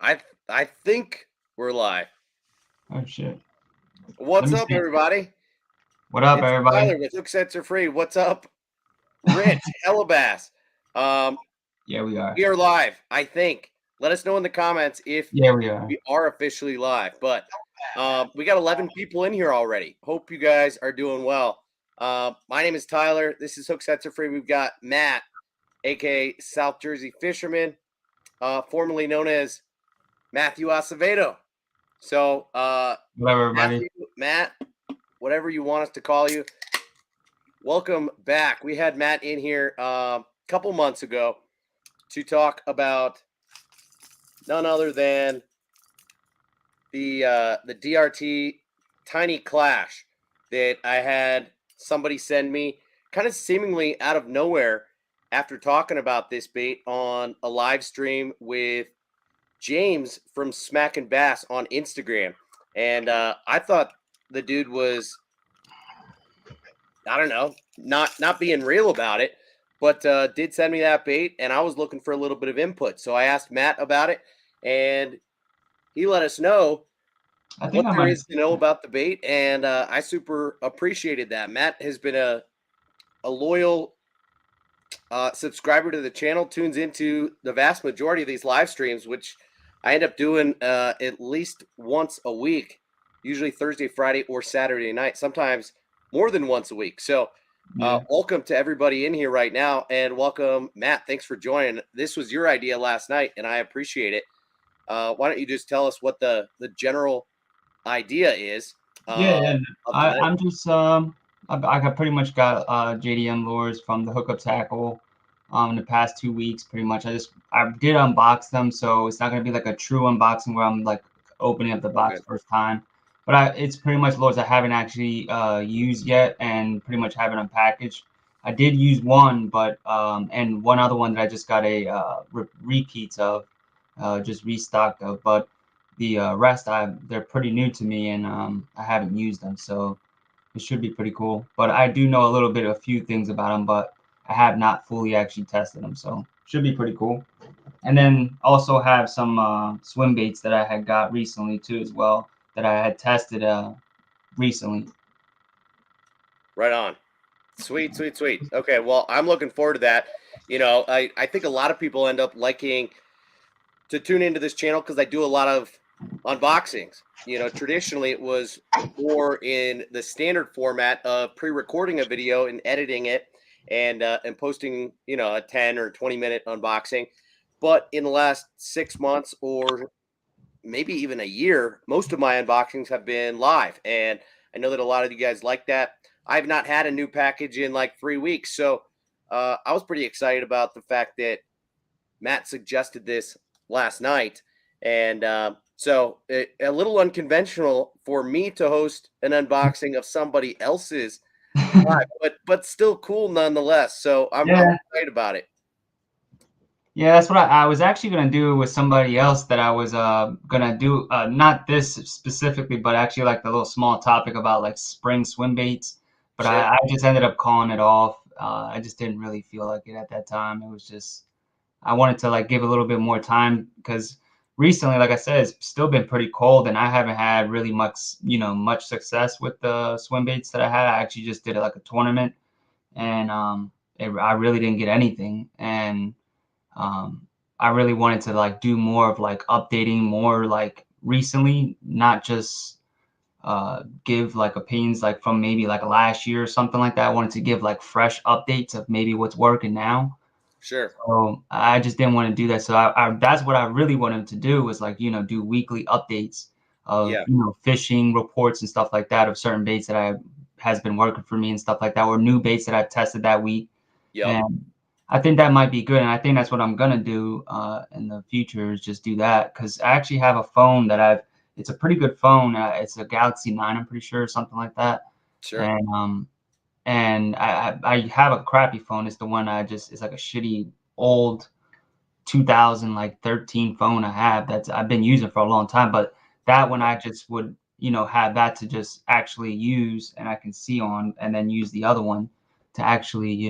I think we're live. Oh shit. What's up, everybody? What up, It's everybody? Tyler with Hook Sets Are Free. What's up, Rich Hellabass? Yeah, we are. We are live, I think. Let us know in the comments if Yeah, we are. we are officially live. But we got 11 people in here already. Hope you guys are doing well. My name is Tyler. This is Hook Sets Are Free. We've got Matt, aka South Jersey Fisherman, formerly known as Matthew Acevedo. So, Whatever, everybody. Matt, whatever you want us to call you, welcome back. We had Matt in here a couple months ago to talk about none other than the DRT Tiny Clash that I had somebody send me kind of seemingly out of nowhere after talking about this bait on a live stream with James from Smack and Bass on Instagram. And I thought the dude was, I don't know, not being real about it, but did send me that bait, and I was looking for a little bit of input. So I asked Matt about it, and he let us know what there is to know about the bait, and I super appreciated that. Matt has been a loyal subscriber to the channel, tunes into the vast majority of these live streams, which I end up doing at least once a week, usually Thursday, Friday, or Saturday night, sometimes more than once a week. So welcome to everybody in here right now, and welcome, Matt. Thanks for joining. This was your idea last night, and I appreciate it. Why don't you just tell us what the general idea is? I'm just I got pretty much got JDM lures from the hookup tackle in the past 2 weeks. Pretty much, I did unbox them, so it's not gonna be like a true unboxing where I'm like opening up the box first time. But it's pretty much lures I haven't actually used yet, and pretty much haven't unpackaged. I did use one, but and one other one that I just got a repeats of, just restocked of, but the rest they're pretty new to me, and I haven't used them, so it should be pretty cool. But I do know a few things about them, but I have not fully actually tested them, so should be pretty cool. And then also have some swim baits that I had got recently too as well, that I had tested recently. Right on. Sweet. Okay, well, I'm looking forward to that. You know, I think a lot of people end up liking to tune into this channel because I do a lot of unboxings. You know, traditionally it was more in the standard format of pre-recording a video and editing it and posting, you know, a 10 or 20-minute unboxing. But in the last 6 months or maybe even a year, most of my unboxings have been live, and I know that a lot of you guys like that. I've not had a new package in like 3 weeks, so I was pretty excited about the fact that Matt suggested this last night, and so a little unconventional for me to host an unboxing of somebody else's live, but still cool nonetheless. So I'm excited about it. Yeah, that's what I was actually gonna do with somebody else that I was gonna do not this specifically, but actually like the little small topic about like spring swim baits. But I just ended up calling it off. I just didn't really feel like it at that time. It was just I wanted to like give a little bit more time because recently, like I said, it's still been pretty cold, and I haven't had really much success with the swim baits that I had. I actually just did like a tournament, and I really didn't get anything, and I really wanted to like do more of like updating more like recently, not just give like opinions like from maybe like last year or something like that. I wanted to give like fresh updates of maybe what's working now. Sure. So I just didn't want to do that. So that's what I really wanted to do, was like, do weekly updates of, fishing reports and stuff like that of certain baits that has been working for me and stuff like that, or new baits that I've tested that week. And I think that might be good. And I think that's what I'm going to do in the future, is just do that. Because I actually have a phone that it's a pretty good phone. It's a Galaxy 9, I'm pretty sure, something like that. Sure. And I have a crappy phone. It's the one it's like a shitty old 2013 phone I have that's I've been using for a long time. But that one I just would, have that to just actually use, and I can see on, and then use the other one to actually,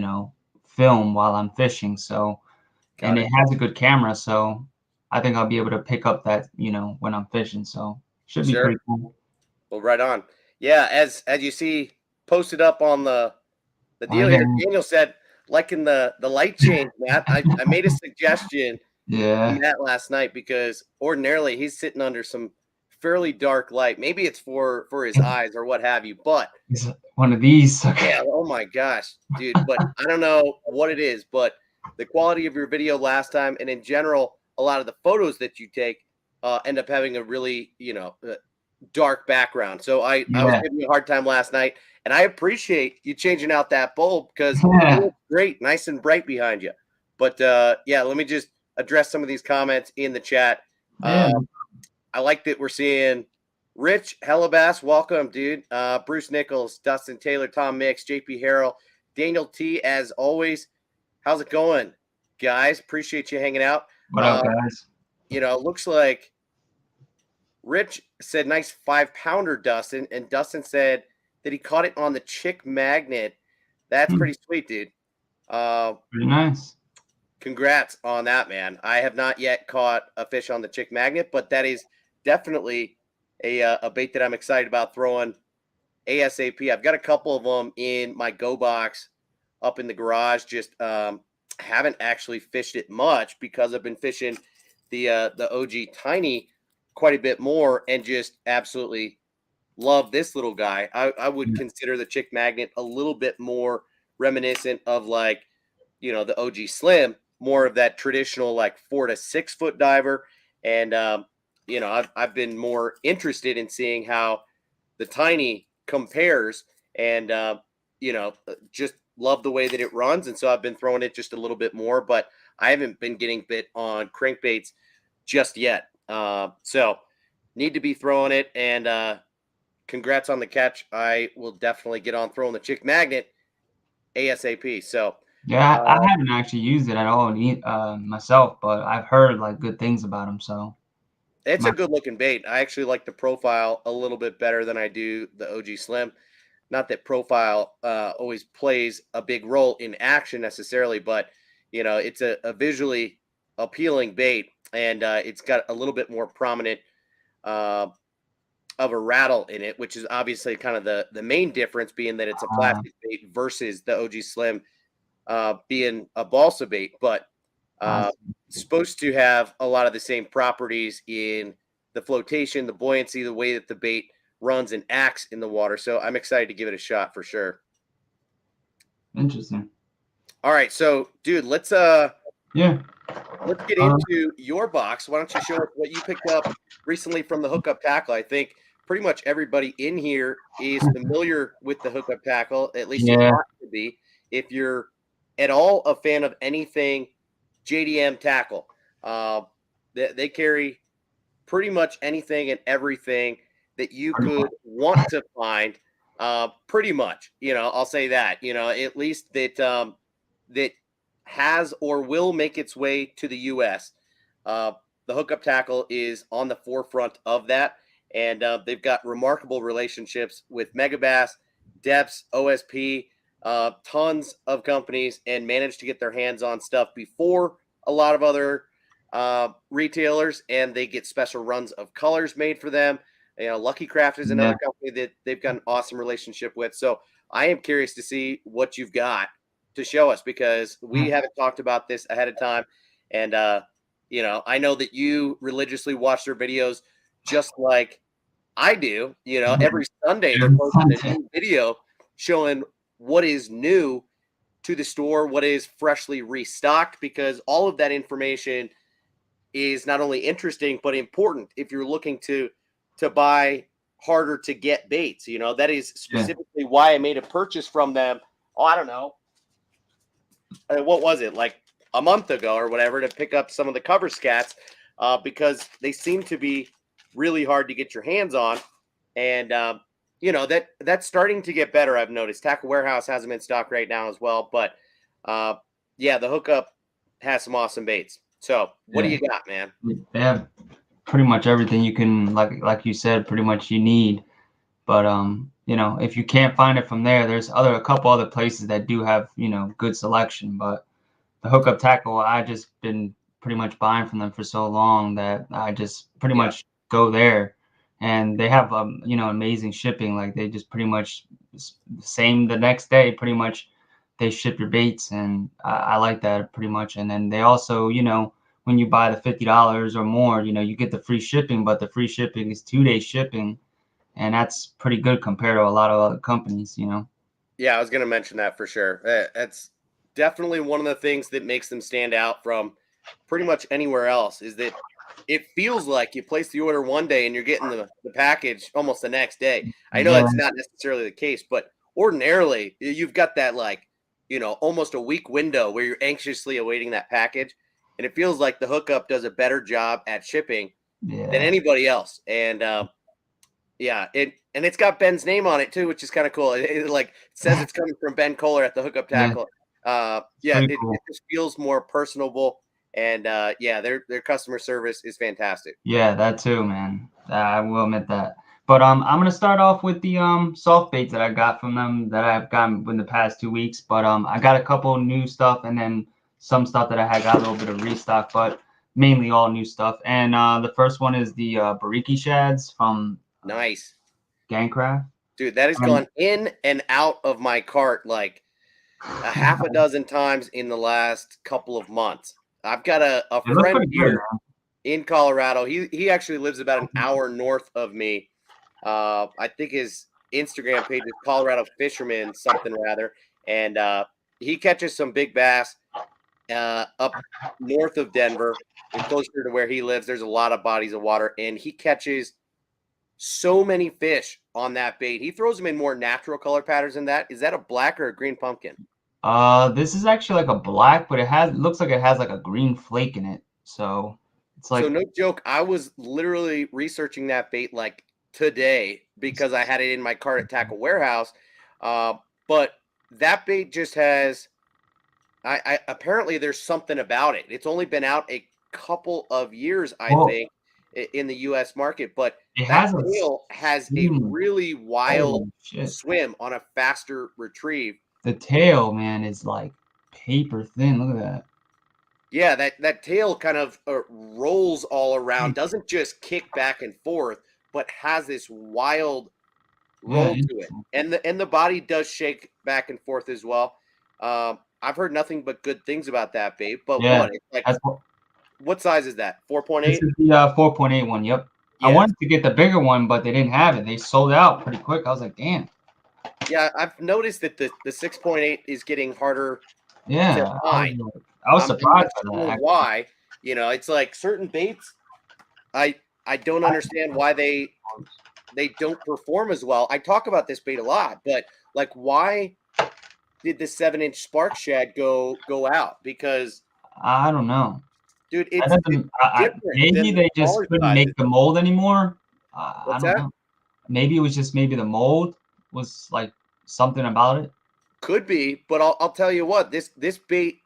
film while I'm fishing. So, and it has a good camera. So I think I'll be able to pick up that, when I'm fishing. So should be Sure. pretty cool. Well, right on. Yeah, as you see posted up on the deal here, Daniel said, liking the light change, Matt. I made a suggestion to Matt last night because ordinarily he's sitting under some fairly dark light. Maybe it's for his eyes or what have you, but it's one of these. Yeah, oh my gosh, dude. But I don't know what it is, but the quality of your video last time and in general, a lot of the photos that you take end up having a really, dark background. So I was giving you a hard time last night, and I appreciate you changing out that bulb because it looks great, nice and bright behind you. But yeah, let me just address some of these comments in the chat. I like that we're seeing Rich Hellabass, welcome, dude. Bruce Nichols, Dustin Taylor, Tom Mix, JP Harrell, Daniel T, as always. How's it going, guys? Appreciate you hanging out. What up, guys? Looks like Rich said nice 5-pounder, Dustin, and Dustin said that he caught it on the Chick Magnet. That's pretty sweet, dude. Pretty nice. Congrats on that, man. I have not yet caught a fish on the Chick Magnet, but that is definitely a bait that I'm excited about throwing ASAP. I've got a couple of them in my go box up in the garage. Just haven't actually fished it much because I've been fishing the OG Tiny quite a bit more and just absolutely love this little guy. I would consider the Chick Magnet a little bit more reminiscent of like, the OG Slim, more of that traditional like 4 to 6 foot diver. And, I've been more interested in seeing how the Tiny compares and, just love the way that it runs. And so I've been throwing it just a little bit more, but I haven't been getting bit on crankbaits just yet. So need to be throwing it, and congrats on the catch. I will definitely get on throwing the Chick Magnet ASAP. So yeah, I haven't actually used it at all myself, but I've heard like good things about him. So it's a good looking bait. I actually like the profile a little bit better than I do the OG Slim. Not that profile always plays a big role in action necessarily, but it's a visually appealing bait, and it's got a little bit more prominent of a rattle in it, which is obviously kind of the main difference, being that it's a plastic bait versus the OG Slim being a balsa bait, but supposed to have a lot of the same properties in the flotation, the buoyancy, the way that the bait runs and acts in the water. So I'm excited to give it a shot for sure. Interesting. All right, so dude, let's get into your box. Why don't you show us what you picked up recently from the hookup tackle? I think pretty much everybody in here is familiar with the hookup tackle, at least you ought to be. If you're at all a fan of anything JDM tackle, they carry pretty much anything and everything that you could want to find, pretty much. I'll say that, at least that that has or will make its way to the U.S. The hookup tackle is on the forefront of that, and they've got remarkable relationships with Megabass, Depths, OSP, tons of companies, and managed to get their hands on stuff before a lot of other retailers, and they get special runs of colors made for them. Lucky Craft is another company that they've got an awesome relationship with. So I am curious to see what you've got to show us, because we haven't talked about this ahead of time. And, I know that you religiously watch their videos just like I do. Every Sunday they're posting a new video showing what is new to the store, what is freshly restocked, because all of that information is not only interesting, but important if you're looking to buy harder to get baits. That is specifically why I made a purchase from them. Oh, I don't know. What was it, like a month ago or whatever, to pick up some of the cover scats, because they seem to be really hard to get your hands on. And, that's starting to get better. I've noticed Tackle Warehouse has them in stock right now as well. But the hookup has some awesome baits. So what do you got, man? They have pretty much everything you can, like you said, pretty much you need. But if you can't find it from there, there's a couple other places that do have good selection. But the hookup tackle, I just been pretty much buying from them for so long that I just pretty much go there, and they have you know, amazing shipping. Like they just pretty much same the next day, pretty much they ship your baits, and I like that pretty much. And then they also, you know, when you buy the $50 or more, you know, you get the free shipping, but the free shipping is 2-day shipping, and that's pretty good compared to a lot of other companies, you know. Yeah, I was going to mention that for sure. That's definitely one of the things that makes them stand out from pretty much anywhere else, is that it feels like you place the order one day and you're getting the package almost the next day. I know Yeah, that's not necessarily the case, but ordinarily you've got that, like, you know, almost a week window where you're anxiously awaiting that package. And it feels like the hookup does a better job at shipping than yeah, anybody else. And yeah, it's got Ben's name on it too, which is kind of cool. It says it's coming from Ben Kohler at the Hookup yeah, Tackle. it's Yeah, pretty it cool. just feels more personable, and yeah, their customer service is fantastic. Yeah, that too, man. I will admit that. But I'm gonna start off with the soft baits that I got from them that I've gotten in the past 2 weeks. But I got a couple new stuff, and then some stuff that I had got a little bit of restock, but mainly all new stuff. And the first one is the Bariki Shads from Nice, Gangcraft. dude. That has And gone in and out of my cart like a half a dozen times in the last couple of months. I've got a it looks friend pretty good, here in Colorado. He actually lives about an man. hour north of me. I think his Instagram page is Colorado Fisherman something rather, and he catches some big bass up north of Denver and closer to where he lives. There's a lot of bodies of water, and he catches so many fish on that bait. He throws them in more natural color patterns than that. Is that a black or a green pumpkin? This is actually like a black, but it looks like it has like a green flake in it. So it's So like, no joke, I was literally researching that bait like today because I had it in my cart at Tackle Warehouse. But that bait just has I apparently there's something about it. It's only been out a couple of years, I well, think, in the US market, but it that has a tail has a steam. really wild Oh shit. swim on a faster retrieve. The tail, man, is like paper thin. Look at that. Yeah, that tail kind of rolls all around, doesn't just kick back and forth, but has this wild Yeah, roll to it, and the body does shake back and forth as well. I've heard nothing but good things about that bait. But yeah. it's like, That's what size is that? this 4.8? is the 4.8 one. Yep. I Yes. wanted to get the bigger one, but they didn't have it. They sold out pretty quick. I was like, damn. Yeah, I've noticed that the 6.8 is getting harder to Yeah, find. I was I'm not surprised by that sure actually. why. You know, it's like certain baits. I don't understand why they don't perform as well. I talk about this bait a lot, but like, why did the 7-inch spark shad go out? Because, I don't know. dude, That it's doesn't. different than Maybe the they just smaller couldn't sizes. make the mold anymore. I What's don't that? know. Maybe it was just maybe the mold was like something about it. Could be, but I'll tell you what, this bait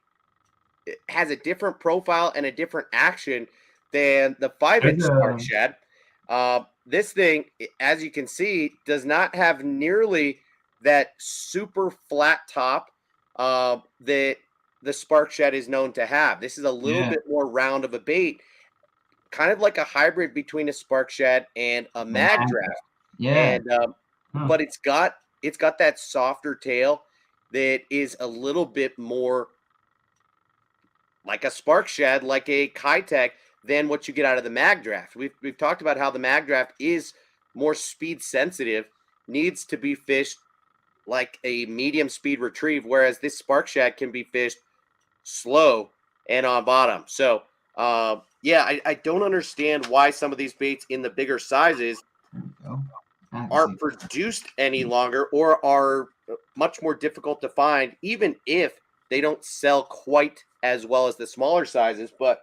has a different profile and a different action than the 5-inch There's spark a shad. This thing, as you can see, does not have nearly that super flat top that the spark shad is known to have. This is a little yeah, bit more round of a bait, kind of like a hybrid between a spark shad and a the mag mag. draft. Yeah. And Huh. but it's got that softer tail that is a little bit more like a spark shad, like a Kitech, than what you get out of the mag draft. We've talked about how the mag draft is more speed sensitive, needs to be fished like a medium speed retrieve, whereas this spark shad can be fished slow and on bottom. So yeah, I don't understand why some of these baits in the bigger sizes There we go. I can see. aren't produced any longer or are much more difficult to find, even if they don't sell quite as well as the smaller sizes. But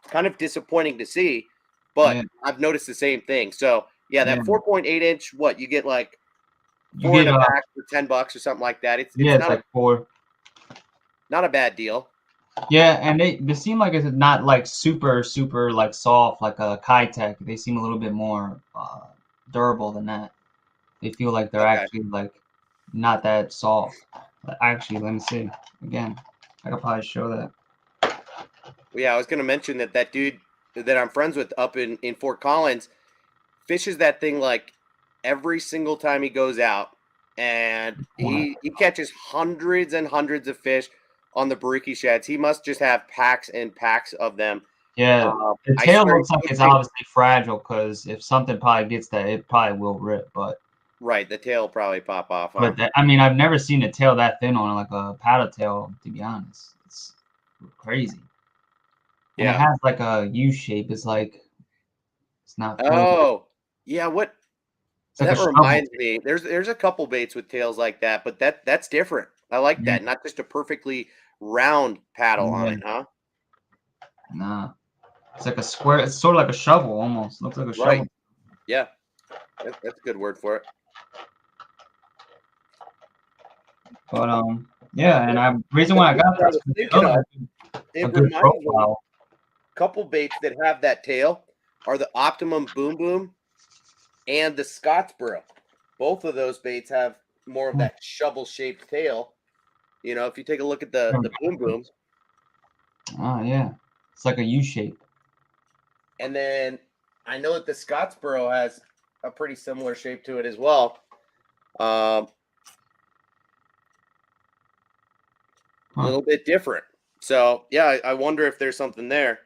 kind of disappointing to see. But Yeah, I've noticed the same thing. So yeah, yeah. that 4.8-inch, what you get, like You 4 in get a pack for $10 or something like that. yeah, It's it's like 4. not a bad deal. Yeah, and they seem like it's not like super like soft like a Kitech. They seem a little bit more durable than that. They feel like they're Okay. actually like not that soft. Actually, let me see again. I could probably show that. Yeah, I was going to mention that dude that I'm friends with up in Fort Collins fishes that thing like every single time he goes out, and he catches hundreds and hundreds of fish on the Bariki Shads. He must just have packs and packs of them. Yeah, the I tail swear, looks like it's obviously fragile because if something probably gets that, it probably will rip. But right, the tail will probably pop off. Huh? but that, I mean, I've never seen a tail that thin on like a paddle tail. To be honest, it's crazy. And it Yeah. has like a U shape. It's like it's not full. Oh, yeah. What It's like a that shovel. reminds me, there's a couple baits with tails like that, but that's different. I like Yeah, that. Not just a perfectly round paddle on yeah, it, huh? nah. It's like a square. It's sort of like a shovel almost. Looks like a Right. shovel. Yeah. That's a good word for it. But yeah. And I reason why I got I this was because the thinking other of, has a it good reminds me, profile. couple baits that have that tail are the Optimum Boom Boom and the Scottsboro. Both of those baits have more of that shovel shaped tail. You know, if you take a look at the Boom Boom, Oh yeah, it's like a U shape. and then I know that the Scottsboro has a pretty similar shape to it as well. A little bit different. So yeah, I wonder if there's something there.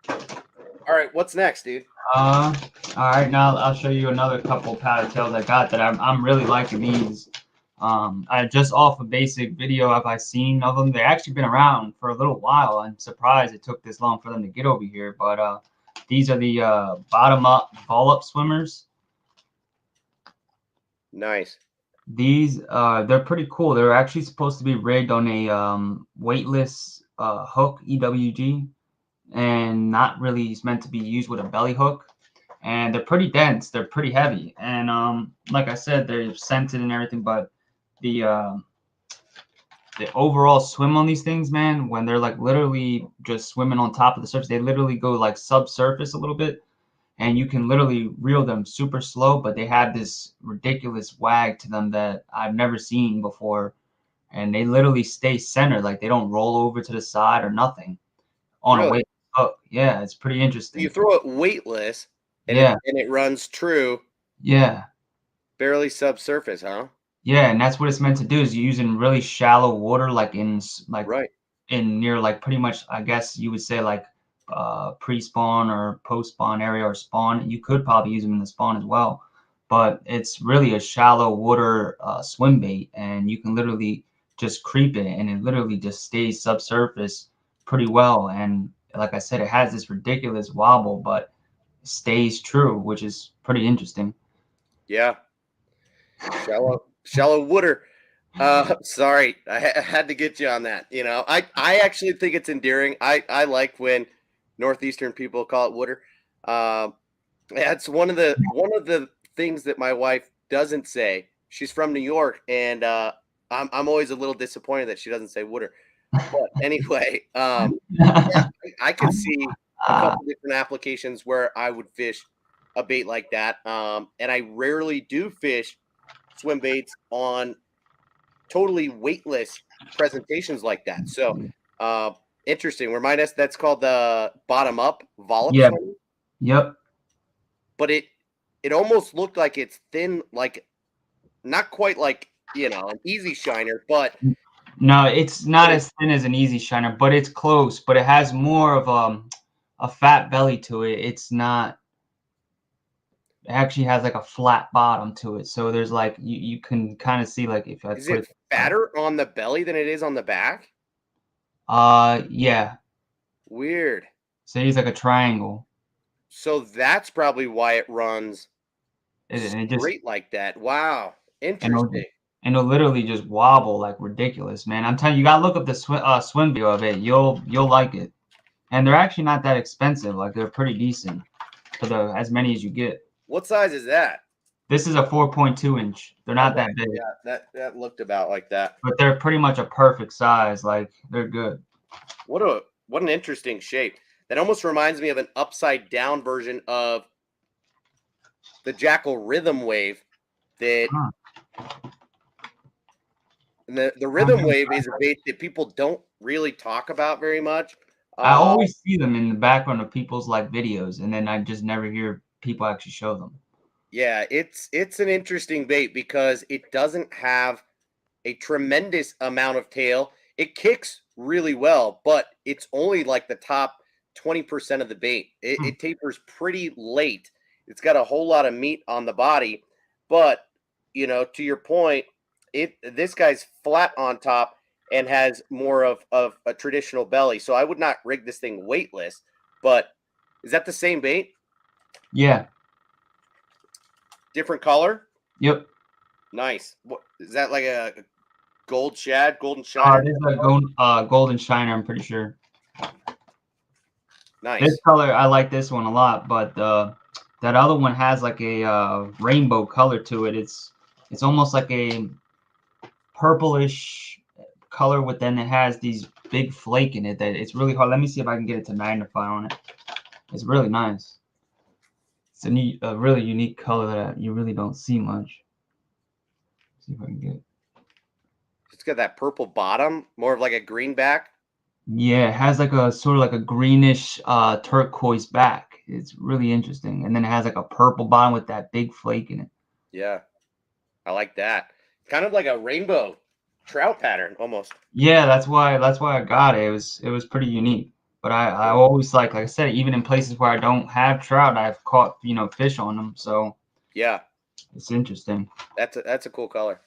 All right, what's next, dude? All right, now I'll show you another couple paddle tails I got that I'm really liking these. I just off a basic video have I seen of them. They've actually been around for a little while. I'm surprised it took this long for them to get over here. But these are the bottom up ball up swimmers. Nice. These they're pretty cool. They're actually supposed to be rigged on a weightless hook EWG, and not really meant to be used with a belly hook. And they're pretty dense. They're pretty heavy. And like I said, they're scented and everything. But the the overall swim on these things, man, when they're like literally just swimming on top of the surface, they literally go like subsurface a little bit, and you can literally reel them super slow. But they have this ridiculous wag to them that I've never seen before, and they literally stay centered, like they don't roll over to the side or nothing on a Really? weight hook. Yeah, it's pretty You interesting. throw it weightless and Yeah, it runs true, yeah. barely subsurface, huh? Yeah, and that's what it's meant to do is using really shallow water, like like Right. in near like pretty much I guess you would say like pre-spawn or post-spawn area or spawn. You could probably use them in the spawn as well, but it's really a shallow water swim bait, and you can literally just creep it, and it literally just stays subsurface pretty well. And like I said, it has this ridiculous wobble, but stays true, which is pretty interesting. Yeah. Shallow water. Sorry, I had to get you on that. You know, I actually think it's endearing. I like when northeastern people call it water. That's one of the things that my wife doesn't say. She's from New York, and I'm always a little disappointed that she doesn't say water. But anyway, yeah, I could see a couple different applications where I would fish a bait like that. And I rarely do fish swim baits on totally weightless presentations like that. So interesting. Remind us, that's called the bottom up volley Yeah. swim, Yep. but it almost looked like it's thin, like not quite like an easy shiner, but No, it's not as thin as an easy shiner, but it's close. But it has more of a fat belly to it. It's not. It actually has like a flat bottom to it. So there's like you can kind of see like if I is put it it. fatter on the belly than it is on the back? Yeah. Weird. So he's like a triangle, So that's probably why it runs and it just straight like that. Wow. and Interesting. it'll literally just wobble like ridiculous, man. I'm telling you, you gotta look up the swim video of it. You'll like it, and they're actually not that expensive. Like they're pretty decent for the as many as you get. What size is that? This is a 4.2 inch. They're not Okay. that big, Yeah, that looked about like that. but they're pretty much a perfect size. Like they're good. What an interesting shape. That almost reminds me of an upside down version of the Jackal Rhythm Wave. That Huh. the Rhythm Wave is a bait that people don't really talk about very much, I always see them in the background of people's like videos, and then I just never hear people actually show them. Yeah, it's an interesting bait because it doesn't have a tremendous amount of tail. It kicks really well, but it's only like the top 20% of the bait. It tapers pretty late. It's got a whole lot of meat on the body, but to your point, this guy's flat on top and has more of a traditional belly. So I would not rig this thing weightless, but is that the same bait? Yeah. Different color? Yep. Nice. What is that, like a golden shiner? This is a golden shiner, I'm pretty sure. Nice. This color, I like this one a lot, but that other one has like a rainbow color to it. It's almost like a purplish color, but then it has these big flake in it that it's really hard. Let me see if I can get it to magnify on it. It's really nice. It's a really unique color that you really don't see much. Let's see if I can get it. It's got that purple bottom, more of like a green back. Yeah, it has like a sort of like a greenish turquoise back. It's really interesting. And then it has like a purple bottom with that big flake in it. Yeah. I like that. Kind of like a rainbow trout pattern almost. Yeah, that's why I got it. It was pretty unique. But I always like I said, even in places where I don't have trout, I've caught, fish on them. So yeah, it's interesting. That's a cool color.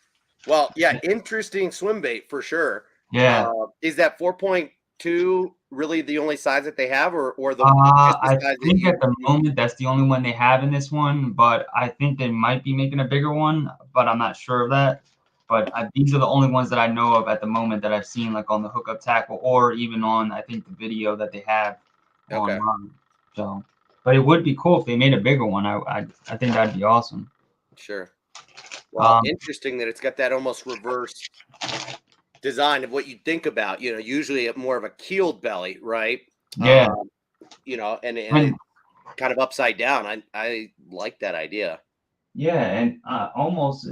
Well, yeah, interesting swim bait for sure. Yeah. Is that 4.2 really the only size that they have, or just the I size think that at the moment that's the only one they have in this one, but I think they might be making a bigger one, but I'm not sure of that. But these are the only ones that I know of at the moment that I've seen, like on the hookup tackle or even on, I think, the video that they have online. So, but it would be cool if they made a bigger one. I think that'd be awesome. Sure. Well, interesting that it's got that almost reverse design of what you think about. Usually more of a keeled belly, right? Yeah. And it's kind of upside down. I like that idea. Yeah, and almost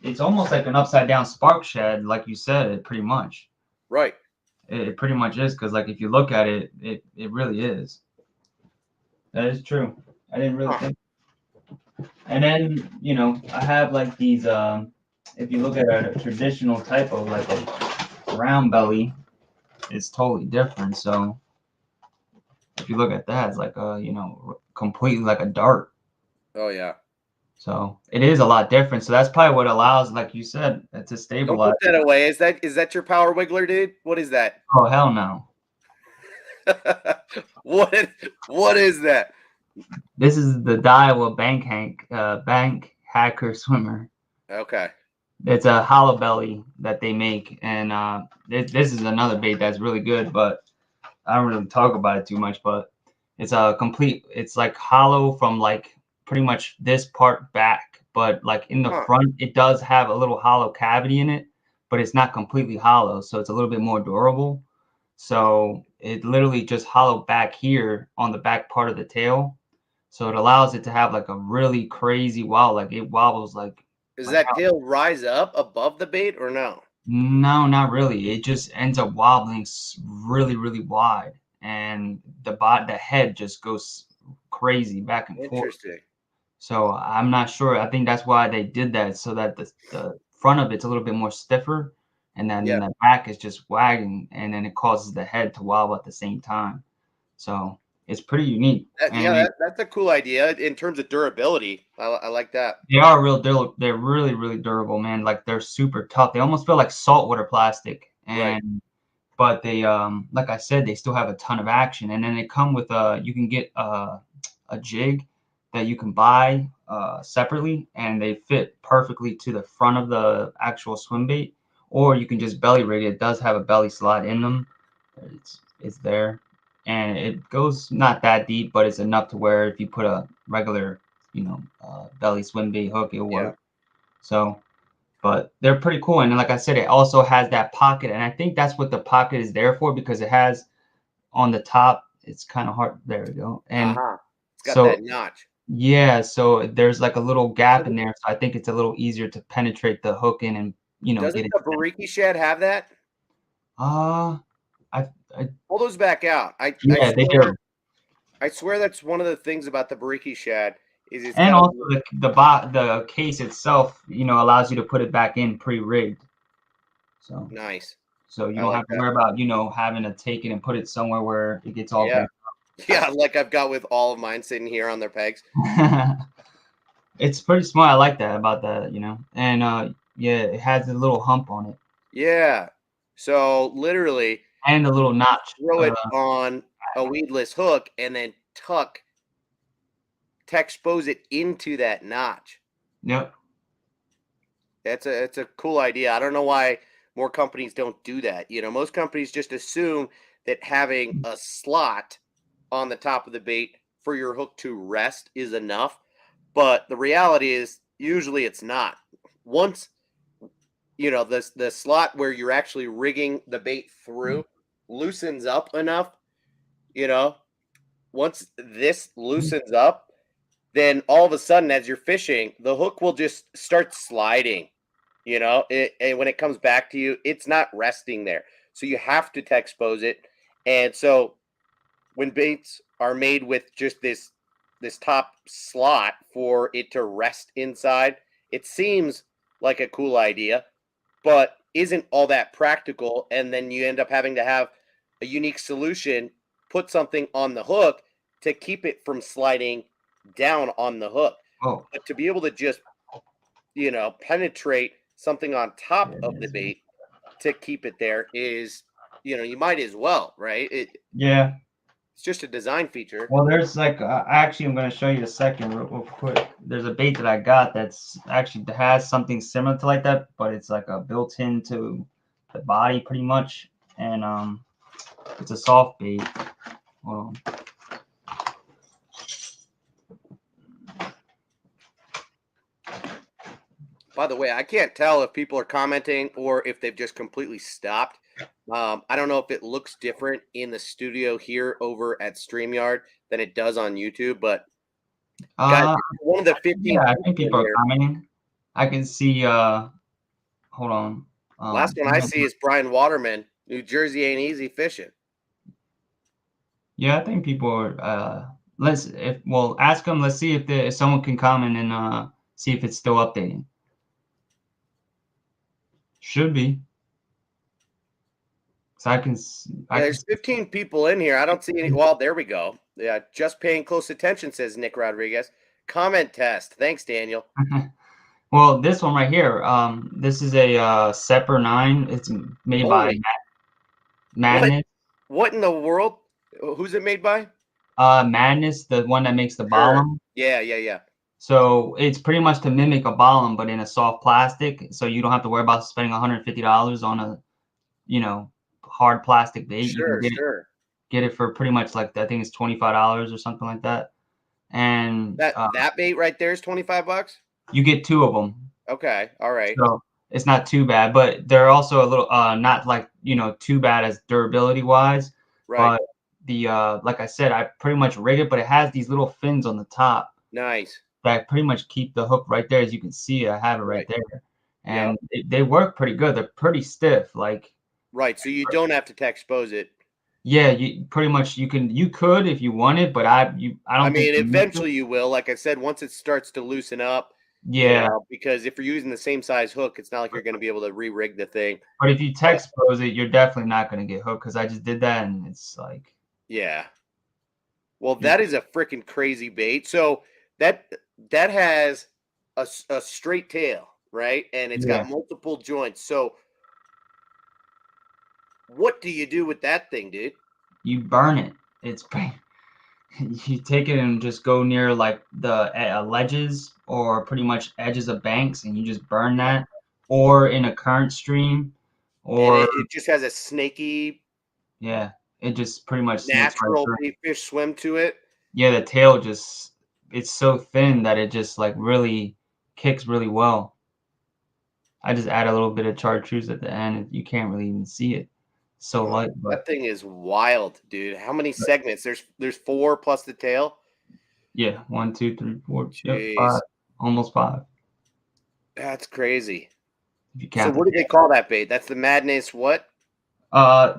it's almost like an upside down spark shed, like you said, it pretty much. Right. It pretty much is, because like if you look at it, it really is. That is true. I didn't really think. And then I have like these. If you look at a traditional type of like a round belly, it's totally different. So if you look at that, it's like a completely like a dart. Oh yeah. So it is a lot different. So that's probably what allows, like you said, to stabilize. Don't put that away. Is that your power wiggler, dude? What is that? Oh hell no. What is that? This is the Daiwa bank hacker swimmer. Okay. It's a hollow belly that they make, and this is another bait that's really good, but I don't really talk about it too much. But it's it's like hollow from like pretty much this part back, but like in the front, it does have a little hollow cavity in it, but it's not completely hollow, so it's a little bit more durable. So it literally just hollow back here on the back part of the tail. So it allows it to have like a really crazy wobble, like it wobbles like. Does that tail rise up above the bait or no? No, not really. It just ends up wobbling really, really wide, and the head just goes crazy back and forth. Interesting. So I'm not sure. I think that's why they did that, so that the front of it's a little bit more stiffer, and then the back is just wagging, and then it causes the head to wobble at the same time. So it's pretty unique. That's a cool idea in terms of durability. I like that. They are they're really, really durable, man. Like they're super tough. They almost feel like saltwater plastic. But they like I said, they still have a ton of action. And then they come with you can get a jig that you can buy separately, and they fit perfectly to the front of the actual swim bait. Or you can just belly rig it. It does have a belly slot in them. It's there. And it goes not that deep, but it's enough to where if you put a regular, belly swim bait hook, it'll work. So, but they're pretty cool. And like I said, it also has that pocket. And I think that's what the pocket is there for, because it has on the top, it's kind of hard. There we go. And it's got that notch. Yeah. So there's like a little gap in there. So I think it's a little easier to penetrate the hook in and, Doesn't get it. the Bariki Shad have that? I pull those back out. Yeah, they do. I swear that's one of the things about the Bariki Shad is it's And got also the case itself, allows you to put it back in pre-rigged. So nice. So you don't have to worry about, having to take it and put it somewhere where it gets all bent up. Yeah, like I've got with all of mine sitting here on their pegs. It's pretty smart. I like that about that, And yeah, it has a little hump on it. Yeah. So literally, and a little notch. Throw it on a weedless hook and then expose it into that notch. Yep. It's a cool idea. I don't know why more companies don't do that. Most companies just assume that having a slot on the top of the bait for your hook to rest is enough. But the reality is usually it's not. Once the slot where you're actually rigging the bait through loosens up enough, once this loosens up, then all of a sudden as you're fishing, the hook will just start sliding. And when it comes back to you, it's not resting there. So you have to expose it. And so when baits are made with just this top slot for it to rest inside, it seems like a cool idea, but isn't all that practical. And then you end up having to have a unique solution, put something on the hook to keep it from sliding down on the hook. Oh. But to be able to just, penetrate something on top of the bait to keep it there is, you might as well, right? Yeah. It's just a design feature. Well, there's actually, I'm going to show you a second real quick. There's a bait that I got that's actually has something similar to like that, but it's like a built into the body pretty much. And it's a soft bait. Hold on. By the way, I can't tell if people are commenting or if they've just completely stopped. I don't know if it looks different in the studio here over at StreamYard than it does on YouTube, but guys, one of the 15. Yeah, I think people are commenting. I can see. Hold on. Last one I see is Brian Waterman. New Jersey ain't easy fishing. Yeah, I think people are. Ask them. Let's see if someone can comment and see if it's still updating. Should be. So there's 15 people in here. I don't see any. Well, there we go. Yeah, just paying close attention, says Nick Rodriguez. Comment test. Thanks, Daniel. Well, this one right here. This is a Sepper 9. It's made by Madness. What in the world? Who's it made by? Madness, the one that makes the Balam. Yeah. So it's pretty much to mimic a Balam, but in a soft plastic. So you don't have to worry about spending $150 on a, hard plastic bait. Sure, you can get it for pretty much like I think it's $25 or something like that. And that bait right there is $25. You get 2 of them. Okay, all right. So it's not too bad, but they're also a little not like too bad as durability wise. Right. But the like I said, I pretty much rig it, but it has these little fins on the top. Nice. That pretty much keep the hook right there, as you can see. I have it right there, and they work pretty good. They're pretty stiff, like. Right, so you don't have to expose it. Yeah, you pretty much you could if you wanted, but I don't. I mean, eventually you will. Like I said, once it starts to loosen up. Yeah. Because if you're using the same size hook, it's not like you're going to be able to re-rig the thing. But if you expose it, you're definitely not going to get hooked because I just did that and it's like. Yeah. Well, that is a freaking crazy bait. So that has a straight tail, right? And it's got multiple joints. So what do you do with that thing, dude? You burn it. It's you take it and just go near like the ledges or pretty much edges of banks, and you just burn that, or in a current stream, or and it just has a snaky. Yeah, it just pretty much natural bait fish swim to it. Yeah, the tail it's so thin that it just like really kicks really well. I just add a little bit of chartreuse at the end, and you can't really even see it. So light, but that thing is wild, dude. How many segments? There's 4 plus the tail. Yeah, 1, 2, 3, 4, 5, almost 5. That's crazy. So what do they call that bait? That's the Madness what?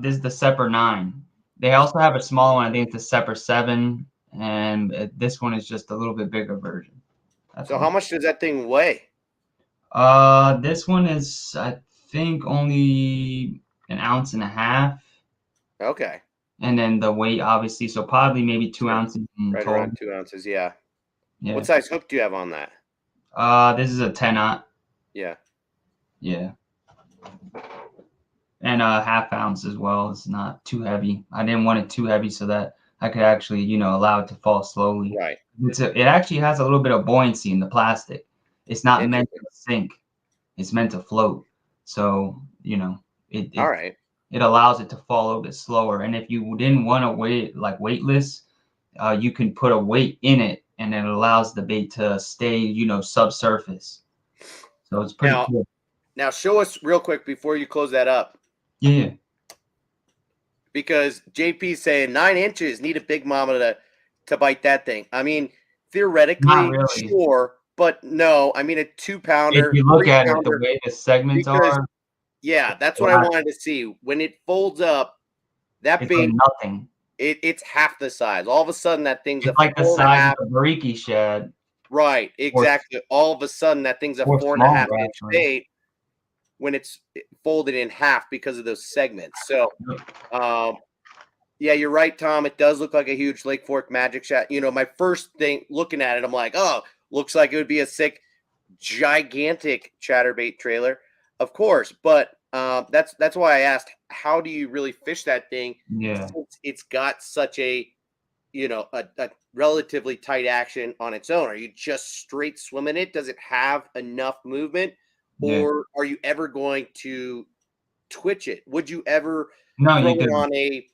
This is the Sepper 9. They also have a small one. I think it's the Sepper 7, and this one is just a little bit bigger version. So how much does that thing weigh? This one is, I think, only 1.5 ounces. Okay. And then the weight, obviously, so probably maybe 2 ounces in right total. around 2 ounces. Yeah. Yeah. What size hook do you have on that? This is a 10-aught. Yeah. Yeah. And a 1/2 ounce as well. It's not too heavy. I didn't want it too heavy so that I could actually, allow it to fall slowly. Right. It actually has a little bit of buoyancy in the plastic. It's not meant to sink. It's meant to float. So, All right. It allows it to fall a little bit slower. And if you didn't want to weight like weightless, you can put a weight in it, and it allows the bait to stay, subsurface. So it's pretty cool. Now show us real quick before you close that up. Yeah. Because JP's saying 9 inches, need a big mama to bite that thing. I mean, theoretically, really. Sure, but no. I mean, a 2-pounder. If you look at it, the way the segments are. Yeah, that's what I wanted to see. When it folds up, that bait, nothing. It's half the size. All of a sudden, that thing's like the size of a Bariki shad. Right, exactly. All of a sudden, that thing's a 4.5 inch bait when it's folded in half because of those segments. So, yeah, you're right, Tom. It does look like a huge Lake Fork Magic Shad. My first thing looking at it, I'm like, oh, looks like it would be a sick, gigantic chatterbait trailer. Of course, but that's why I asked, how do you really fish that thing? Yeah, it's got such a a relatively tight action on its own. Are you just straight swimming it? Does it have enough movement, or are you ever going to twitch it? Would you ever throw it on a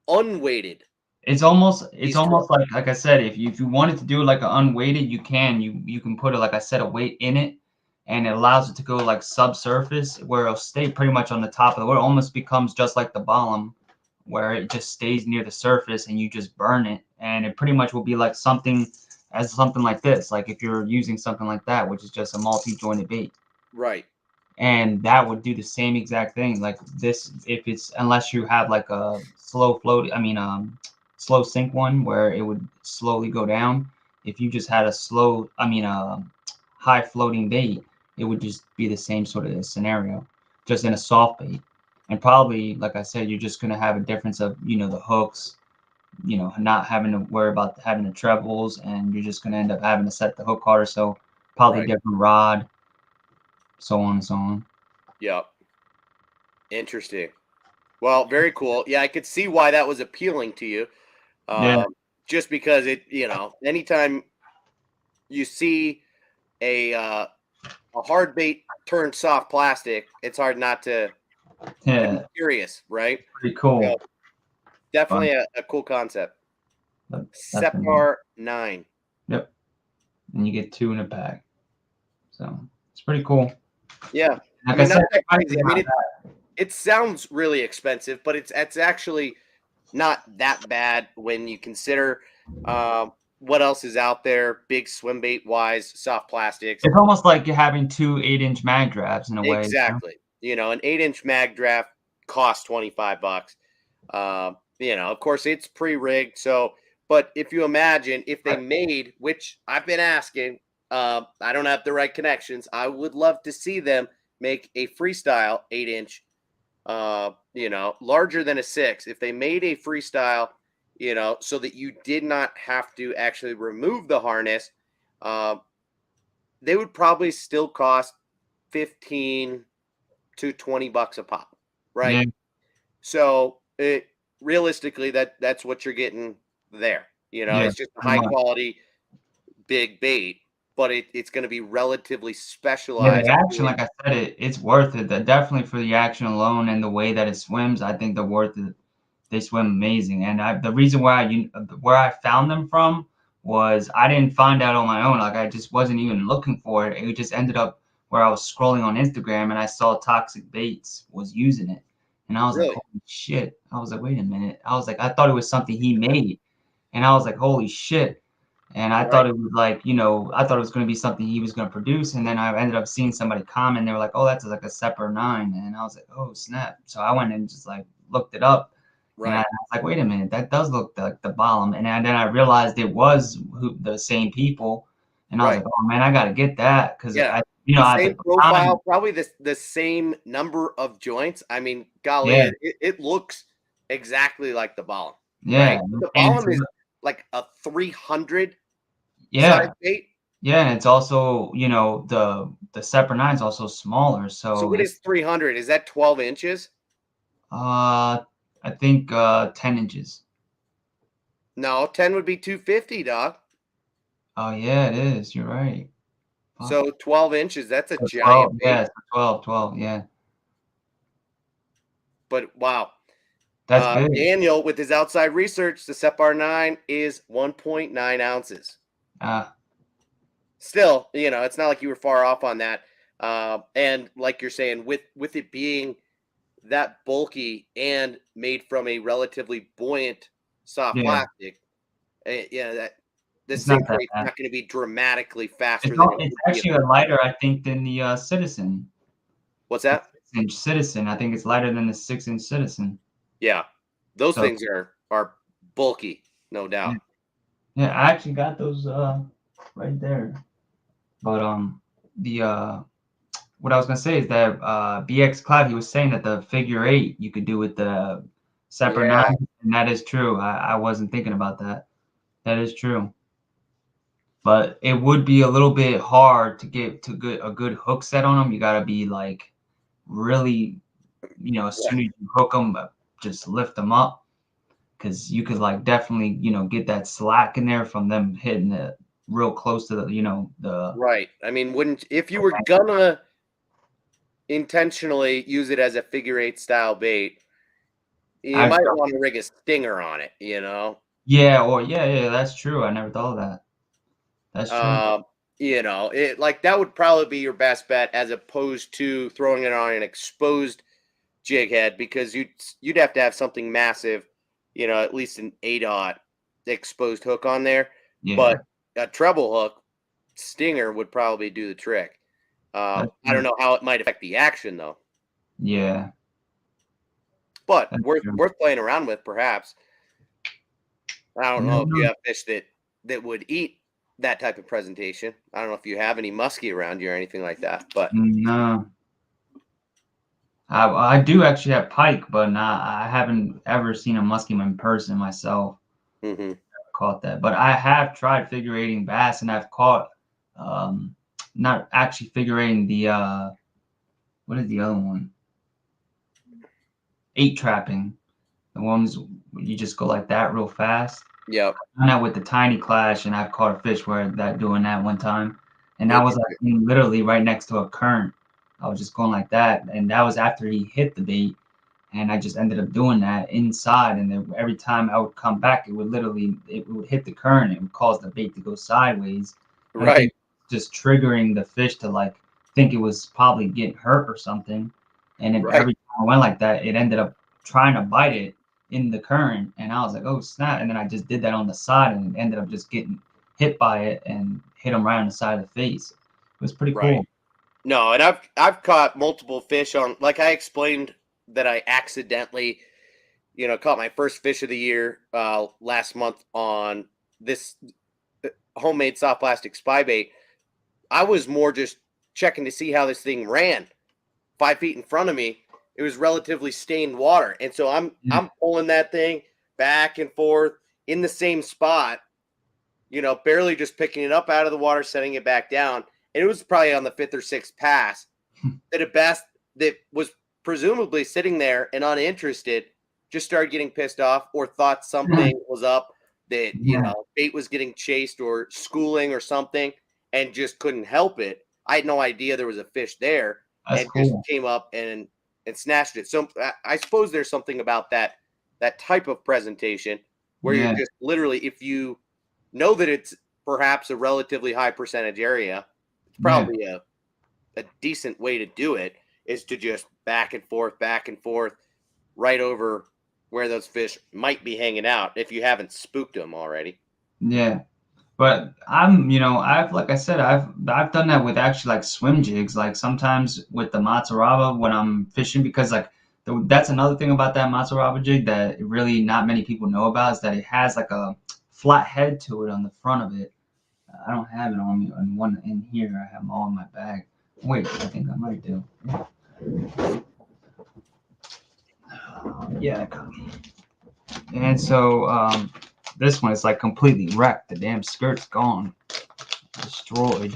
unweighted? It's almost like I said, if you wanted to do it like an unweighted, you can put it, like I said, a weight in it. And it allows it to go like subsurface, where it'll stay pretty much on the top of the water. It almost becomes just like the ballam, where it just stays near the surface and you just burn it. And it pretty much will be like something like this. Like if you're using something like that, which is just a multi-jointed bait. Right. And that would do the same exact thing. Like this, unless you have like a slow sink one where it would slowly go down. If you just had a high floating bait, it would just be the same sort of scenario, just in a soft bait. And probably, like I said, you're just going to have a difference of, the hooks, not having to worry about having the trebles, and you're just going to end up having to set the hook harder. So probably different rod, so on and so on. Yep. Interesting. Well, very cool. Yeah, I could see why that was appealing to you. Just because it, anytime you see a hard bait turn soft plastic, it's hard not to be curious, right? Pretty cool. So, definitely a cool concept. Separ 9. Yep. And you get 2 in a pack. So it's pretty cool. Yeah. Like I said, crazy. I mean, it sounds really expensive, but it's actually not that bad when you consider what else is out there, big swim bait wise, soft plastics. It's almost like you're having 2 8-inch mag drafts in a way. Exactly. An 8-inch mag draft costs $25. Of course it's pre-rigged. So, but if you imagine if they made, which I've been asking, I don't have the right connections. I would love to see them make a freestyle 8-inch, larger than a 6. If they made a freestyle, so that you did not have to actually remove the harness, they would probably still cost $15 to $20 a pop, right? Yeah. So realistically, that's what you're getting there. It's just a high quality big bait, but it's going to be relatively specialized. Yeah, the action, like I said, it's worth it. Definitely for the action alone and the way that it swims, I think they're worth it. They swim amazing. And the reason where I found them from was I didn't find out on my own. Like I just wasn't even looking for it. It just ended up where I was scrolling on Instagram and I saw Toxic Baits was using it. And I was like, holy shit. I was like, wait a minute. I was like, I thought it was something he made. And I was like, holy shit. And I thought it was like, I thought it was going to be something he was going to produce. And then I ended up seeing somebody comment. They were like, "Oh, that's like a Separ 9." And I was like, "Oh, snap." So I went and just like looked it up. Right. And I was like, "Wait a minute, that does look like the bottom." And then I realized it was the same people. And I was like, "Oh man, I got to get that." Cause same profile, probably the same number of joints. I mean, golly, it looks exactly like the bottom. Yeah. Right? The bottom is like a 300 size bait. Yeah, and it's also, the Separ 9 is also smaller. So what is 300? Is that 12 inches? I think 10 inches. No, 10 would be 250, dog. Oh yeah, it is. You're right. So 12 inches, that's a 12, giant bait. yeah, 12, yeah. But wow. That's big. Daniel, with his outside research, the Separ 9 is 1.9 ounces. Still, it's not like you were far off on that. And like you're saying, with it being that bulky and made from a relatively buoyant soft plastic, that the sink rate's not going to be dramatically faster than it's actually lighter, I think, than the Citizen. What's that? 6-inch Citizen. I think it's lighter than the 6-inch Citizen. Yeah, those things are bulky, no doubt. Yeah, I actually got those right there. But what I was gonna say is that BX Cloud, he was saying that the figure 8 you could do with the Separ 9, and that is true. I wasn't thinking about that. That is true. But it would be a little bit hard to get a good hook set on them. You gotta be like really, as soon as you hook them, just lift them up, because you could like definitely, get that slack in there from them hitting it real close to the right. I mean, if you were gonna intentionally use it as a figure 8 style bait, you might want to rig a stinger on it, Yeah, that's true. I never thought of that. That's true. It like that would probably be your best bet as opposed to throwing it on an exposed jig head, because you'd have to have something massive, at least an 8/0 exposed hook on there. Yeah. But a treble hook stinger would probably do the trick. I don't know how it might affect the action though. Yeah. But worth playing around with, perhaps. I don't know if you have fish that would eat that type of presentation. I don't know if you have any muskie around you or anything like that. But no, I do actually have pike, but I haven't ever seen a muskie in person myself. Mm-hmm. Caught that, but I have tried figure 8ing bass, and I've caught not actually figure 8ing the what is the other one? 8 trapping. The ones you just go like that real fast. Yep. I've done that with the tiny clash, and I've caught a fish doing that one time, and that was like literally right next to a current. I was just going like that, and that was after he hit the bait, and I just ended up doing that inside. And then every time I would come back, it would hit the current, and it would cause the bait to go sideways. Right. I think just triggering the fish to like think it was probably getting hurt or something, and every time I went like that, it ended up trying to bite it in the current, and I was like, "Oh snap!" And then I just did that on the side, and ended up just getting hit by it and hit him right on the side of the face. It was pretty cool. No, and I've caught multiple fish on, like I explained that I accidentally, caught my first fish of the year last month on this homemade soft plastic spy bait. I was more just checking to see how this thing ran. 5 feet in front of me, it was relatively stained water, and so I'm pulling that thing back and forth in the same spot, barely just picking it up out of the water, setting it back down. And it was probably on the 5th or 6th pass that a bass that was presumably sitting there and uninterested just started getting pissed off or thought something was up, that bait was getting chased or schooling or something, and just couldn't help it. I had no idea there was a fish there. That's cool. Just came up and snatched it. So I suppose there's something about that type of presentation where you're just literally, if you know that it's perhaps a relatively high percentage area, it's probably a decent way to do it, is to just back and forth, right over where those fish might be hanging out if you haven't spooked them already. Yeah. But I'm, like I said, I've done that with actually like swim jigs. Like sometimes with the Matsuraba when I'm fishing, because like that's another thing about that Matsuraba jig that really not many people know about is that it has like a flat head to it on the front of it. I don't have it on me on one in here. I have them all in my bag. Wait, I think I might do. Yeah. And so this one is like completely wrecked. The damn skirt's gone, destroyed.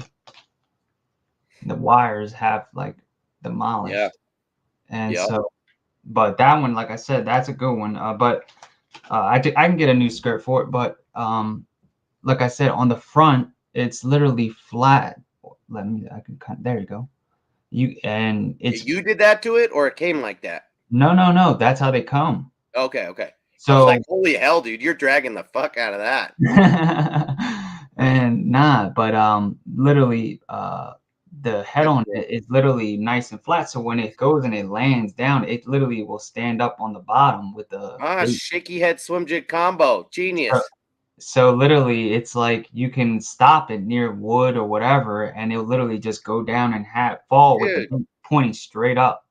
The wires have like demolished. Yeah. And so, but that one, like I said, that's a good one. But I can get a new skirt for it. But like I said, on the front, it's literally flat. I can cut. There you go. You did that to it, or it came like that? No. That's how they come. Okay. So I was like, holy hell, dude, you're dragging the fuck out of that. And but literally, the head on it is literally nice and flat. So when it goes and it lands down, it literally will stand up on the bottom with the shaky head swim jig combo. Genius. So literally, it's like you can stop it near wood or whatever, and it'll literally just go down and fall with the pointing straight up.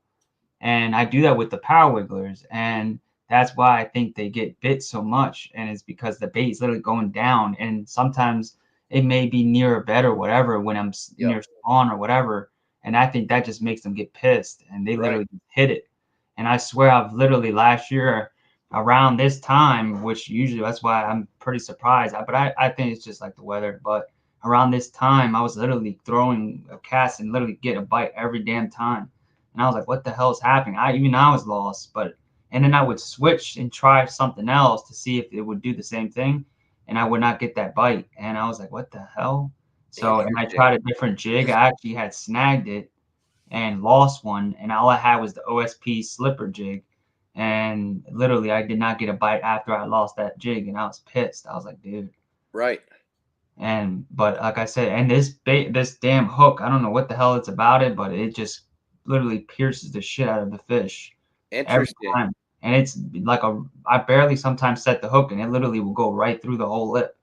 And I do that with the power wigglers, and that's why I think they get bit so much. And it's because the bait's literally going down, and sometimes it may be near a bed or whatever when I'm near spawn or whatever. And I think that just makes them get pissed, and they literally hit it. And I swear I've literally last year around this time, which usually that's why I'm pretty surprised. But I think it's just like the weather. But around this time, I was literally throwing a cast and literally get a bite every damn time. And I was like, what the hell is happening? I was lost. And then I would switch and try something else to see if it would do the same thing. And I would not get that bite. And I was like, what the hell? So, and I tried a different jig. I actually had snagged it and lost one. And all I had was the OSP slipper jig. And literally, I did not get a bite after I lost that jig. And I was pissed. I was like, dude. Right. But like I said, and this damn hook, I don't know what the hell it's about it, but it just literally pierces the shit out of the fish. Interesting. Every time. And it's like I barely sometimes set the hook, and it literally will go right through the whole lip.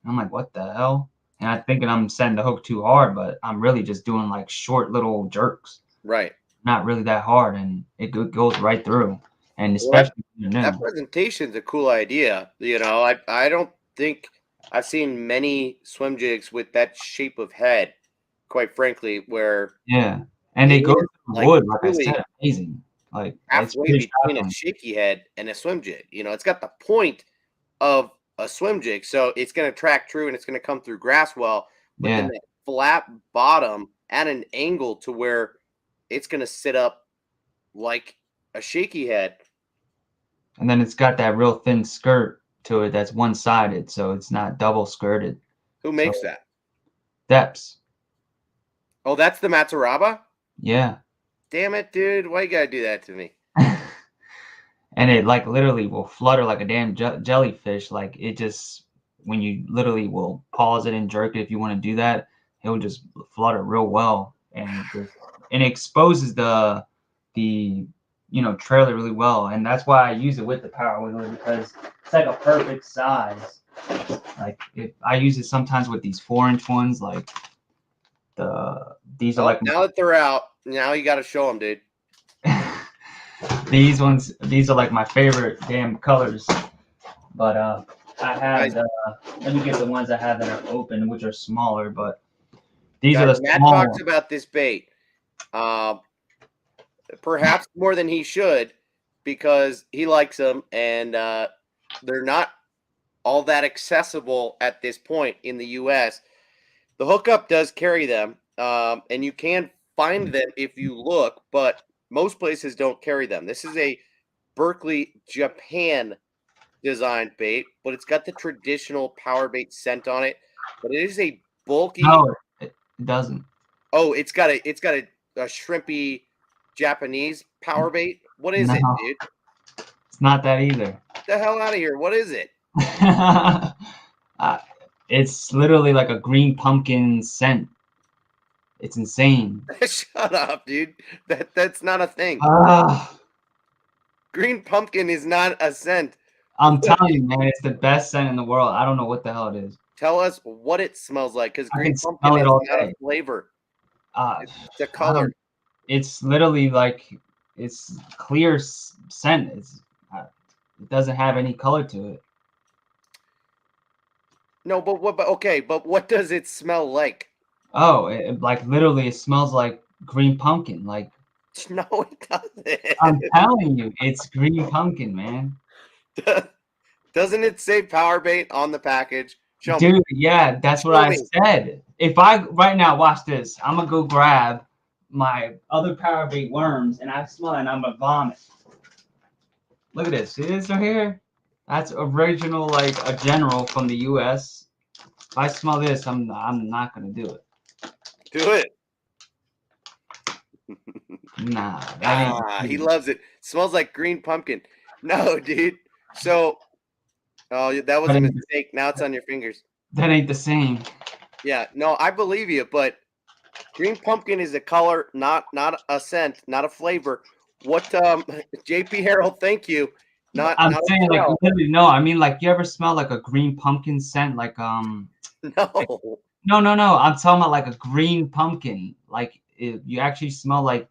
And I'm like, what the hell? And I'm thinking I'm setting the hook too hard, but I'm really just doing like short little jerks. Right. Not really that hard, and it goes right through. And especially that presentation's a cool idea. I don't think I've seen many swim jigs with that shape of head, quite frankly, where and they go through wood, like I said, amazing. Like halfway between a shaky head and a swim jig. It's got the point of a swim jig, so it's going to track true and it's going to come through grass well, but then that flat bottom at an angle to where it's going to sit up like a shaky head. And then it's got that real thin skirt to it that's one-sided, so it's not double skirted. Who makes that? Depths. Oh, that's the Matsuraba? Yeah. Damn it, dude. Why you gotta do that to me? And it like literally will flutter like a damn jellyfish. Like it just, when you literally will pause it and jerk it, if you want to do that, it will just flutter real well. And it exposes the trailer really well. And that's why I use it with the power wiggler, because it's like a perfect size. Like I use it sometimes with these 4-inch ones, like these are like, now that they're out, now you got to show them, dude. these are like my favorite damn colors. But I have let me get the ones I have that are open, which are smaller. But these are the Matt small talks about this bait, perhaps more than he should, because he likes them, and they're not all that accessible at this point in the U.S. The hookup does carry them, and you can find them if you look, but most places don't carry them. This is a Berkeley, Japan designed bait, but it's got the traditional power bait scent on it. But it is a bulky. No, it doesn't. Oh, it's got a shrimpy Japanese power bait. What is it, dude? It's not that either. Get the hell out of here. What is it? It's literally like a green pumpkin scent. It's insane. Shut up, dude. That's not a thing. Green pumpkin is not a scent. I'm telling you, man, it's the best scent in the world. I don't know what the hell it is. Tell us what it smells like, because green pumpkin smell it is all not day. a flavor. It's a I color. don't- It's literally like it's clear scent. It doesn't have any color to it. No, but what? But okay, but what does it smell like? Oh, like literally, it smells like green pumpkin. Like No, it doesn't. I'm telling you, it's green pumpkin, man. Doesn't it say power bait on the package? Show me. Dude, yeah, that's what Show I me. said. If I right now watch this, I'm gonna go grab my other power bait worms and I smell it and I'm gonna vomit. Look at this. See this right here? That's original, like a general from the US. If I smell this, I'm not gonna do it. Do it. Nah, that ain't He loves it. Smells like green pumpkin. No, dude. So, oh, that was a mistake. Now it's on your fingers. That ain't the same. Yeah, no, I believe you, but green pumpkin is a color, not a scent, not a flavor. What, JP Harold? Thank you. I'm saying like literally no. I mean like you ever smell like a green pumpkin scent? Like no. No. I'm talking about like a green pumpkin. Like you actually smell like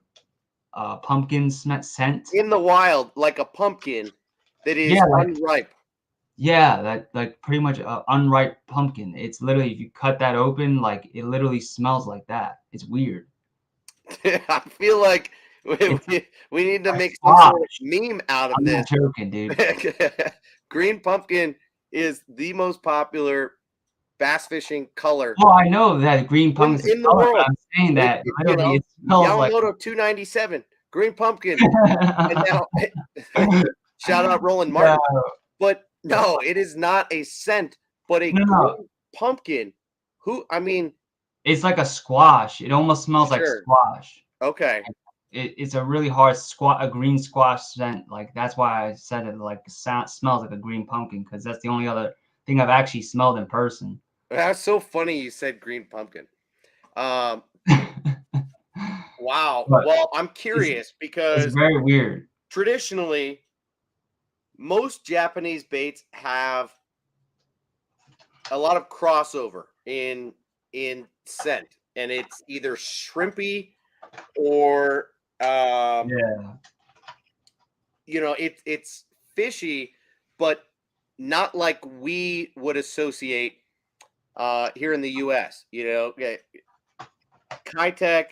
pumpkin scent In the wild, like a pumpkin that is unripe. Yeah, that like pretty much unripe pumpkin. It's literally if you cut that open, like it literally smells like that. It's weird. I feel like we need to make some sort of meme out of this. I'm not joking, dude. Green pumpkin is the most popular bass fishing color. Oh, I know that green pumpkin in the world. I'm saying that literally it smells like Yamamoto 297 green pumpkin. And now shout out Roland Martin. But no, it is not a scent, but a green pumpkin. It's like a squash. It almost smells like squash. Okay. It's a really hard a green squash scent. Like that's why I said it like smells like a green pumpkin, because that's the only other thing I've actually smelled in person. That's so funny you said green pumpkin. Wow. Well, I'm curious because it's very weird. Traditionally, most Japanese baits have a lot of crossover in scent, and it's either shrimpy or it's fishy, but not like we would associate here in the US. Kitech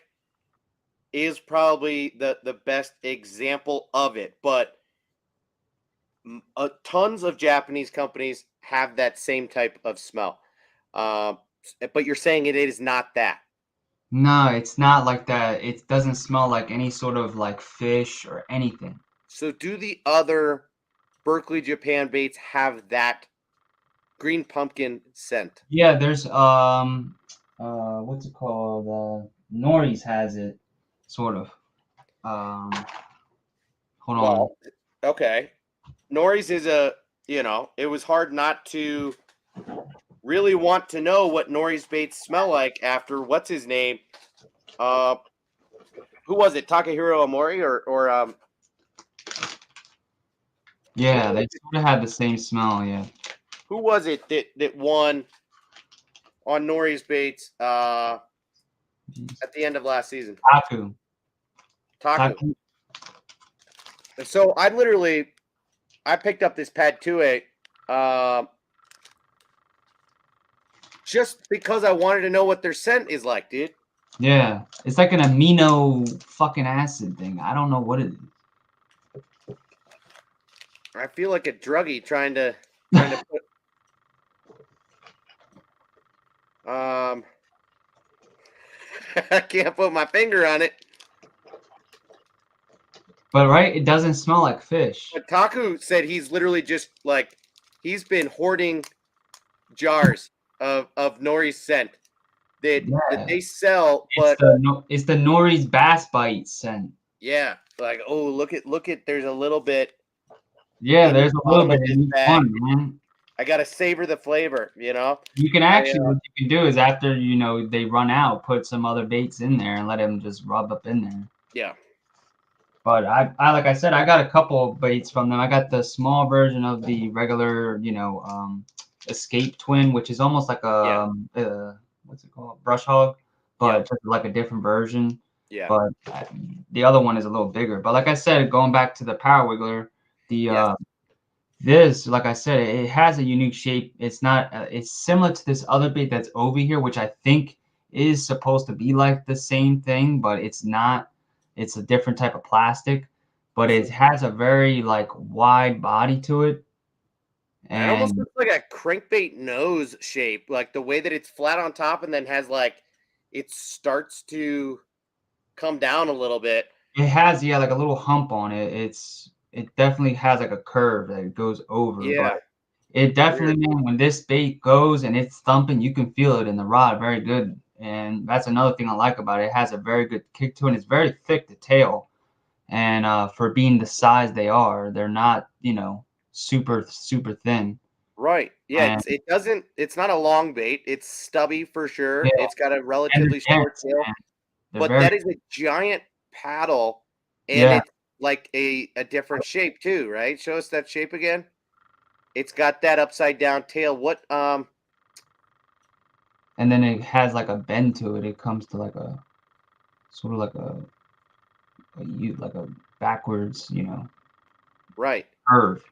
is probably the best example of it, but tons of Japanese companies have that same type of smell. But you're saying it is not that. No, it's not like that. It doesn't smell like any sort of like fish or anything. So do the other Berkeley Japan baits have that green pumpkin scent? Yeah, there's what's it called? Nori's has it, sort of. Hold on. Okay. Nori's is it was hard not to really want to know what Nori's baits smell like after what's his name? Who was it? Takahiro Omori or yeah, they sort of had the same smell, yeah. Who was it that won on Nori's baits at the end of last season? Taku. So I picked up this Pad 2A just because I wanted to know what their scent is like, dude. Yeah, it's like an amino fucking acid thing. I don't know what it is. I feel like a druggie trying to put I can't put my finger on it. But right, it doesn't smell like fish. But Taku said he's literally just like he's been hoarding jars of Nori's scent that they sell, but it's the Nori's bass bite scent. Yeah, like look at there's a little bit. Yeah, there's a little bit in each one, man. I gotta savor the flavor, You can actually what you can do is after they run out, put some other baits in there and let them just rub up in there. Yeah. But I like I said, I got a couple of baits from them. I got the small version of the regular, Escape Twin, which is almost like a what's it called, brush hog, but just like a different version. Yeah. But the other one is a little bigger. But like I said, going back to the Power Wiggler, the this, like I said, it has a unique shape. It's not. It's similar to this other bait that's over here, which I think is supposed to be like the same thing, but it's not. It's a different type of plastic, but it has a very like wide body to it. And it almost looks like a crankbait nose shape, like the way that it's flat on top and then has like it starts to come down a little bit. It has like a little hump on it. It definitely has like a curve that it goes over. Yeah. But it definitely, man, when this bait goes and it's thumping, you can feel it in the rod very good. And that's another thing I like about it. It has a very good kick to it. And it's very thick to tail. And for being the size they are, they're not, super, super thin. Right. Yeah. It's not a long bait. It's stubby for sure. Yeah. It's got a relatively short tail. But that is a giant paddle. And it's like a different shape too, right? Show us that shape again. It's got that upside down tail. What and then it has like a bend to it. It comes to like a sort of like a backwards, right. curve.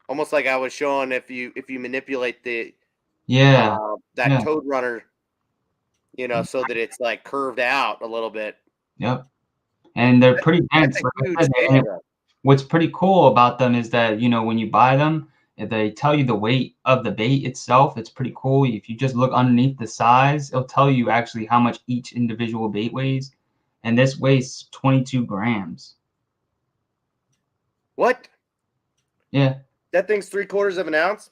Almost like I was showing if you manipulate the that toad runner, so that it's like curved out a little bit. Yep. And they're pretty dense. What's pretty cool about them is that, when you buy them, they tell you the weight of the bait itself. It's pretty cool. If you just look underneath the size, it'll tell you actually how much each individual bait weighs. And this weighs 22 grams. What? Yeah. That thing's 3/4 of an ounce?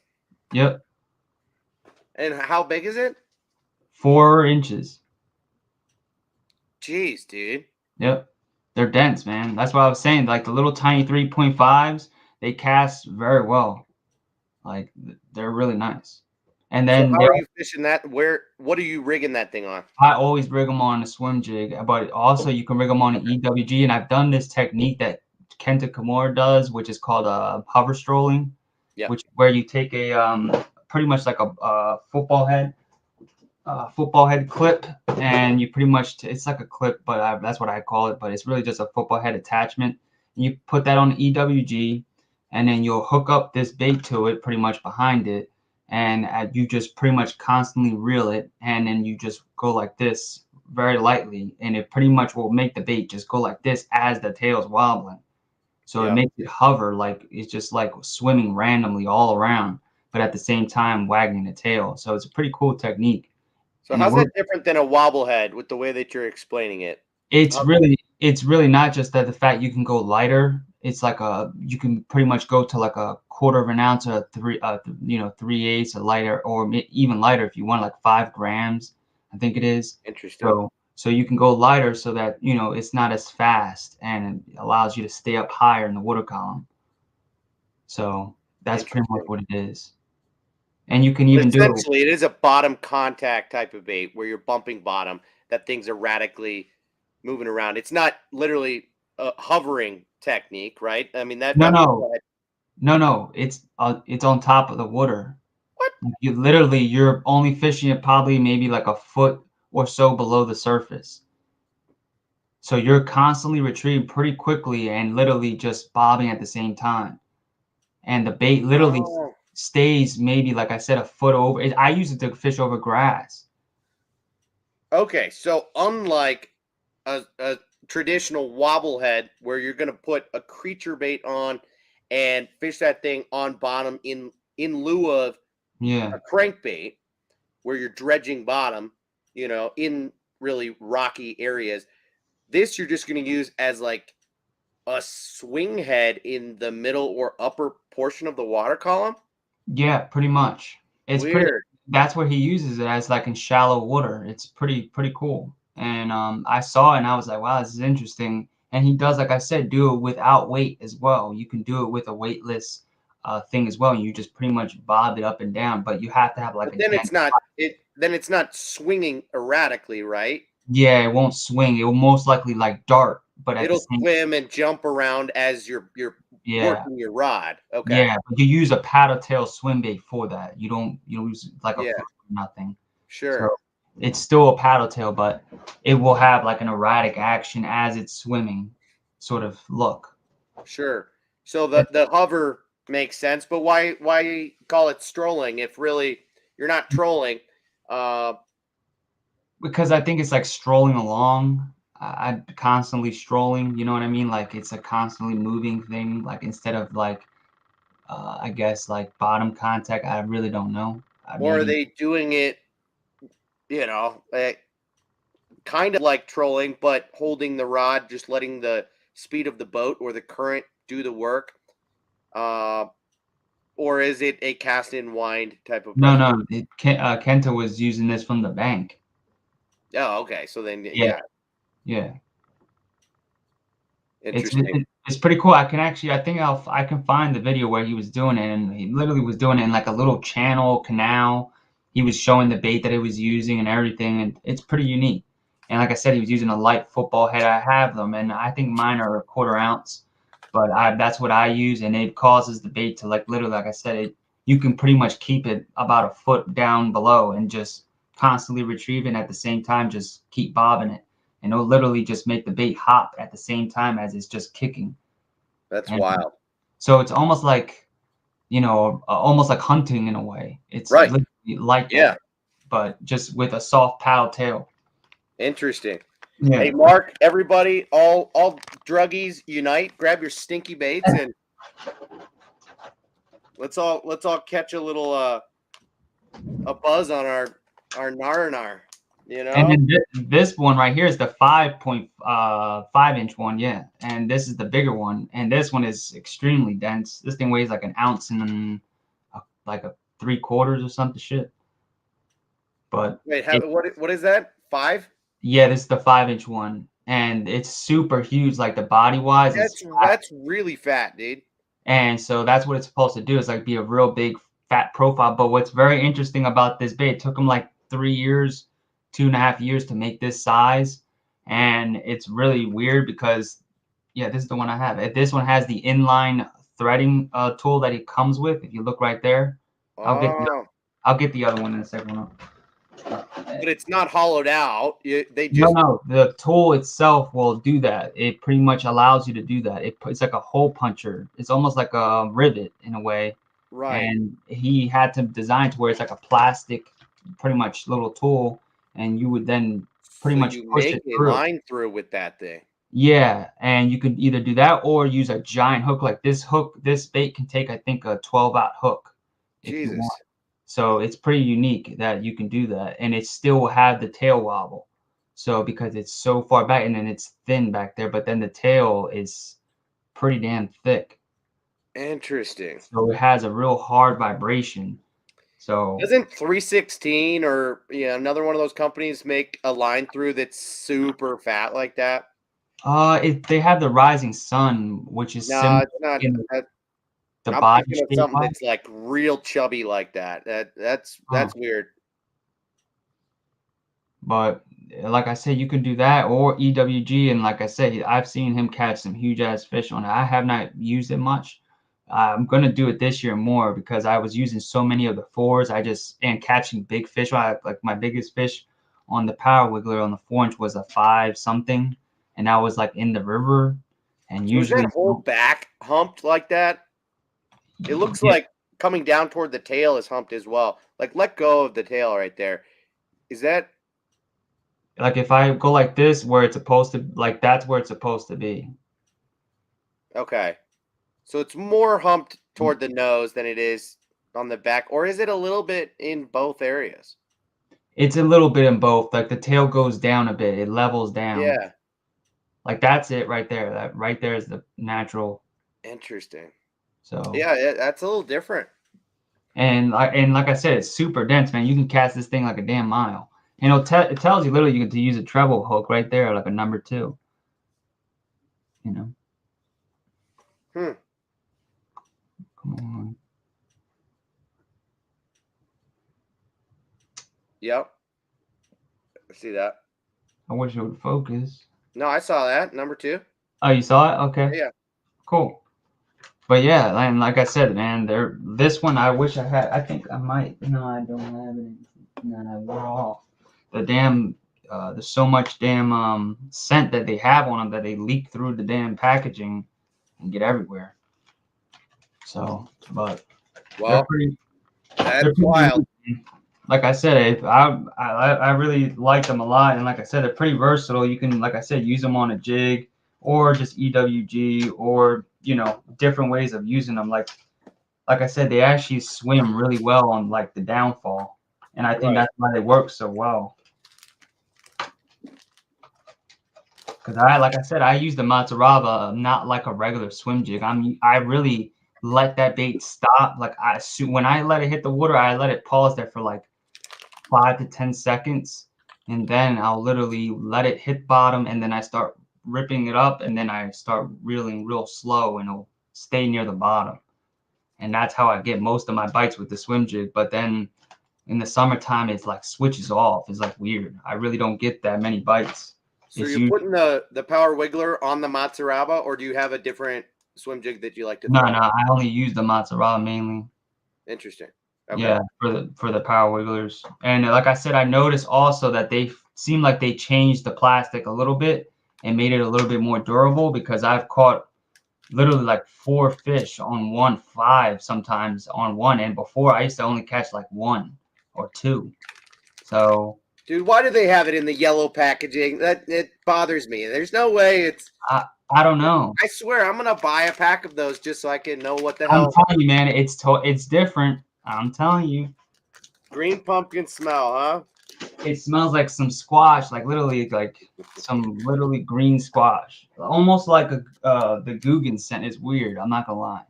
Yep. And how big is it? 4 inches. Jeez, dude. Yep. They're dense, man. That's what I was saying. Like the little tiny 3.5s, they cast very well. Like they're really nice. And then so how are you fishing that? What are you rigging that thing on? I always rig them on a swim jig, but also you can rig them on an EWG. And I've done this technique that Kenta Kimura does, which is called hover strolling, where you take a pretty much like a football head clip, and you pretty much it's like a clip, but that's what I call it. But it's really just a football head attachment. And you put that on the EWG, and then you'll hook up this bait to it, pretty much behind it. And you just pretty much constantly reel it, and then you just go like this very lightly, and it pretty much will make the bait just go like this as the tail's wobbling. So it makes it hover, like it's just like swimming randomly all around, but at the same time wagging the tail. So it's a pretty cool technique. So how's that different than a wobblehead with the way that you're explaining it? It's really not just that the fact you can go lighter. It's like you can pretty much go to like a 1/4 of an ounce or 3/8 or lighter, or even lighter if you want, like 5 grams, I think it is. Interesting. So you can go lighter so that, it's not as fast, and it allows you to stay up higher in the water column. So that's pretty much what it is. And you can even essentially, it is a bottom contact type of bait where you're bumping bottom, that things are radically moving around. It's not literally a hovering technique, right? I mean, no, it's on top of the water. What? You're only fishing it probably maybe like a foot or so below the surface. So you're constantly retrieving pretty quickly and literally just bobbing at the same time. And the bait literally stays maybe, like I said, a foot over. I use it to fish over grass. Okay, so unlike a traditional wobblehead where you're going to put a creature bait on and fish that thing on bottom in lieu of a crankbait where you're dredging bottom, in really rocky areas, this you're just going to use as like a swing head in the middle or upper portion of the water column? Yeah, pretty much. It's weird. That's where he uses it, as like in shallow water. It's pretty cool. And I saw it and I was like, wow, this is interesting. And he does, like I said, do it without weight as well. You can do it with a weightless thing as well. And you just pretty much bob it up and down, but you have to have like then it's not swinging erratically, right? Yeah, it won't swing. It will most likely like dart, but it'll swim and jump around as you're working your rod. Okay. Yeah, but you use a paddle tail swim bait for that. You don't use like a Yeah. fluke or nothing. Sure. So it's still a paddle tail, but it will have like an erratic action as it's swimming sort of look. Sure. So the hover makes sense, but why call it strolling if really you're not trolling? Because I think it's like strolling along. I constantly strolling, you know what I mean? Like it's a constantly moving thing. Like instead of like, I guess like bottom contact. I really don't know. Or are Maybe. they doing it, kind of like trolling, but holding the rod, just letting the speed of the boat or the current do the work? Uh, or is it a cast and wind type of No, approach? no. Kenta was using this from the bank. Oh, okay. So then, Yeah, yeah, yeah. It's interesting. it's pretty cool. I think I can find the video where he was doing it, and he literally was doing it in like a little channel canal. He was showing the bait that he was using and everything, and it's pretty unique. And like I said, he was using a light football head. I have them, and I think mine are a quarter ounce, but that's what I use, and it causes the bait to like literally, like I said, you can pretty much keep it about a foot down below and just constantly retrieve it, and at the same time just keep bobbing it, and it'll literally just make the bait hop at the same time as it's just kicking. That's And wild. so it's almost like, almost like hunting in a way. It's Right. literally like Yeah. that, but just with a soft paddle tail. Interesting. Hey, Yeah. Mark, everybody, all druggies unite. Grab your stinky baits and let's all catch a little a buzz on our nar. And then this one right here is the 5.5 inch one, yeah. And this is the bigger one, and this one is extremely dense. This thing weighs like an ounce and like a 3/4 or something shit. But Wait, what is that? 5? yeah, this is the 5 inch one, and it's super huge, like the body wise. That's really fat, dude. And so that's what it's supposed to do, is like be a real big fat profile. But what's very interesting about this bait, it took them like 3 years, 2.5 years to make this size. And it's really weird because, yeah, this is the one I have. This one has the inline threading tool that it comes with. If you look right there, I'll get Oh, I'll get the other one in a second. but it's not hollowed out. They No, just no, the tool itself will do that. It pretty much allows you to do that. It's like a hole puncher. It's almost like a rivet in a way. right. And he had to design to where it's like a plastic, pretty much little tool, and you would then pretty So much you push make it a through. line through with that thing. Yeah, and you could either do that or use a giant hook. Like this hook, this bait can take, I think, a 12-aught hook if you Jesus. want. So it's pretty unique that you can do that, and it still will have the tail wobble. So because it's so far back and then it's thin back there, but then the tail is pretty damn thick. Interesting. So it has a real hard vibration. So Doesn't 316 or another one of those companies make a line through that's super fat like that? they have the Rising Sun, which is No, similar it's not. in the I'm body thinking of shape something wise. that's like real chubby like that. Huh. That's weird. But like I said, you can do that or EWG, and like I said, I've seen him catch some huge ass fish on it. I have not used it much. I'm gonna do it this year more because I was using so many of the fours. And catching big fish. Like my biggest fish on the Power Wiggler on the 4 inch was a 5 something, and I was like in the river, and So is that usually, whole back humped like that? It looks yeah, like coming down toward the tail is humped as well. Like let go of the tail right there. Is that like if I go like this, where it's supposed to, like that's where it's supposed to be. okay? So it's more humped toward the nose than it is on the back, or is it a little bit in both areas? It's a little bit in both. Like the tail goes down a bit, it levels down. Yeah, Like that's it right there. That right there is the natural. interesting. So Yeah, that's a little different. and like I said, it's super dense, man. You can cast this thing like a damn mile. And it tells you literally to use a treble hook right there, like a number 2. You know. Hmm. Come on. Yep. I see that. I wish it would focus. No, I saw that. Number 2. Oh, you saw it? Okay. Yeah. Cool. But yeah, and like I said, man, this one I wish I had. I think I might. No, I don't have it. No, we're off. The damn, there's so much damn scent that they have on them that they leak through the damn packaging and get everywhere. So, but well, that's they're pretty wild. Like I said, I really like them a lot, and like I said, they're pretty versatile. You can, like I said, use them on a jig or just EWG, or different ways of using them. Like I said, they actually swim really well on like the downfall, and I think that's why they work so well. Because like I said, I use the Matsuraba not like a regular swim jig. I really let that bait stop. Like when I let it hit the water, I let it pause there for like 5 to 10 seconds, and then I'll literally let it hit bottom, and then I start ripping it up, and then I start reeling real slow, and it'll stay near the bottom. And that's how I get most of my bites with the swim jig. But then in the summertime, it's like switches off. It's like weird. I really don't get that many bites. So you're putting the power wiggler on the Matsuraba, or do you have a different swim jig that you like to throw? No, I only use the Matsuraba mainly. Interesting. Okay. Yeah, for the power wigglers. And like I said, I noticed also that they seem like they changed the plastic a little bit and made it a little bit more durable, because I've caught literally like 4 fish on 5 sometimes on one, and before I used to only catch like 1 or 2. So, dude, why do they have it in the yellow packaging? It bothers me. There's no way it's. I don't know. I swear, I'm gonna buy a pack of those just so I can know what the hell. I'm telling you, man, it's different. I'm telling you. Green pumpkin smell, huh? It smells like some squash, like literally, like some literally green squash, almost like the Guggen scent. It's weird. I'm not gonna lie.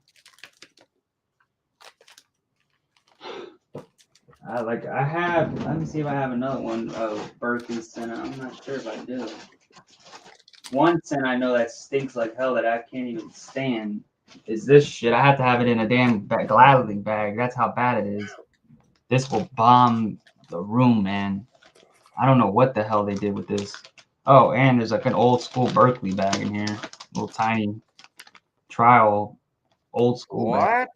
Let me see if I have another one of Berkeley scent. I'm not sure if I do. One scent I know that stinks like hell that I can't even stand is this shit. I have to have it in a damn Gladly bag. That's how bad it is. This will bomb the room, man. I don't know what the hell they did with this. Oh, and there's like an old school Berkeley bag in here. Little tiny trial old school bag.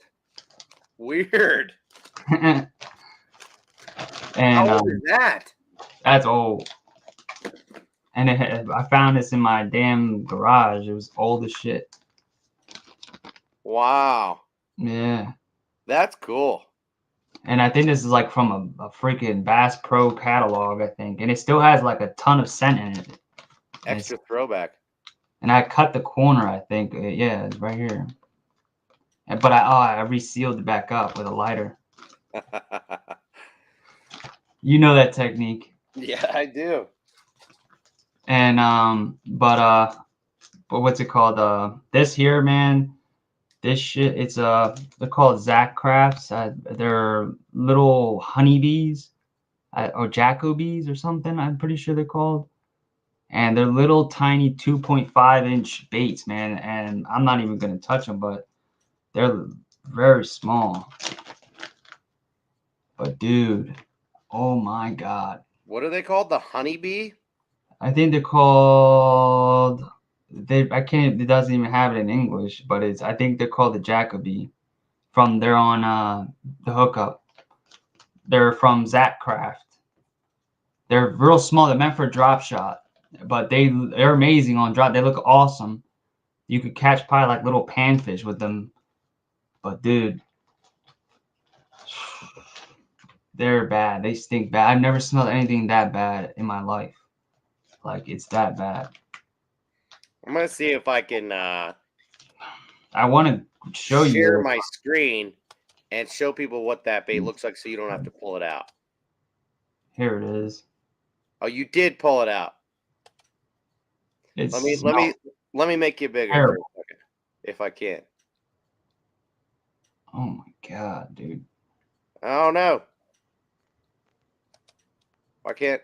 Weird. And how old is that? That's old. And I found this in my damn garage. It was old as shit. Wow. Yeah. That's cool. And I think this is like from a freaking Bass Pro catalog, I think. And it still has like a ton of scent in it. Extra throwback. And I cut the corner, I think. Yeah, it's right here. But I resealed it back up with a lighter. You know that technique. Yeah, I do. And but what's it called? This here, man. This shit, it's they're called Zach Crafts. They're little honeybees, or Jacobees or something. I'm pretty sure they're called. And they're little tiny 2.5-inch baits, man. And I'm not even gonna touch them, but they're very small. But dude, oh my god. What are they called? The honeybee? I think they're called. It doesn't even have it in English, but I think they're called the Jacobee. They're on the hookup. They're from Zach Craft. They're real small. They're meant for drop shot, but they're amazing on drop. They look awesome. You could catch probably like little panfish with them. But dude, they're bad. They stink bad. I've never smelled anything that bad in my life. Like, it's that bad. I'm gonna see if I can. I want to show you. Share my screen and show people what that bait looks like, so you don't have to pull it out. Here it is. Oh, you did pull it out. Let me make you bigger for a second, if I can. Oh my god, dude. Oh no. Why can't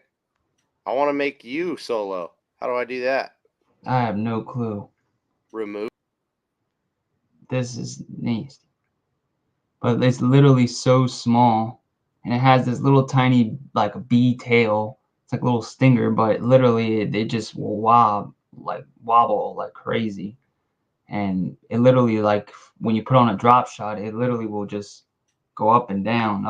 I want to make you solo? How do I do that? I have no clue. Remove. This is nasty. But it's literally so small. And it has this little tiny, like, a bee tail. It's like a little stinger, but literally they just will wobble like crazy. and it literally, like, when you put on a drop shot, it literally will just go up and down,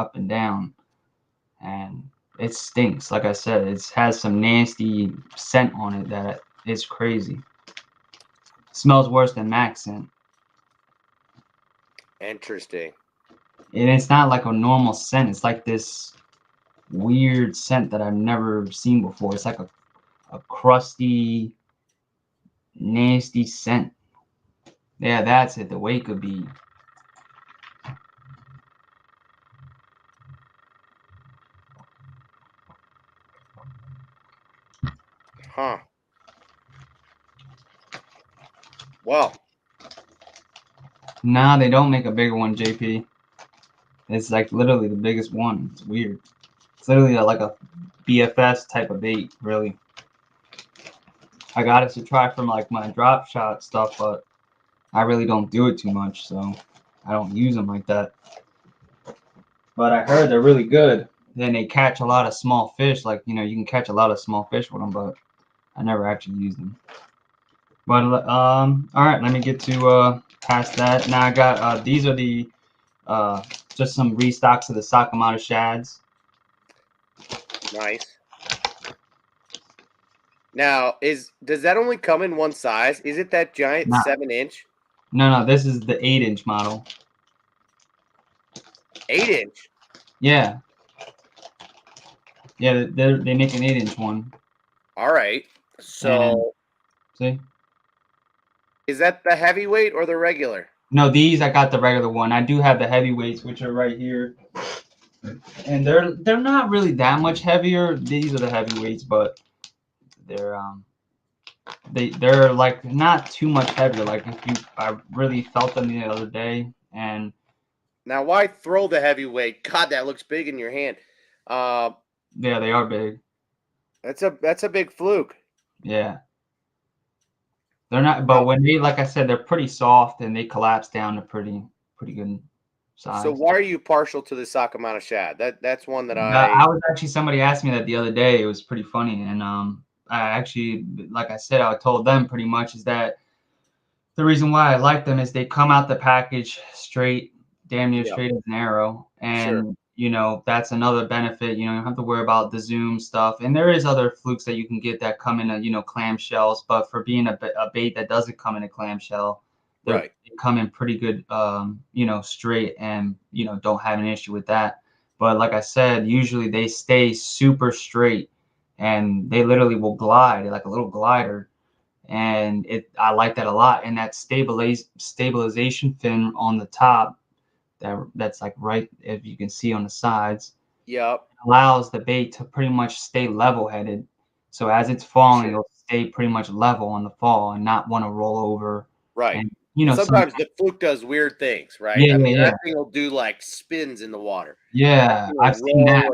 and it stinks. Like I said, it has some nasty scent on it that is crazy. It smells worse than Max scent. Interesting. And it's not like a normal scent. It's like this weird scent that I've never seen before. It's like a crusty, nasty scent. Yeah, that's it. The Wake would be. Huh. Well. Nah, they don't make a bigger one, JP. It's like literally the biggest one. It's weird. It's literally like a BFS type of bait, really. I got it to try from like my drop shot stuff, but I really don't do it too much, so I don't use them like that. But I heard they're really good. Then they catch a lot of small fish. Like, you can catch a lot of small fish with them, but I never actually used them. But all right, let me get to past that. Now I got these are the just some restocks of the Sakamata Shads. Nice. Now, does that only come in one size? Is it that giant 7-inch? No, this is the 8-inch model. 8-inch? Yeah. Yeah, they make an 8-inch one. All right. So, see? Is that the heavyweight or the regular? No, these I got the regular one. I do have the heavyweights, which are right here. And they're not really that much heavier. These are the heavyweights, but they're they're like not too much heavier. Like I really felt them the other day. And now, why throw the heavyweight? God, that looks big in your hand. Yeah, they are big. That's a big fluke. Yeah. They're not, but when they, like I said, they're pretty soft and they collapse down to pretty good size. So why are you partial to the Sakamata Shad? That's one that I was actually, somebody asked me that the other day. It was pretty funny, and I actually, like I said, I told them pretty much is that the reason why I like them is they come out the package straight, damn near straight as an arrow, and that's another benefit. You don't have to worry about the zoom stuff, and there is other flukes that you can get that come in a clamshells, but for being a bait that doesn't come in a clamshell, they come in pretty good, straight, and don't have an issue with that. But like I said, usually they stay super straight, and they literally will glide like a little glider. And I like that a lot. And that stabilization fin on the top, that's like right, if you can see on the sides, allows the bait to pretty much stay level-headed. So as it's falling, it'll stay pretty much level on the fall and not want to roll over. Right. And, sometimes the fluke does weird things, right? Yeah, that thing will do like spins in the water. Yeah, I've seen that.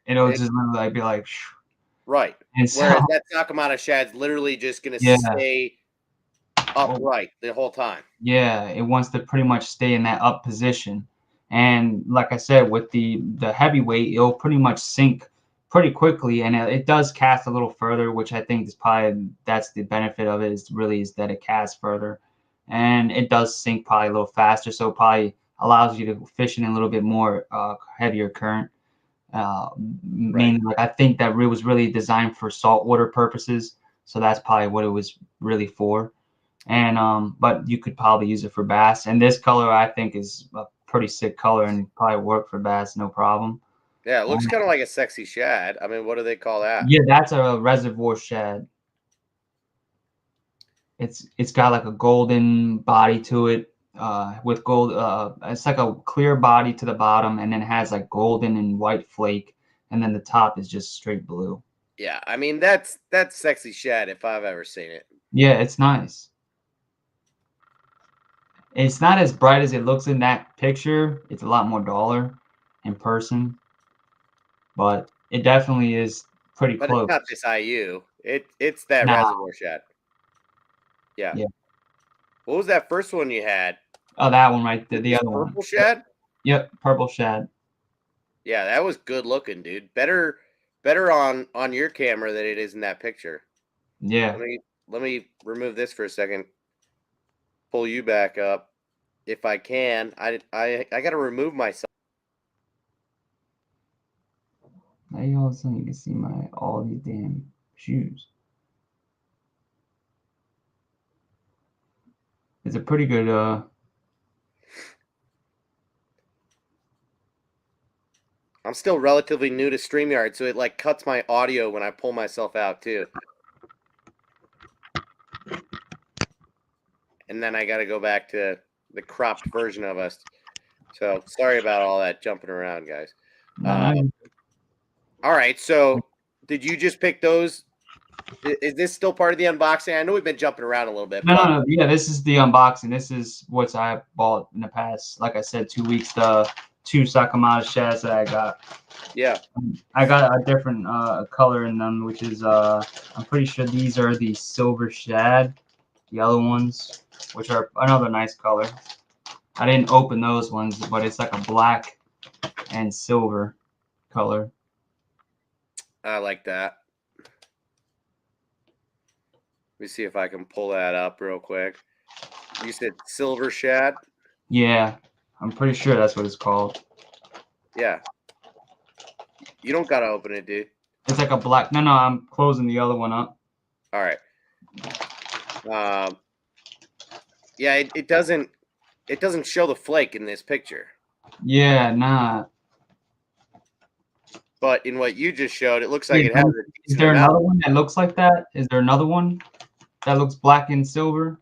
It'll just literally be like, right. And whereas that Sakamata Shad's literally just going to stay upright the whole time. Yeah, it wants to pretty much stay in that up position. And like I said, with the heavyweight, it'll pretty much sink pretty quickly, and it does cast a little further, which I think is probably, that's the benefit of it, is that it casts further, and it does sink probably a little faster, so it probably allows you to fish in a little bit more heavier current. Mainly, like I think that it was really designed for saltwater purposes, so that's probably what it was really for. And but you could probably use it for bass, and this color I think is a pretty sick color and probably work for bass no problem. Yeah, it looks kind of like a sexy shad. I mean, what do they call that? Yeah, that's a Reservoir Shad. It's got like a golden body to it, with gold. It's like a clear body to the bottom, and then it has like golden and white flake, and then the top is just straight blue. Yeah, I mean that's sexy shad if I've ever seen it. Yeah, it's nice. It's not as bright as it looks in that picture. It's a lot more duller in person, but it definitely is pretty close. But it's not this IU. It's that Reservoir Shad. Yeah. What was that first one you had? Oh, that one right there. The other one. Purple shad? Yep, purple shad. Yeah, that was good looking, dude. Better on your camera than it is in that picture. Yeah. Let me remove this for a second. pull you back up if I can. I got to remove myself. Now all of a sudden you can see all these damn shoes. It's a pretty good I'm still relatively new to StreamYard, so it like cuts my audio when I pull myself out too. And then I got to go back to the cropped version of us. So sorry about all that jumping around, guys. All right. So did you just pick those? Is this still part of the unboxing? I know we've been jumping around a little bit. No. Yeah, this is the unboxing. This is what I bought in the past, like I said, 2 weeks. The 2 Sakamata Shads that I got. Yeah. I got a different color in them, which is I'm pretty sure these are the Silver Shad, the other ones, which are another nice color. I didn't open those ones, but it's like a black and silver color. I like that. Let me see if I can pull that up real quick. You said Silver Shad? Yeah, I'm pretty sure that's what it's called. Yeah. You don't got to open it, dude. It's like a black. No, I'm closing the other one up. All right. Yeah, it doesn't show the flake in this picture. Yeah, nah. But in what you just showed, it looks like it has a decent Is there amount. another one that looks like that? Is there another one that looks black and silver?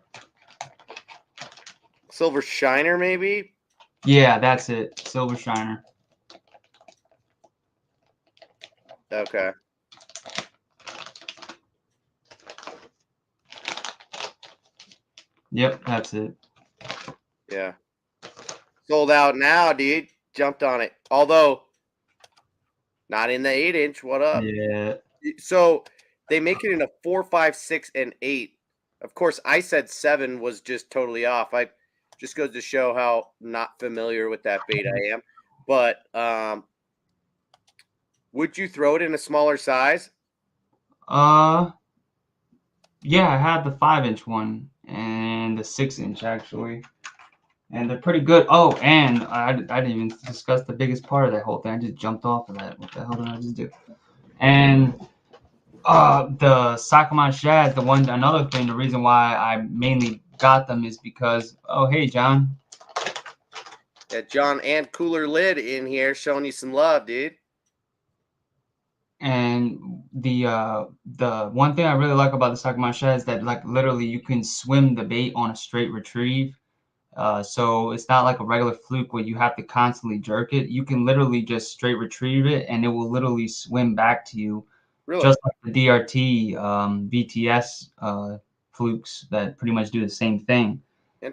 Silver Shiner, maybe? Yeah, that's it. Silver Shiner. Okay. Yep, that's it. Yeah. Sold out now, dude. Jumped on it. Although, not in the 8-inch. What up? Yeah. So, they make it in a 4, 5, 6, and 8. Of course, I said 7 was just totally off. I just goes to show how not familiar with that bait I am. But would you throw it in a smaller size? Yeah, I had the 5-inch one and the 6-inch actually, and they're pretty good. Oh, and I didn't even discuss the biggest part of that whole thing. I just jumped off of that. What the hell did I just do? And the Sakamata Shads, another thing, the reason why I mainly got them is because, oh, hey, John. Yeah, John and Cooler Lid in here showing you some love, dude. And the one thing I really like about the Sakamata Shad is that like literally you can swim the bait on a straight retrieve. So it's not like a regular fluke where you have to constantly jerk it. You can literally just straight retrieve it and it will literally swim back to you. Really? Just like the DRT VTS flukes that pretty much do the same thing.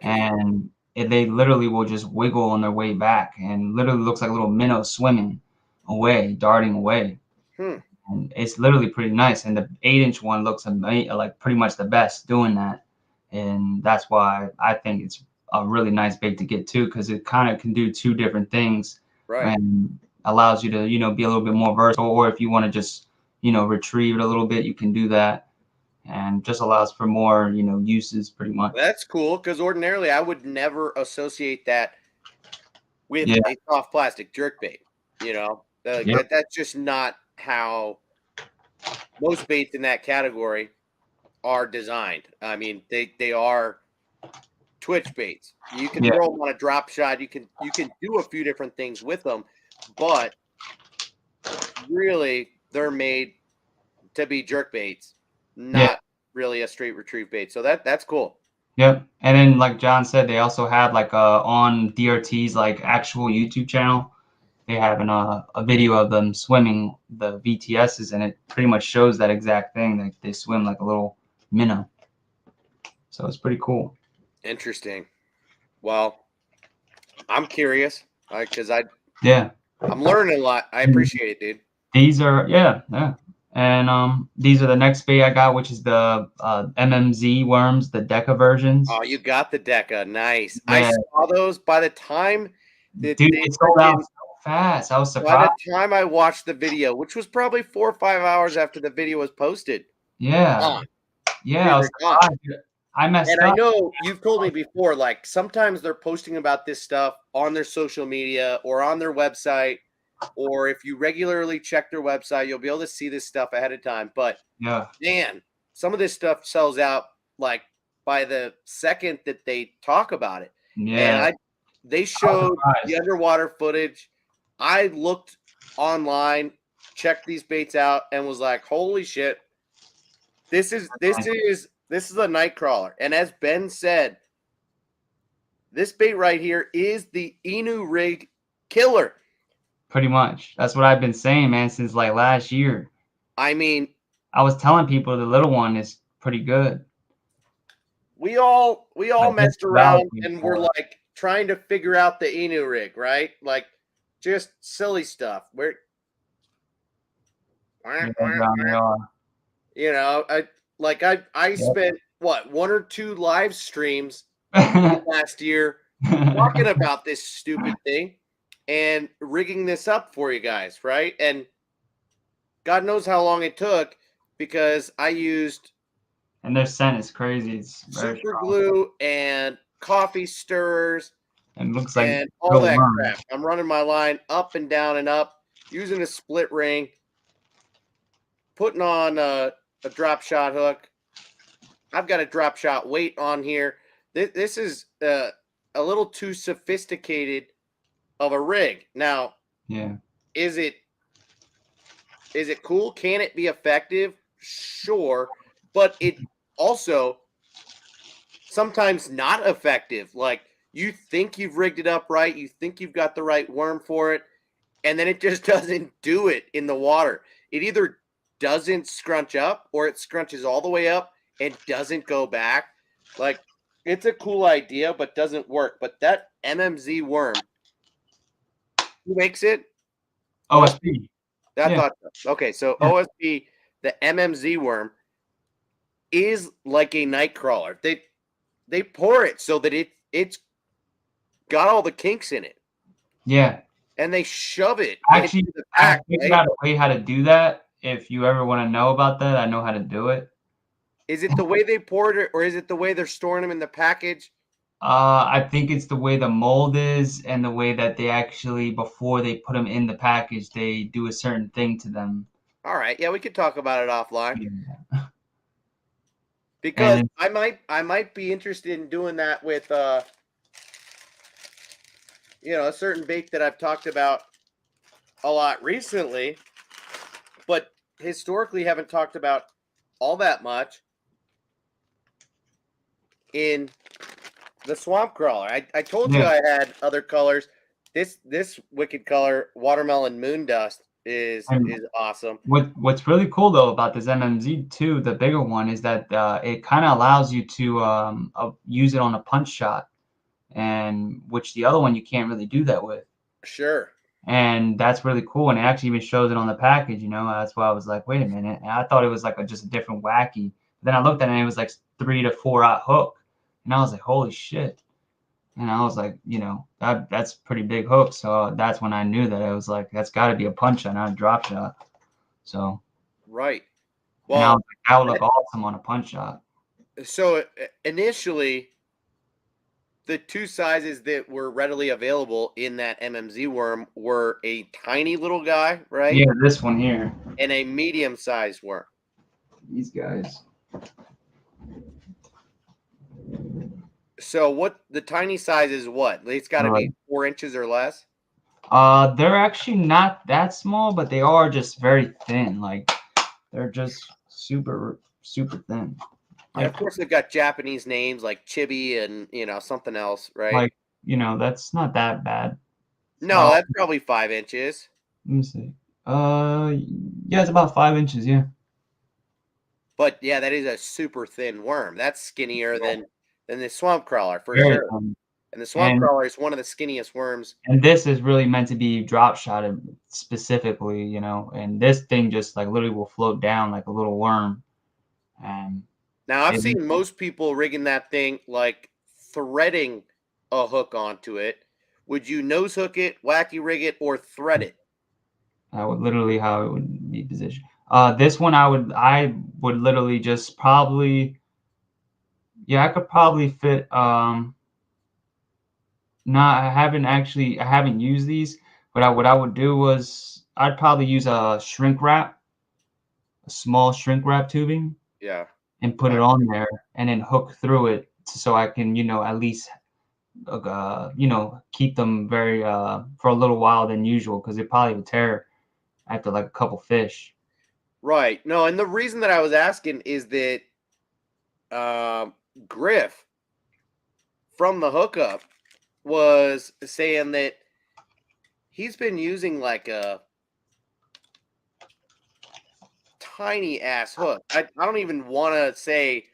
And they literally will just wiggle on their way back and literally looks like a little minnow swimming away, darting away. And it's literally pretty nice. And the 8-inch one looks like pretty much the best doing that. And that's why I think it's a really nice bait to get too, because it kind of can do 2 different things. Right. And allows you to, be a little bit more versatile. Or if you want to just, retrieve it a little bit, you can do that. And just allows for more, uses pretty much. That's cool, because ordinarily I would never associate that with a soft plastic jerkbait. That's just not how most baits in that category are designed. I mean, they are twitch baits. You can throw them on a drop shot. You can do a few different things with them, but really they're made to be jerk baits, not really a straight retrieve bait. So that's cool. Yep. And then like John said, they also have like on DRT's like actual YouTube channel, they have a video of them swimming the VTSs, and it pretty much shows that exact thing. Like they swim like a little minnow. So it's pretty cool. Interesting. Well, I'm curious because I'm learning a lot. I appreciate it, dude. These are and these are the next bait I got, which is the MMZ worms, the Deca versions. Oh, you got the Deca, nice. I saw those by the time that dude, it sold out so fast. I was surprised. By the time I watched the video, which was probably 4 or 5 hours after the video was posted. Yeah. Yeah, I messed And up. I know you've told me before, like sometimes they're posting about this stuff on their social media or on their website, or if you regularly check their website, you'll be able to see this stuff ahead of time. But Yeah. man, some of this stuff sells out like by the second that they talk about it. And Yeah. they showed the Surprised. underwater footage. I looked online, checked these baits out, and was like, holy shit, this is a night crawler. And as Ben said, this bait right here is the Inu rig killer. Pretty much. That's what I've been saying, man, since like last year. I mean, I was telling people the little one is pretty good. we all Like messed this value around and we're for it. like trying to figure out the Inu rig, right? Like just silly stuff. Where Yeah, down they are. you know, I spent what 1 or 2 live streams last year talking about this stupid thing and rigging this up for you guys, right? And God knows how long it took because I used And their scent is crazy. It's very super strong. glue and coffee stirrers And it looks like and all that crap. I'm running my line up and down and up, using a split ring, putting on a drop shot hook. I've got a drop shot weight on here. This is a little too sophisticated of a rig. Now, Yeah. is it cool? Can it be effective? Sure, but it also sometimes not effective. Like you think you've rigged it up right, you think you've got the right worm for it, and then it just doesn't do it in the water. It either doesn't scrunch up or it scrunches all the way up and doesn't go back. Like it's a cool idea, but doesn't work. But that MMZ worm, who makes it? OSP. I Yeah. thought so. Okay, so Yeah. OSP, the MMZ worm, is like a night crawler. They pour it so that it's got all the kinks in it. Yeah. And they shove it Actually, into the I pack. figured Right? out a way how to do that. If you ever want to know about that, I know how to do it. Is it the way they poured it, or is it the way they're storing them in the package? I think it's the way the mold is and the way that they actually, before they put them in the package, they do a certain thing to them. All right, yeah, we could talk about it offline. Yeah. Because And I might be interested in doing that with a certain bait that I've talked about a lot recently, but historically haven't talked about all that much in the swamp crawler. I told you I had other colors. This wicked color, watermelon moon dust, is awesome. What's really cool though about this MMZ2, the bigger one, is that it kind of allows you to use it on a punch shot, and which the other one you can't really do that with. Sure. And that's really cool, and it actually even shows it on the package. That's why I was like, wait a minute. And I thought it was like just a different wacky. But then I looked at it and it was like 3 to 4 out hook, and I was like, holy shit. And I was like, that's pretty big hook. So that's when I knew that I was like, that's got to be a punch shot, not a drop shot. So right. Well, and I was like, that would look awesome on a punch shot. So initially, the 2 sizes that were readily available in that MMZ worm were a tiny little guy, right? Yeah, this one here. And a medium-sized worm. These guys. So what the tiny size is what? It's got to be 4 inches or less? They're actually not that small, but they are just very thin. Like they're just super, super thin. And of course, they've got Japanese names like Chibi and something else, right? Like that's not that bad. No, that's probably 5 inches. Let me see. Yeah, it's about 5 inches. Yeah. But yeah, that is a super thin worm. That's skinnier than the swamp crawler for sure. And the swamp crawler is one of the skinniest worms. And this is really meant to be drop shotted specifically, and this thing just like literally will float down like a little worm. And now I've seen most people rigging that thing like threading a hook onto it. Would you nose hook it, wacky rig it, or thread it? That would literally how it would be positioned. This one I would literally just probably Yeah, I could probably fit. No, I haven't used these, but what I would do was I'd probably use a shrink wrap, a small shrink wrap tubing, Yeah. and put it on there, and then hook through it so I can, at least, keep them very for a little while than usual because they probably would tear after like a couple fish. Right. No, and the reason that I was asking is that Griff from the hookup was saying that he's been using like a tiny ass hook. I don't even want to say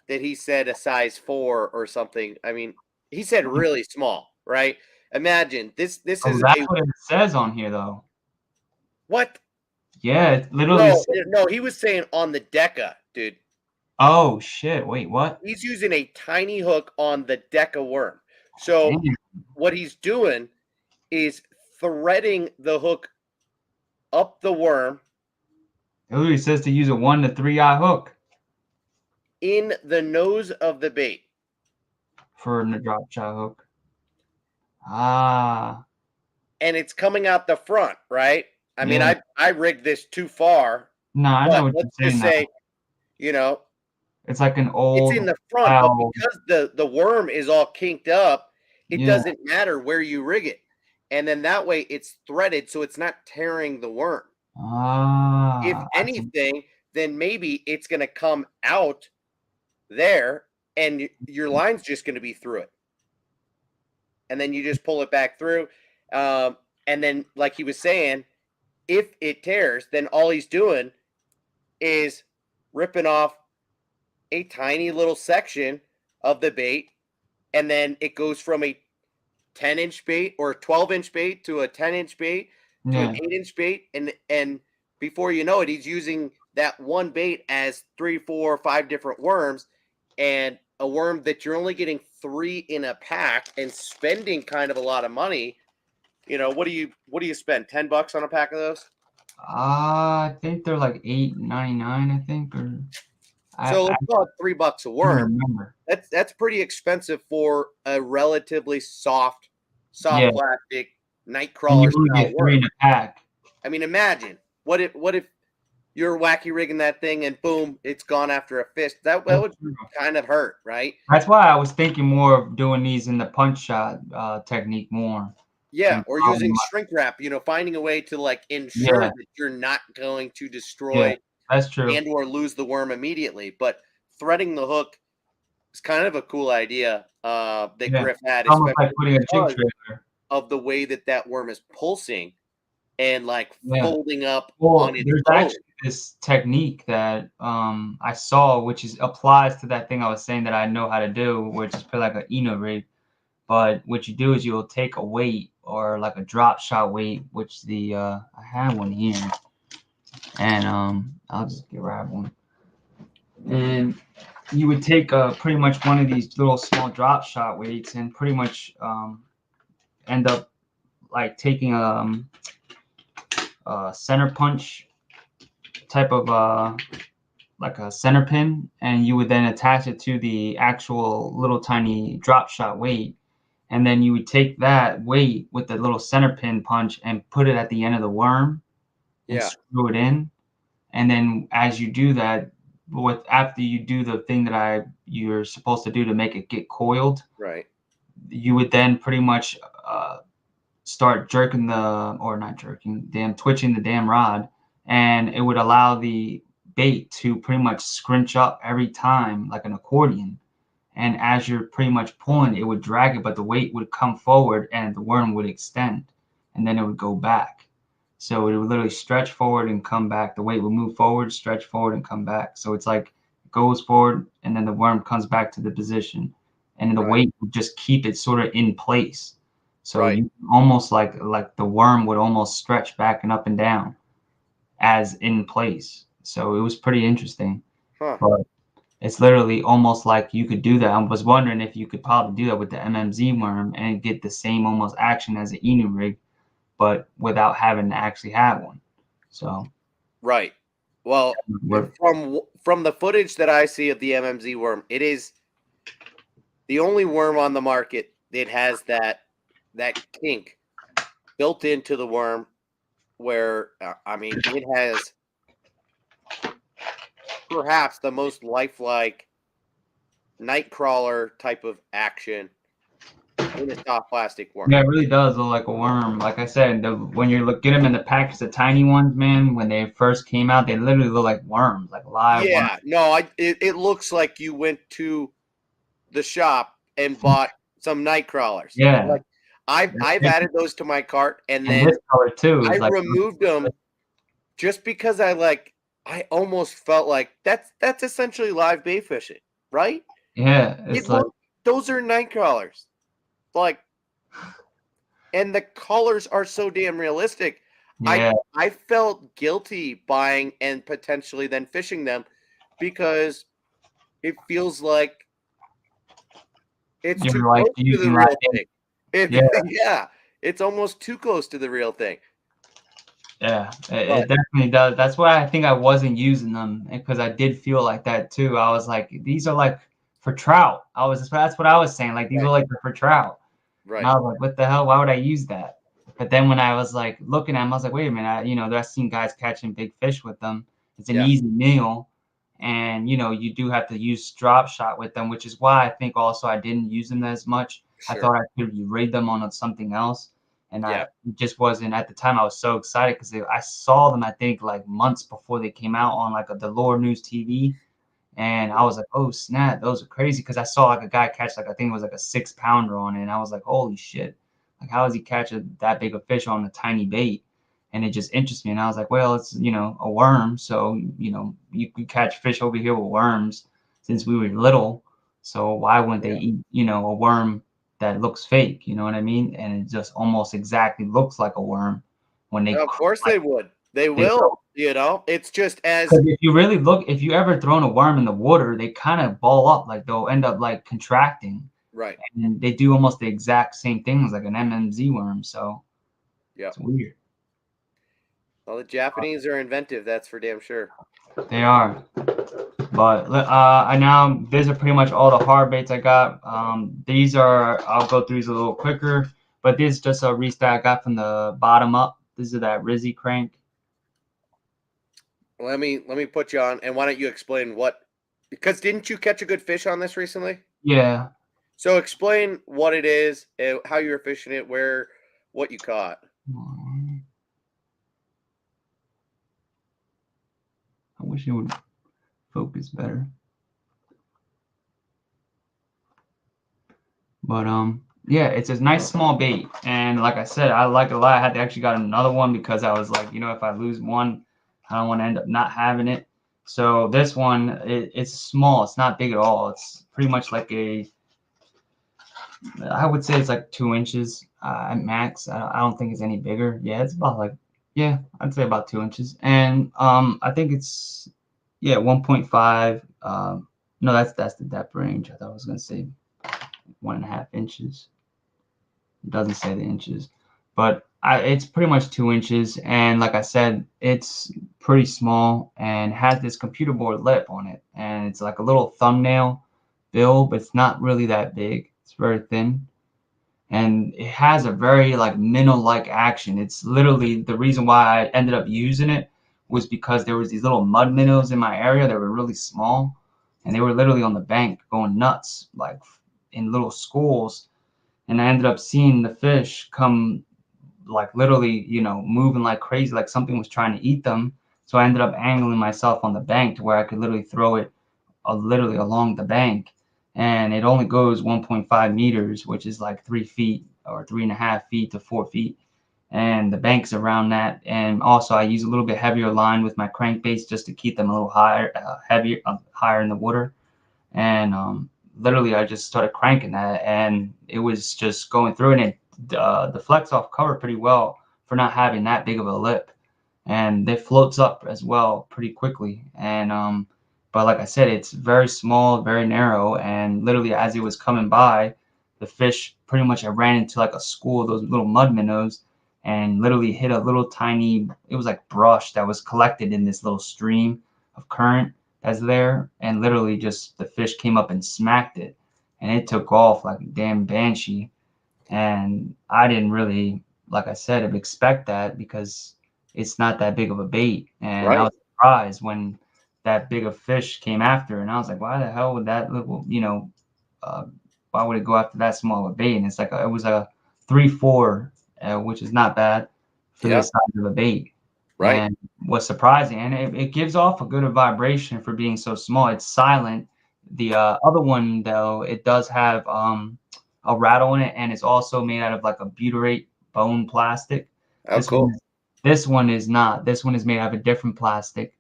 that he said a size 4 or something. I mean, he said really small, right? Imagine this Oh, is that's a what it says on here, though. what? Yeah, it literally No, says. no, he was saying on the Deca, dude. Oh shit! Wait, what? He's using a tiny hook on the Deca worm. So Damn. what he's doing is threading the hook up the worm It literally says to use a 1 to 3 eye hook in the nose of the bait. for the drop shot hook. Ah, And it's coming out the front, right? I mean, yeah. I rigged this too far, No, I know but what you're let's just saying now. say, you know, It's like an it's old in the front, but style. because the worm is all kinked up, it Yeah. doesn't matter where you rig it. And then that way it's threaded so it's not tearing the worm. If Ah, anything, then maybe it's going to come out there and your line's just going to be through it. And then you just pull it back through. And then, like he was saying, if it tears, then all he's doing is ripping off a tiny little section of the bait. And then it goes from a 10-inch bait or a 12-inch bait to a 10-inch bait to an yeah. 8-inch bait. And before you know it, he's using that one bait as 3, 4, 5 different worms, and a worm that you're only getting 3 in a pack and spending kind of a lot of money. What do you spend? $10 on a pack of those? I think they're like $8.99. I think, or So I let's call it $3 a don't worm. remember. That's pretty expensive for a relatively soft Yeah, plastic night and crawler you only style get 3 worm. in a pack. I mean, imagine what if you're wacky rigging that thing and boom, it's gone after a fish. That would kind of hurt, right? That's why I was thinking more of doing these in the punch shot technique more. Yeah, And or using shrink wrap, finding a way to like ensure yeah, that you're not going to yeah, destroy that's true. and or lose the worm immediately. But threading the hook is kind of a cool idea that Yeah, Griff had, it's almost especially like putting a jig because trailer. of the way that worm is pulsing and like Yeah. folding up Well, on its there's own. actually this technique that I saw, which applies to that thing I was saying that I know how to do, which is put like an Eno rig. But what you do is you'll take a weight or like a drop shot weight, which I have one here, and I'll just grab one. And you would take pretty much one of these little small drop shot weights and pretty much end up like taking a center punch type of like a center pin, and you would then attach it to the actual little tiny drop shot weight, and then you would take that weight with the little center pin punch and put it at the end of the worm and Yeah, screw it in. And then as you do that, after you do the thing that you're supposed to do to make it get coiled, right. you would then pretty much start jerking or not jerking, twitching the damn rod, and it would allow the bait to pretty much scrunch up every time like an accordion. And as you're pretty much pulling, it would drag it, but the weight would come forward and the worm would extend, and then it would go back. So it would literally stretch forward and come back. The weight would move forward, stretch forward, and come back. So it's like it goes forward, and then the worm comes back to the position, and the Right. weight would just keep it sort of in place. So Right. you almost like the worm would almost stretch back and up and down as in place. So it was pretty interesting. Huh. But it's literally almost like you could do that. I was wondering if you could probably do that with the MMZ worm and get the same almost action as an Enu rig, but without having to actually have one. So Right. Well, we're, from the footage that I see of the MMZ worm, it is the only worm on the market that has that kink built into the worm, where I mean, it has perhaps the most lifelike nightcrawler type of action in a soft plastic worm. Yeah, it really does look like a worm. Like I said, when you get them in the package, the tiny ones, man, when they first came out, they literally look like worms, like live worms. Yeah, no, it looks like you went to the shop and bought some night crawlers. Yeah, like I've added those to my cart, and then this color too I is like removed them just because I almost felt like that's essentially live bait fishing, right? yeah, it's like those are night crawlers, like, and the colors are so damn realistic. yeah. I felt guilty buying and potentially then fishing them because it feels like it's too You're like close to the using real thing. Yeah. Yeah, it's almost too close to the real thing. Yeah, it definitely does. That's why I think I wasn't using them, because I did feel like that too. I was like, these are like for trout. That's what I was saying. Like these are like for trout. Right. And I was like, what the hell? Why would I use that? But then when I was like looking at them, I was like, wait a minute. I've seen guys catching big fish with them. It's an easy meal, and you do have to use drop shot with them, which is why I think also I didn't use them as much. Sure. I thought I could raid them on something else. And I just wasn't at the time. I was so excited because I saw them, I think, like months before they came out on like the Lore News TV. And I was like, oh, snap, those are crazy. Because I saw like a guy catch I think it was like a 6-pounder on it. And I was like, holy shit. Like, how does he catch that big a fish on a tiny bait? And it just interests me. And I was like, well, it's, a worm. So, you catch fish over here with worms since we were little. So why wouldn't they eat, a worm that looks fake, you know what I mean? And it just almost exactly looks like a worm when they. Of course they would. They will. It's just as if you really look, if you ever thrown a worm in the water, they kind of ball up, like they'll end up like contracting. Right. And they do almost the exact same things like an MMZ worm. So it's weird. Well, the Japanese are inventive. That's for damn sure. They are. But these are pretty much all the hard baits I got. I'll go through these a little quicker, but this is just a restock I got from the bottom up. This is that Rizzy crank. Let me put you on, and why don't you explain because didn't you catch a good fish on this recently? Yeah. So explain what it is, how you were fishing it, what you caught. I wish it would focus better. But yeah, it's a nice small bait, and like I said, I like it a lot. I had to actually got another one because I was like, if I lose one, I don't want to end up not having it. So this one, it's small. It's not big at all. It's pretty much like I would say it's like 2 inches at max. I don't think it's any bigger. Yeah, it's about I'd say about 2 inches. And I think it's 1.5. No, that's the depth range. I thought I was gonna say 1.5 inches. It doesn't say the inches, but it's pretty much 2 inches. And like I said, it's pretty small and has this computer board lip on it, and it's like a little thumbnail bill, but it's not really that big. It's very thin, and it has a very like minnow-like action. It's literally the reason why I ended up using it was because there was these little mud minnows in my area that were really small, and they were literally on the bank going nuts, like in little schools. And I ended up seeing the fish come like literally, moving like crazy, like something was trying to eat them. So I ended up angling myself on the bank to where I could literally throw it literally along the bank. And it only goes 1.5 meters, which is like 3 feet or 3.5 feet to 4 feet. And the bank's around that. And also I use a little bit heavier line with my crankbaits just to keep them a little higher, higher in the water. And literally I just started cranking that, and it was just going through, and it deflects off cover pretty well for not having that big of a lip, and it floats up as well pretty quickly. And but like I said, it's very small, very narrow, and literally as it was coming by, the fish pretty much I ran into like a school of those little mud minnows, and literally hit a little tiny, it was like brush that was collected in this little stream of current as there, and literally just the fish came up and smacked it. and it took off like a damn banshee. And I didn't really, like I said, expect that because it's not that big of a bait. And I Right. was surprised when that big of fish came after, and I was like, why the hell would that little, why would it go after that small of a bait? And it's like it was a 3-4, which is not bad for Yeah. this size of a bait. Right. And what's surprising, and it gives off a good vibration for being so small. It's silent. The other one though, it does have a rattle in it, and it's also made out of like a butyrate bone plastic. Oh, cool. This one is not. This one is made out of a different plastic,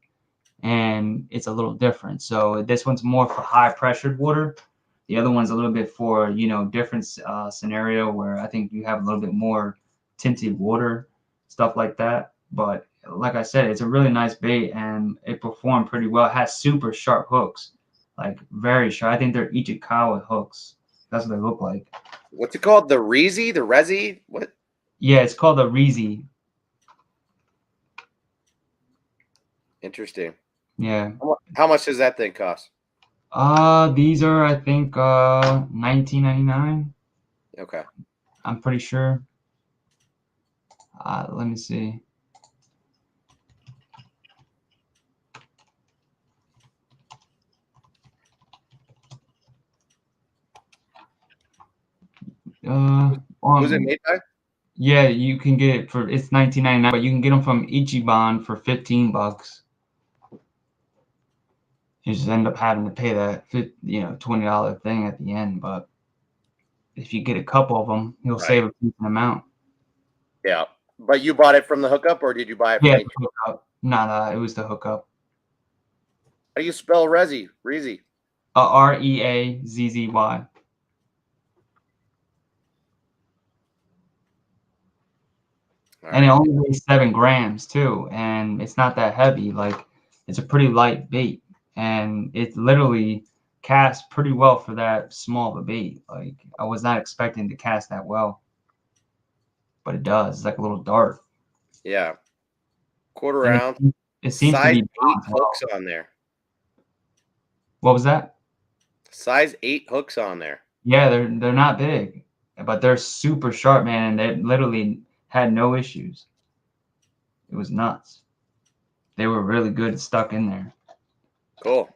and it's a little different. So this one's more for high pressured water. The other one's a little bit for different scenario where I think you have a little bit more tinted water, stuff like that. But like I said, it's a really nice bait, and it performed pretty well. It has super sharp hooks, like very sharp. I think they're Ichikawa hooks. That's what they look like. What's it called? The Rezi? The Rezi? What? Yeah, it's called a Rezi. Interesting. Yeah. How much does that thing cost? These are I think $19.99. Okay. I'm pretty sure. Let me see. Who's it made by? Yeah, you can get it for it's $19.99, but you can get them from Ichiban for $15. You just end up having to pay that $20 thing at the end, but if you get a couple of them, you'll save a decent amount. Yeah, but you bought it from the hookup, or did you buy it from hookup. No, it was the hookup. How do you spell Rezi? Rezi. Reazzzy. And it only weighs 7 grams too, and it's not that heavy. Like it's a pretty light bait, and it literally casts pretty well for that small of a bait. Like I was not expecting to cast that well, but it does. It's like a little dart. Yeah, quarter ounce. It seems size to be 8 hooks on there. What was that? Size 8 hooks on there. Yeah, they're not big, but they're super sharp, man. And they literally had no issues. It was nuts. They were really good stuck in there. Cool.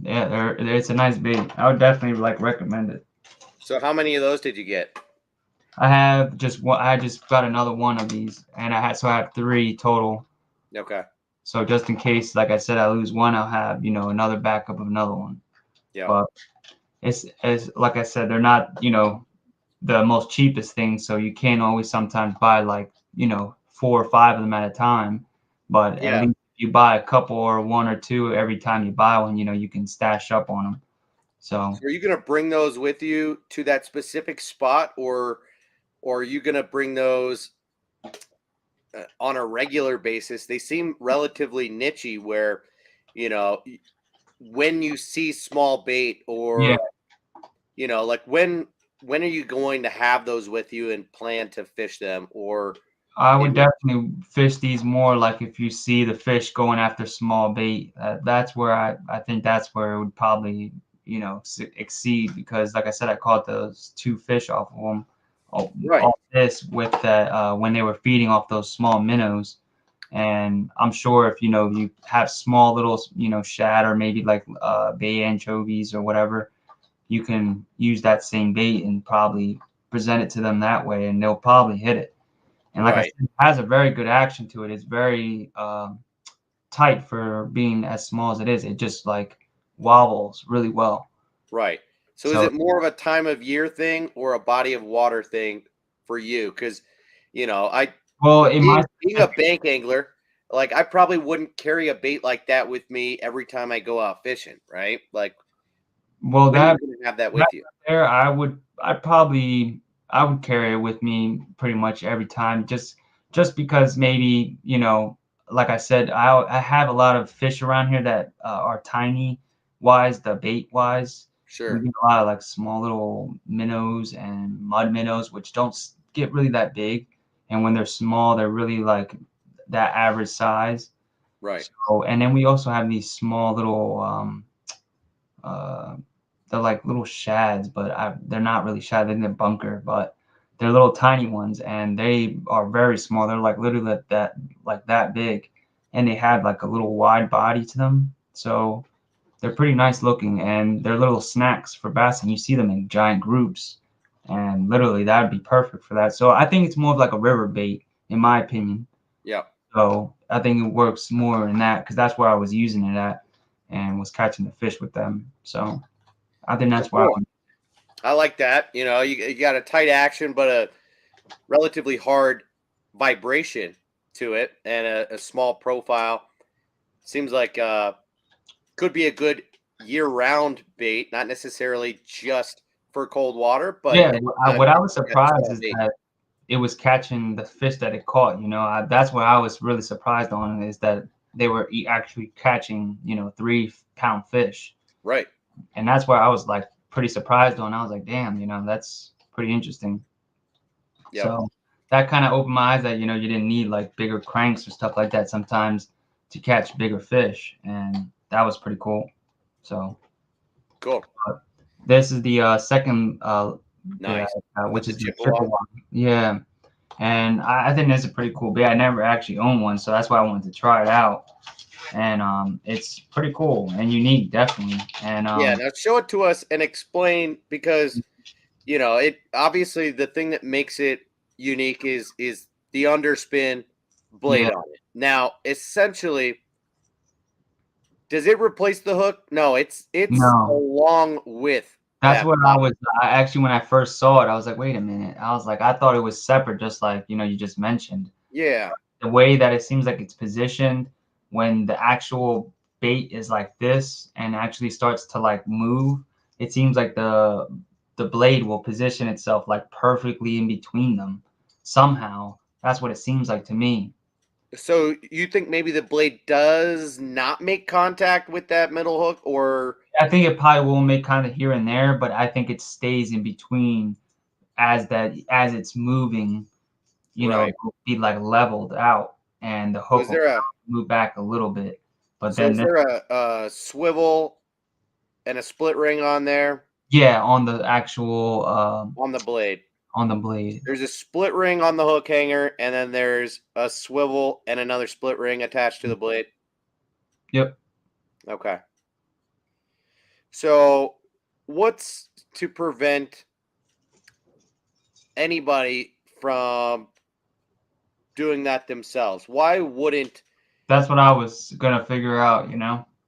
Yeah, it's a nice bait. I would definitely recommend it. So how many of those did you get? I have just one. I just got another one of these, and I have 3 total. Okay. So just in case, like I said, I lose one, I'll have another backup of another one. Yeah. But it's like I said, they're not the most cheapest things, so you can't always sometimes buy 4 or 5 of them at a time. But at least if you buy a couple or 1 or 2 every time you buy one, you can stash up on them. So are you gonna bring those with you to that specific spot, or are you gonna bring those on a regular basis? They seem relatively nichey, where when you see small bait, or like when are you going to have those with you and plan to fish them? Or I would definitely fish these more like if you see the fish going after small bait. That's where I think that's where it would probably exceed, because like I said, I caught those 2 fish off of them. All this with that when they were feeding off those small minnows. And I'm sure if you have small little shad, or maybe like bay anchovies or whatever, you can use that same bait and probably present it to them that way, and they'll probably hit it. And like I said, it has a very good action to it. It's very tight for being as small as it is. It just wobbles really well. Right. So is it more of a time of year thing or a body of water thing for you? Because being a bank angler, I probably wouldn't carry a bait like that with me every time I go out fishing, right? Well, when are you gonna have that with you? There, I would carry it with me pretty much every time, just because maybe like I said, I have a lot of fish around here that are tiny wise, the bait wise. Sure. We get a lot of small little minnows and mud minnows, which don't get really that big, and when they're small, they're really that average size. Right. So, and then we also have these small little they're like little shads, but they're not really shad. They're bunker, but they're little tiny ones, and they are very small. They're like literally that big, and they have like a little wide body to them. So they're pretty nice looking, and they're little snacks for bass, and you see them in giant groups, and literally that would be perfect for that. So I think it's more of like a river bait, in my opinion. Yeah. So I think it works more in that because that's where I was using it at and was catching the fish with them. So I think that's why. I like that. You know, you got a tight action, but a relatively hard vibration to it, and a small profile. Seems like could be a good year-round bait, not necessarily just for cold water, but Yeah, what I was surprised is bait. that it was catching the fish that it caught. You know, that's what I was really surprised on, is that they were actually catching, 3-pound fish. Right. And that's where I was like pretty surprised on. I was like, damn, that's pretty interesting. Yep. So that kind of opened my eyes that, you didn't need like bigger cranks or stuff like that sometimes to catch bigger fish. And that was pretty cool. So cool. This is the second nice. bit, which is the triple one. Yeah. And I think that's a pretty cool bait. I never actually owned one, so that's why I wanted to try it out. And it's pretty cool and unique, definitely. And yeah, now show it to us and explain, because it obviously the thing that makes it unique is the underspin blade on it. Now, essentially, does it replace the hook? No, it's along with. That's what I was actually, when I first saw it, I was like, wait a minute. I was like, I thought it was separate, just like you just mentioned. Yeah. The way that it seems like it's positioned, when the actual bait is like this and actually starts to like move, it seems like the blade will position itself like perfectly in between them somehow. That's what it seems like to me. So you think maybe the blade does not make contact with that middle hook? Or I think it probably will make kind of here and there, but I think it stays in between as it's moving. right. It'll be like leveled out, and the hook will move back a little bit. But so then is there a swivel and a split ring on there? Yeah, on the actual on the blade. On the blade. There's a split ring on the hook hanger, and then there's a swivel and another split ring attached to the blade. Yep. Okay. So what's to prevent anybody from doing that themselves? Why wouldn't... That's what I was gonna figure out,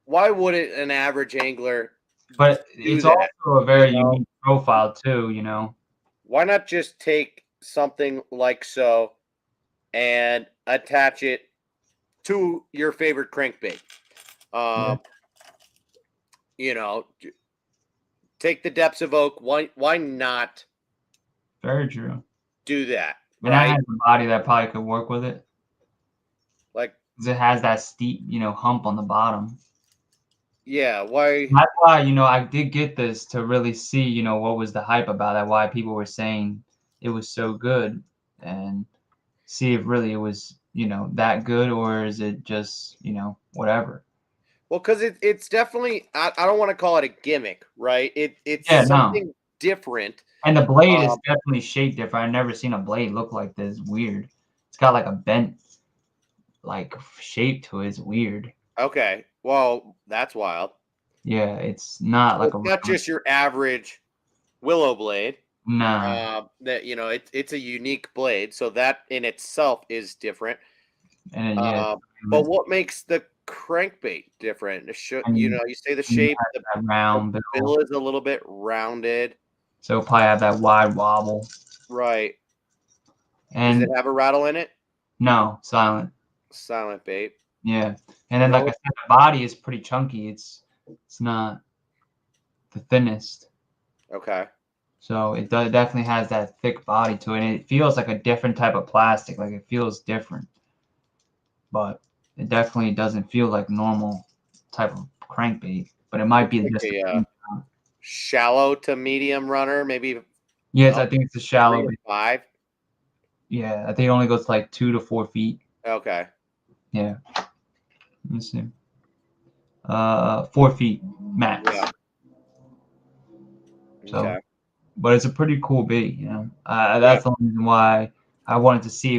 Why wouldn't an average angler But it's that, also a very unique profile too, Why not just take something like so and attach it to your favorite crankbait? Take the depths of oak. Why not? Very true. Do that. And I have a body that probably could work with it. Like, it has that steep, hump on the bottom. Yeah, why? That's why, I did get this to really see, what was the hype about it, why people were saying it was so good, and see if really it was, that good, or is it just, whatever. Well, because it's definitely, I don't want to call it a gimmick, right? It's something different. And the blade is definitely shaped different. I've never seen a blade look like this. Weird. It's got like a bent like shape to it. It's weird. Okay. Well, that's wild. Yeah, it's not like not just your average willow blade. Nah. That it's a unique blade, so that in itself is different. And but what makes the crankbait different? You say the shape, the round bill is a little bit rounded, so probably have that wide wobble. Right. And does it have a rattle in it? No, silent. Silent bait. Yeah, and then like I said, the body is pretty chunky. It's not the thinnest. Okay. So it definitely has that thick body to it, and it feels like a different type of plastic. Like, it feels different, but it definitely doesn't feel like normal type of crankbait. But it might be just a shallow to medium runner, maybe. Yes, I think it's a shallow. 3 to 5. Yeah, I think it only goes like 2 to 4 feet. Okay. Yeah. Let me see. 4 feet max. Yeah. So, okay. but it's a pretty cool bait, That's the reason why I wanted to see,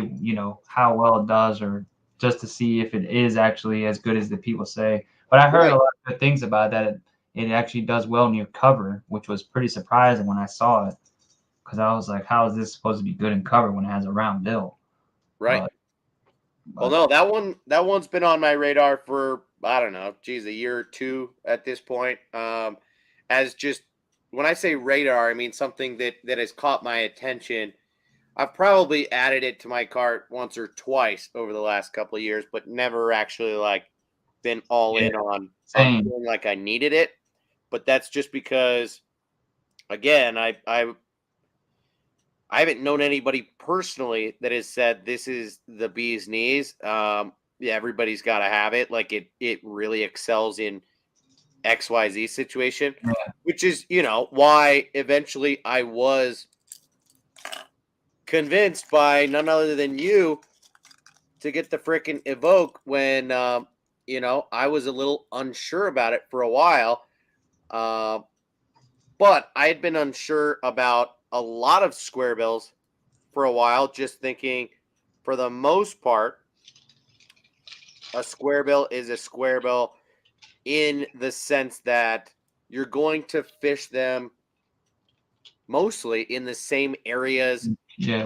how well it does, or just to see if it is actually as good as the people say. But I heard a lot of good things about that. It actually does well near cover, which was pretty surprising when I saw it, because I was like, how is this supposed to be good in cover when it has a round bill? Right. Well, no, that one's been on my radar for, I don't know, a year or two at this point. As just, when I say radar, I mean something that has caught my attention. I've probably added it to my cart once or twice over the last couple of years, but never actually like been all in on feeling like I needed it. But that's just because, again, I haven't known anybody personally that has said this is the bee's knees. Yeah, everybody's got to have it. Like it really excels in XYZ situation, which is, why eventually I was convinced by none other than you to get the freaking Evoke when, I was a little unsure about it for a while. But I had been unsure about a lot of square bills for a while, just thinking for the most part, a square bill is a square bill in the sense that you're going to fish them mostly in the same areas,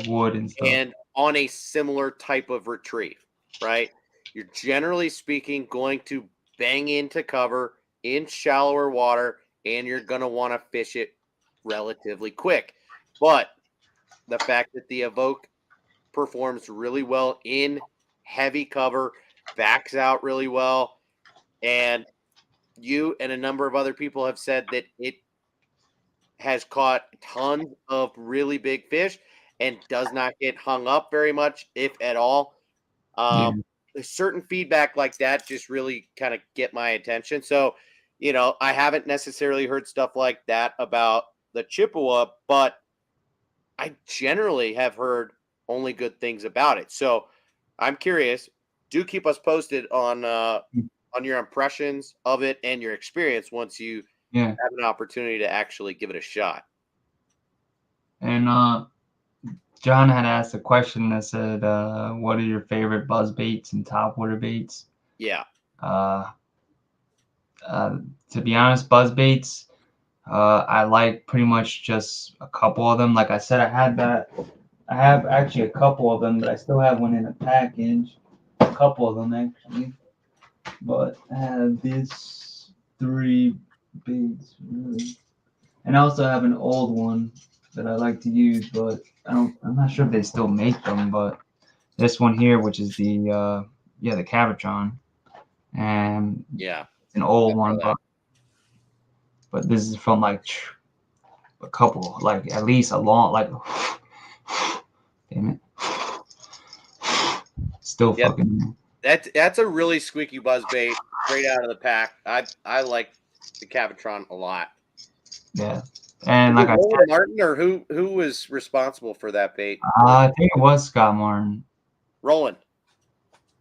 wood and stuff, and on a similar type of retrieve, right? You're generally speaking going to bang into cover in shallower water, and you're going to want to fish it relatively quick. But the fact that the Evoke performs really well in heavy cover, backs out really well, and you and a number of other people have said that it has caught tons of really big fish and does not get hung up very much, if at all. Certain feedback like that just really kind of get my attention. So, I haven't necessarily heard stuff like that about the Chippewa, but I generally have heard only good things about it. So I'm curious. Do keep us posted on your impressions of it and your experience once you have an opportunity to actually give it a shot. And John had asked a question that said, "What are your favorite buzz baits and topwater baits?" Yeah. To be honest, buzz baits, I like pretty much just a couple of them. Like I said, I have actually a couple of them, but I still have one in a package. A couple of them actually, but I have these 3 baits really, and I also have an old one that I like to use, but I'm not sure if they still make them. But this one here, which is the Cavatron, and it's an old one, but this is from like a couple, like at least a long, like damn it, still fucking. That's a really squeaky buzz bait, straight out of the pack. I like the Cavatron a lot. Yeah, and like I said, Martin, or who was responsible for that bait? I think it was Scott Martin. Roland.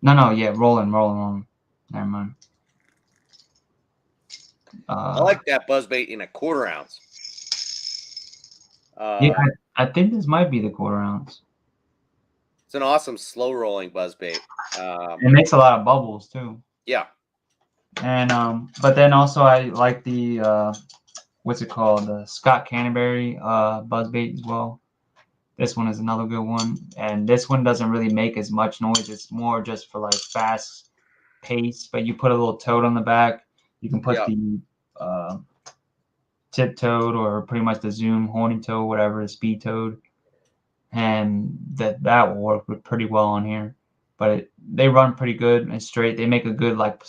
No, yeah, Roland. Never mind. I like that buzz bait in a 1/4 ounce. Yeah, I think this might be the 1/4 ounce. It's an awesome slow rolling buzz bait. It makes a lot of bubbles too. Yeah. And but then also I like the what's it called? The Scott Canterbury buzz bait as well. This one is another good one, and this one doesn't really make as much noise. It's more just for like fast pace, but you put a little toad on the back. You can put the tip toad, or pretty much the zoom horny toad, whatever, the speed toad, and that will work pretty well on here. But they run pretty good and straight. They make a good like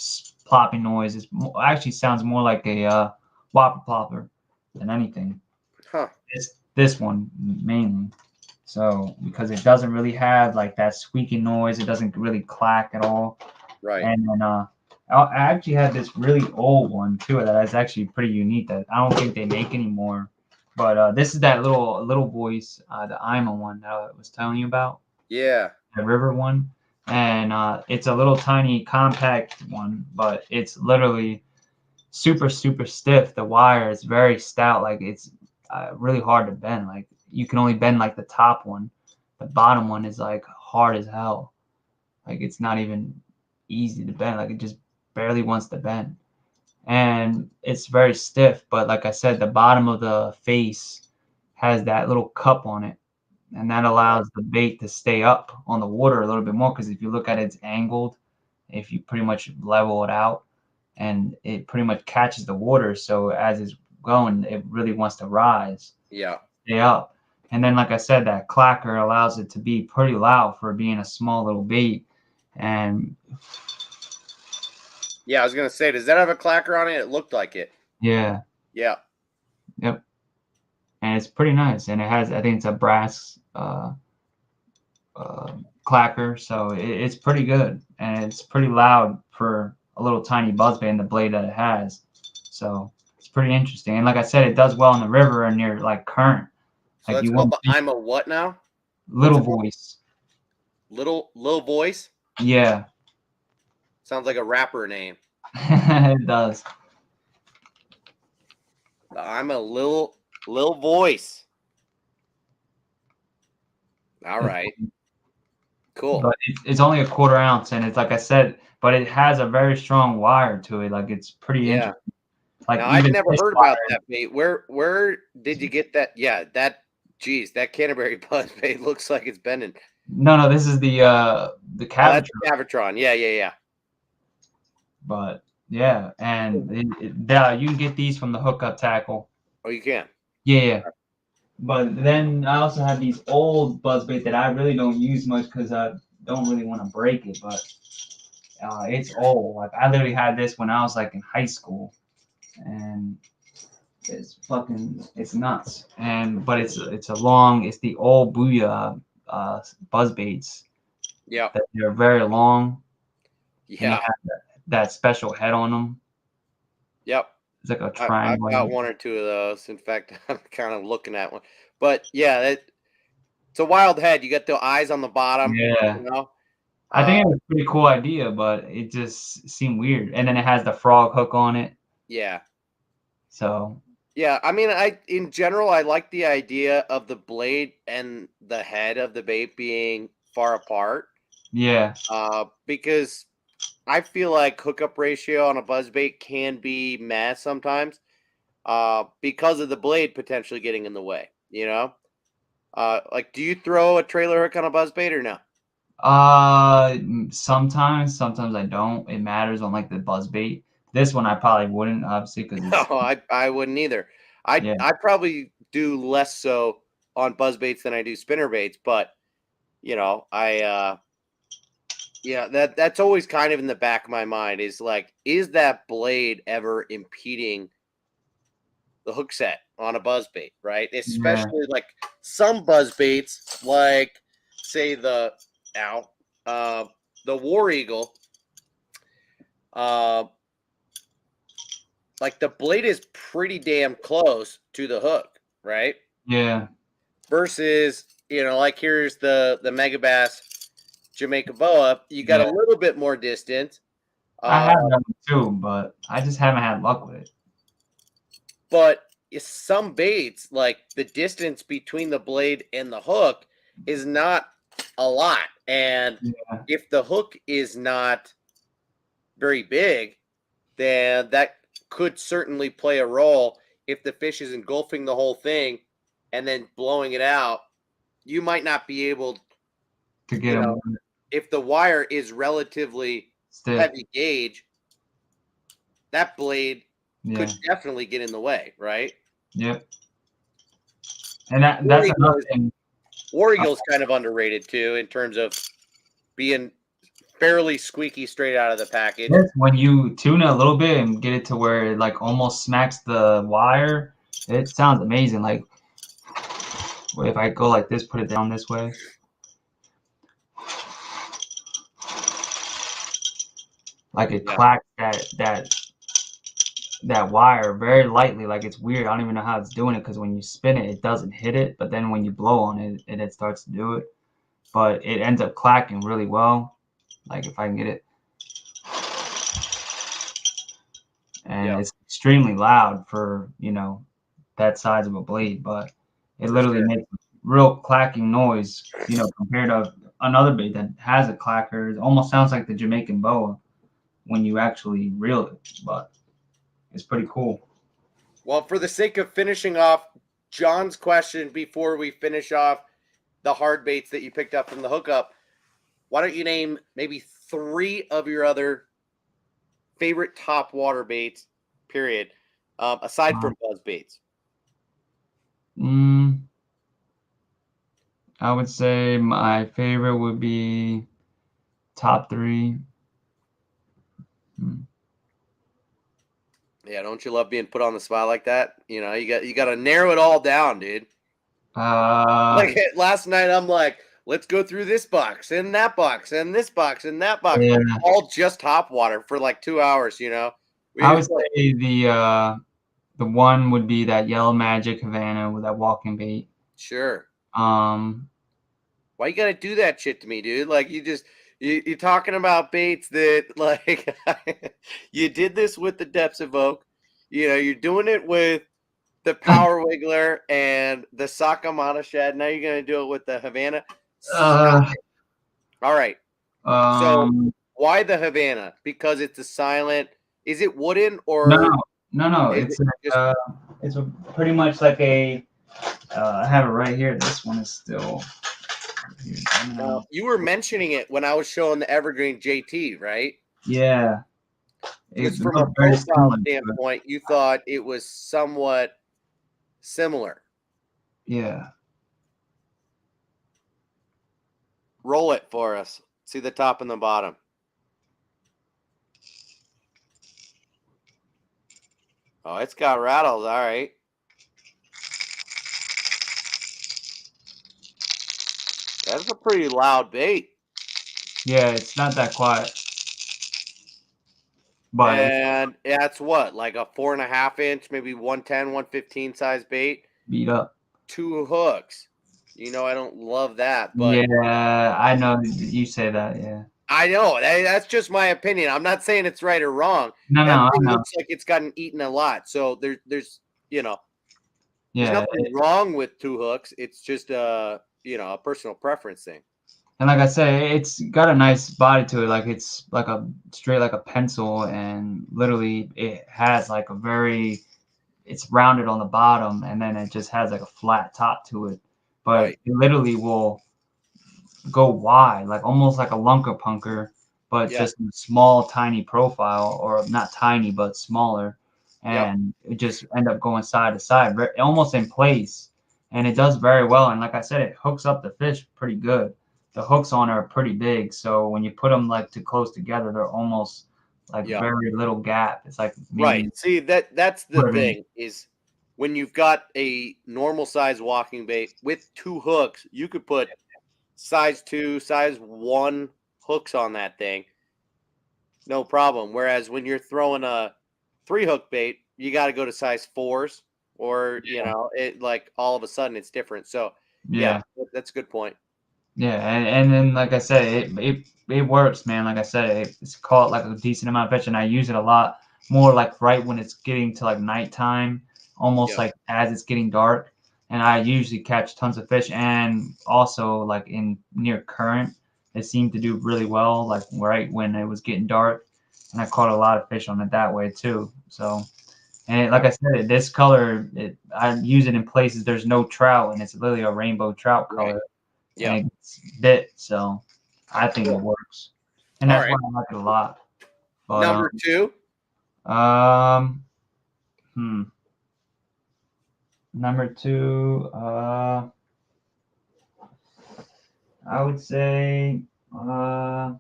plopping noise. It actually sounds more like a whopper plopper than anything. This one mainly. So because it doesn't really have like that squeaking noise, it doesn't really clack at all. Right. And then I actually had this really old one too that is actually pretty unique that I don't think they make anymore. But this is that little voice, the IMA one that I was telling you about. Yeah. The river one. And it's a little tiny compact one, but it's literally super, super stiff. The wire is very stout. Like really hard to bend. Like you can only bend like the top one. The bottom one is like hard as hell. Like it's not even easy to bend. Like it just barely wants to bend. And it's very stiff, but like I said, the bottom of the face has that little cup on it, and that allows the bait to stay up on the water a little bit more, because if you look at it, it's angled. If you pretty much level it out, and it pretty much catches the water, so as it's going, it really wants to rise, stay up. And then like I said, that clacker allows it to be pretty loud for being a small little bait. And yeah, I was gonna say, does that have a clacker on it? It looked like it. yeah. Yeah. Yep. And it's pretty nice, and it has, I think it's a brass clacker, so it's pretty good, and it's pretty loud for a little tiny buzzbait and the blade that it has. So it's pretty interesting. And like I said, it does well in the river and near like current. So like that's called the I'm a what now? Little voice. Little voice? Yeah. Sounds like a rapper name. It does. I'm a little voice. All right. Cool. But it's only a 1/4 ounce, and it's like I said, but it has a very strong wire to it. Like it's pretty interesting. Like now, I've never heard about that bait. Where did you get that? Yeah, that Canterbury buzzbait looks like it's bending. No, this is the Cavatron. Oh, that's the Cavatron. Yeah. But yeah, and you can get these from the hookup tackle. Oh, you can? Yeah. But then I also have these old buzzbait that I really don't use much because I don't really want to break it. But it's old. Like I literally had this when I was like in high school, and it's nuts. But it's the old Booyah buzzbaits. Yeah. They're very long. Yeah. That special head on them. Yep. It's like a triangle. I've got 1 or 2 of those. In fact, I'm kind of looking at one. But yeah, it's a wild head. You got the eyes on the bottom. Yeah. You know? I think it was a pretty cool idea, but it just seemed weird. And then it has the frog hook on it. Yeah. So. Yeah, I mean, in general, I like the idea of the blade and the head of the bait being far apart. Yeah. Because I feel like hookup ratio on a buzzbait can be meh sometimes, because of the blade potentially getting in the way. You know, like, do you throw a trailer hook on a buzzbait or no? Sometimes I don't. It matters on like the buzzbait. This one I probably wouldn't, obviously, because no, I wouldn't either. I probably do less so on buzzbaits than I do spinner baits, but you know, yeah, that's always kind of in the back of my mind is like, is that blade ever impeding the hook set on a buzzbait, right? Especially like some buzzbaits, like say the War Eagle, like the blade is pretty damn close to the hook, right? Yeah. Versus, you know, like here's the Megabass Jamaica Boa, you got a little bit more distance. I have them too, but I just haven't had luck with it. But some baits, like the distance between the blade and the hook is not a lot. And if the hook is not very big, then that could certainly play a role. If the fish is engulfing the whole thing and then blowing it out, you might not be able to get them. If the wire is relatively heavy gauge, that blade could definitely get in the way, right? Yep. And that's another thing. War Eagle's kind of underrated too in terms of being fairly squeaky straight out of the package. When you tune it a little bit and get it to where it like almost smacks the wire, it sounds amazing. Like if I go like this, put it down this way. Like it clacks that wire very lightly. Like it's weird. I don't even know how it's doing it, because when you spin it, it doesn't hit it, but then when you blow on it, it starts to do it. But it ends up clacking really well. Like if I can get it, and it's extremely loud for, you know, that size of a blade, but it For literally sure. makes a real clacking noise, you know, compared to another bait that has a clacker. It almost sounds like the Jamaican boa when you actually reel it, but it's pretty cool. Well, for the sake of finishing off John's question before we finish off the hard baits that you picked up from the hookup, why don't you name maybe 3 of your other favorite top water baits, period, aside from Buzzbaits? I would say my favorite would be top 3. Yeah, don't you love being put on the spot like that? You know, you got to narrow it all down, dude. Like last night, I'm like, let's go through this box and that box and this box and that box, yeah. all just top water for like 2 hours. You know, I would say the one would be that Yellow Magic Havana with that walking bait. Sure. Um, Why you gotta do that shit to me, dude? Like you're talking about baits that like you did this with the Depths Evoke. You know, you're doing it with the Power Wiggler and the Sakamata Shad. Now you're gonna do it with the Havana. Stop it. All right. So why the Havana? Because it's a silent. Is it wooden or no? It's pretty much like a. I have it right here. This one is still. You were mentioning it when I was showing the Evergreen JT, right? Yeah. Because from a profile standpoint, you thought it was somewhat similar. Yeah. Roll it for us. See the top and the bottom. Oh, it's got rattles. All right. That's a pretty loud bait. Yeah, it's not that quiet. But and that's what, like a 4.5 inch, maybe 110, 115 size bait. Beat up. 2 hooks. You know, I don't love that, but yeah, I know you say that. Yeah, I know that's just my opinion. I'm not saying it's right or wrong. No, That thing I know. looks like it's gotten eaten a lot. So there's you know, there's Yeah, nothing wrong with 2 hooks. It's just a personal preference thing. and like I say, it's got a nice body to it. Like it's like a straight like a pencil, and literally it has like a very. It's rounded on the bottom, and then it just has like a flat top to it. But Right. it literally will go wide, like almost like a lunker punker, but just a small, tiny profile, or not tiny, but smaller. And it just end up going side to side, almost in place. And it does very well. And like I said, it hooks up the fish pretty good. The hooks on are pretty big, so when you put them like too close together, they're almost like very little gap. It's like maybe right. See, that's the thing is when you've got a normal size walking bait with 2 hooks, you could put size 2, size 1 hooks on that thing. No problem. Whereas when you're throwing a 3 hook bait, you got to go to size 4s or, you know, it like all of a sudden it's different. So, yeah, that's a good point. Yeah, and then like I said, it works, man. Like I said, it's caught like a decent amount of fish, and I use it a lot more like right when it's getting to like nighttime, almost like as it's getting dark, and I usually catch tons of fish. And also like in near current, it seemed to do really well, like right when it was getting dark, and I caught a lot of fish on it that way too. So, and like I said, this color, I use it in places there's no trout, and it's literally a rainbow trout color. Yeah. And it's bit, so I think it works, and that's why I like it a lot. But, Number 2. Number 2, I would say, I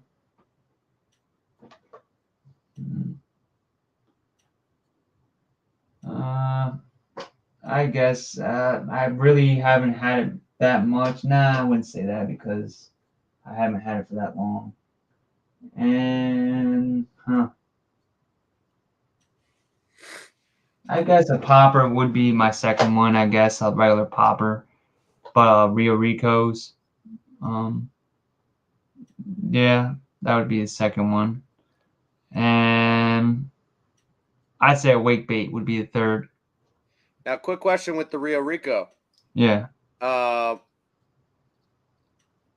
guess I really haven't had it that much. Nah, I wouldn't say that because I haven't had it for that long. And I guess a popper would be my second one. I guess a regular popper, but Rio Ricos. Yeah, that would be the second one. And I'd say a wake bait would be the third. Now, quick question with the Rio Rico. Yeah.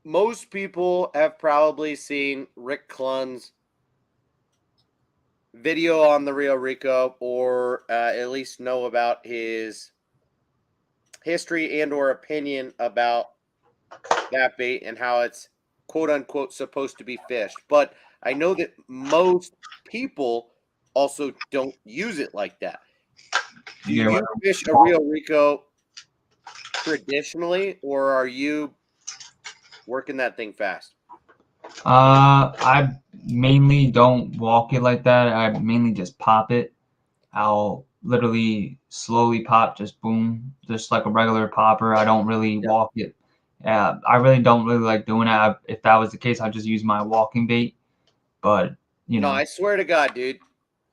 Most people have probably seen Rick Clunn's video on the Rio Rico, or at least know about his history and or opinion about that bait and how it's quote unquote supposed to be fished. But I know that most people also don't use it like that. Do Yeah. you fish a Rio Rico traditionally, or are you working that thing fast? I mainly don't walk it like that. I mainly just pop it. I'll literally slowly pop, just boom, just like a regular popper. I don't really walk it. I really don't really like doing that. If that was the case, I'd just use my walking bait. But you No, know, I swear to God, dude,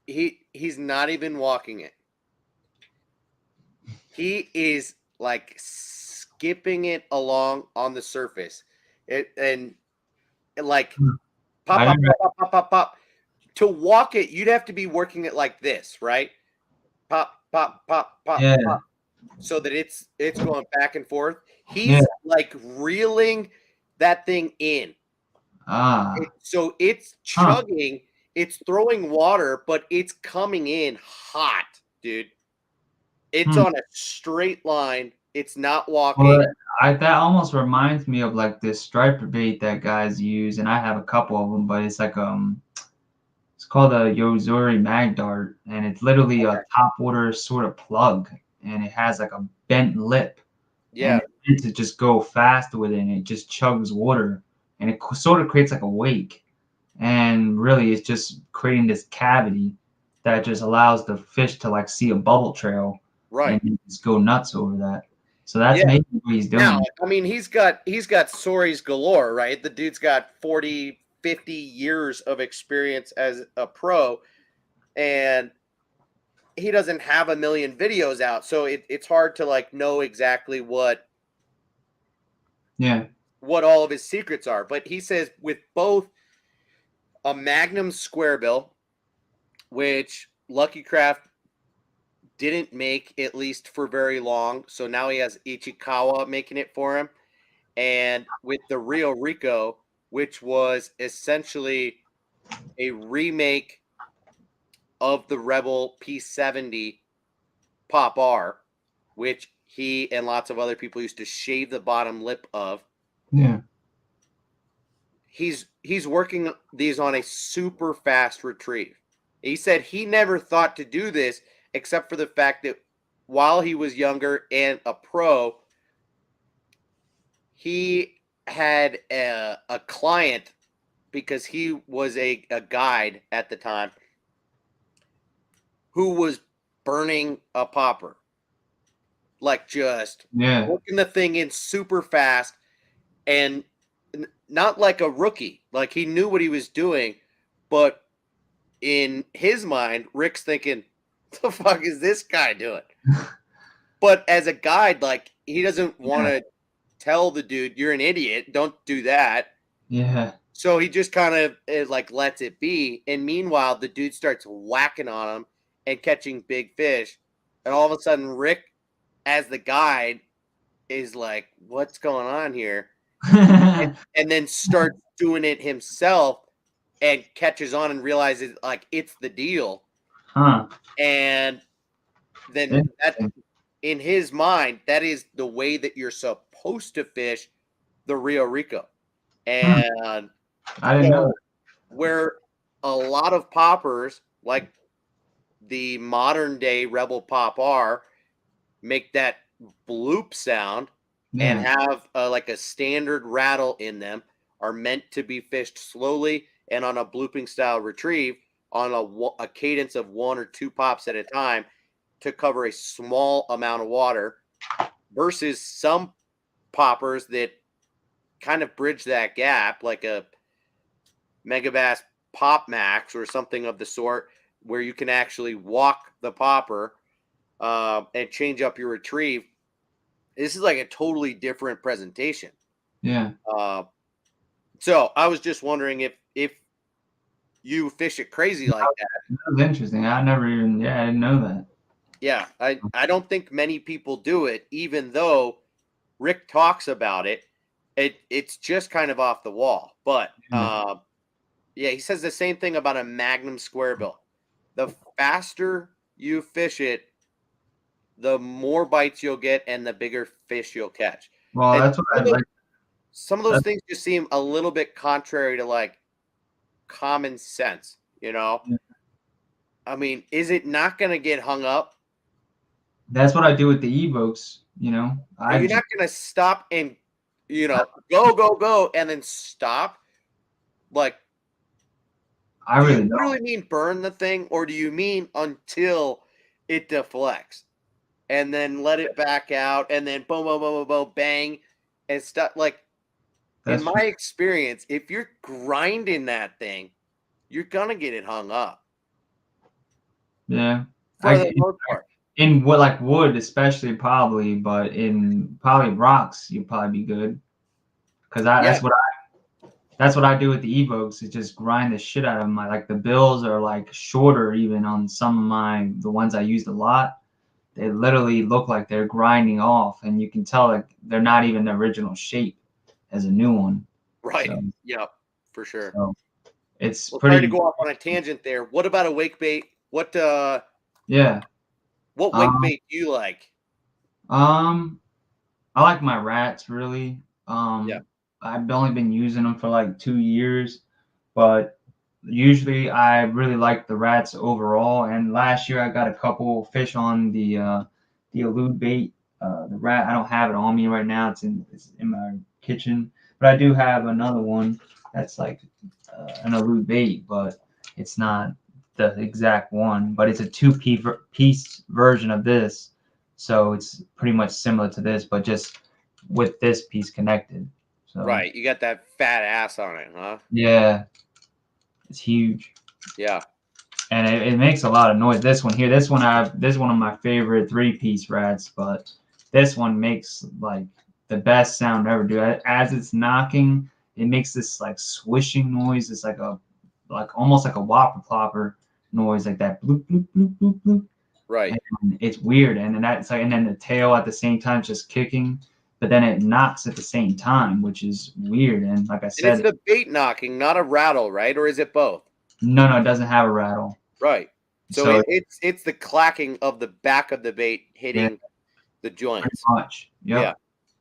he's not even walking it. He is like skipping it along on the surface. And like pop, I pop, didn't. pop, pop, pop, pop, pop. To walk it, you'd have to be working it like this, right? Pop, pop, pop, pop, Yeah. pop, so that it's going back and forth. Yeah. He's like reeling that thing in. Ah. So it's Huh. chugging, it's throwing water, but it's coming in hot, dude. It's Hmm. on a straight line. It's not walking. Well, that almost reminds me of like this striper bait that guys use, and I have a couple of them, but it's like it's called a Yozuri Mag Dart, and it's literally a topwater sort of plug, and it has like a bent lip, Yeah. and it's meant to just go fast with it, and it just chugs water, and it sort of creates like a wake, and really it's just creating this cavity that just allows the fish to like see a bubble trail, Right. and just go nuts over that. So that's Yeah. maybe what he's Now, doing. I mean, he's got stories galore, right? The dude's got 40, 50 years of experience as a pro, and he doesn't have a million videos out. So it's hard to like know exactly Yeah. what all of his secrets are. But he says with both a Magnum square bill, which Lucky Craft didn't make at least for very long. So now he has Ichikawa making it for him. And with the Rio Rico, which was essentially a remake of the Rebel P70 Pop R, which he and lots of other people used to shave the bottom lip of. Yeah. He's working these on a super fast retrieve. He said he never thought to do this except for the fact that while he was younger and a pro, he had a client because he was a guide at the time who was burning a popper, like just Yeah. working the thing in super fast, and not like a rookie. Like he knew what he was doing, but in his mind, Rick's thinking, "What the fuck is this guy doing?" But as a guide, like he doesn't want to tell the dude, "You're an idiot. Don't do that." Yeah. So he just kind of like lets it be. And meanwhile, the dude starts whacking on him and catching big fish. And all of a sudden, Rick, as the guide, is like, "What's going on here?" And then starts doing it himself and catches on and realizes like it's the deal. Huh. And then that, in his mind, that is the way that you're supposed to fish the Rio Rico. And I didn't know so where a lot of poppers, like the modern day Rebel Pop R, make that bloop sound that. and Yeah. have like a standard rattle in them, are meant to be fished slowly and on a blooping style retrieve on a cadence of 1 or 2 pops at a time to cover a small amount of water, versus some poppers that kind of bridge that gap, like a Megabass Pop Max or something of the sort, where you can actually walk the popper and change up your retrieve. This is like a totally different presentation. Yeah. So I was just wondering if you fish it crazy like that. That was interesting. I never even. Yeah, I didn't know that. Yeah. I don't think many people do it, even though Rick talks about it. It's just kind of off the wall. But yeah, he says the same thing about a Magnum square bill. The faster you fish it, the more bites you'll get and the bigger fish you'll catch. Well, And that's what I like. some of those things just seem a little bit contrary to like common sense, you know? Yeah. I mean, is it not going to get hung up? That's what I do with the evokes, you know. Are you not going to stop and, go, and then stop? Like, I do really you don't. literally mean burn the thing, or do you mean until it deflects and then let it back out and then boom, boom, boom, boom, boom, bang and stuff? Like, in my experience, if you're grinding that thing, you're going to get it hung up. Yeah. For the most part. In wood, like wood, especially probably, but in probably rocks, you'll probably be good. Because that's what I do with the evokes. Is just grind the shit out of them. Like the bills are like shorter even on some of the ones I used a lot. They literally look like they're grinding off, and you can tell like they're not even the original shape as a new one. Right. So, yep, for sure. So it's pretty. Sorry to go off on a tangent there. What about a wake bait? What yeah. What wake bait do you like? I like my rats really. Yeah. I've only been using them for like 2 years, but usually I really like the rats overall. And last year I got a couple fish on the elude bait. The rat, I don't have it on me right now. It's in my kitchen, but I do have another one that's like an elude bait, but it's not the exact one. But it's a two-piece version of this, so it's pretty much similar to this, but just with this piece connected. So right, you got that fat ass on it, huh? Yeah, it's huge. Yeah, and it makes a lot of noise. This one here, this one of my favorite 3-piece rats, but this one makes like the best sound ever. Dude, as it's knocking, it makes this like swishing noise. It's like almost like a whopper plopper noise, like that bloop bloop bloop bloop bloop. Right. And it's weird, and then that's like, and then the tail at the same time just kicking, but then it knocks at the same time, which is weird. And like I said, it's the bait knocking, not a rattle, right? Or is it both? No, it doesn't have a rattle. Right. So it's the clacking of the back of the bait hitting the joints. Pretty much. Yep. Yeah.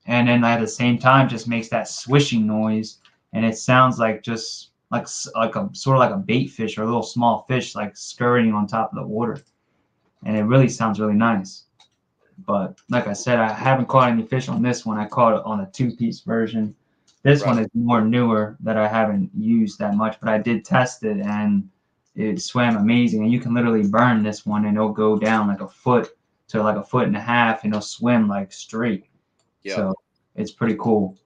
And then at the same time, just makes that swishing noise, and it sounds like just like a sort of like a bait fish or a little small fish like scurrying on top of the water, and it really sounds really nice. But like I said, I haven't caught any fish on this one. I caught it on a 2-piece version. This one is more newer that I haven't used that much, but I did test it and it swam amazing. And you can literally burn this one and it'll go down like a foot to like a foot and a half and it'll swim like straight. Yeah. So it's pretty cool.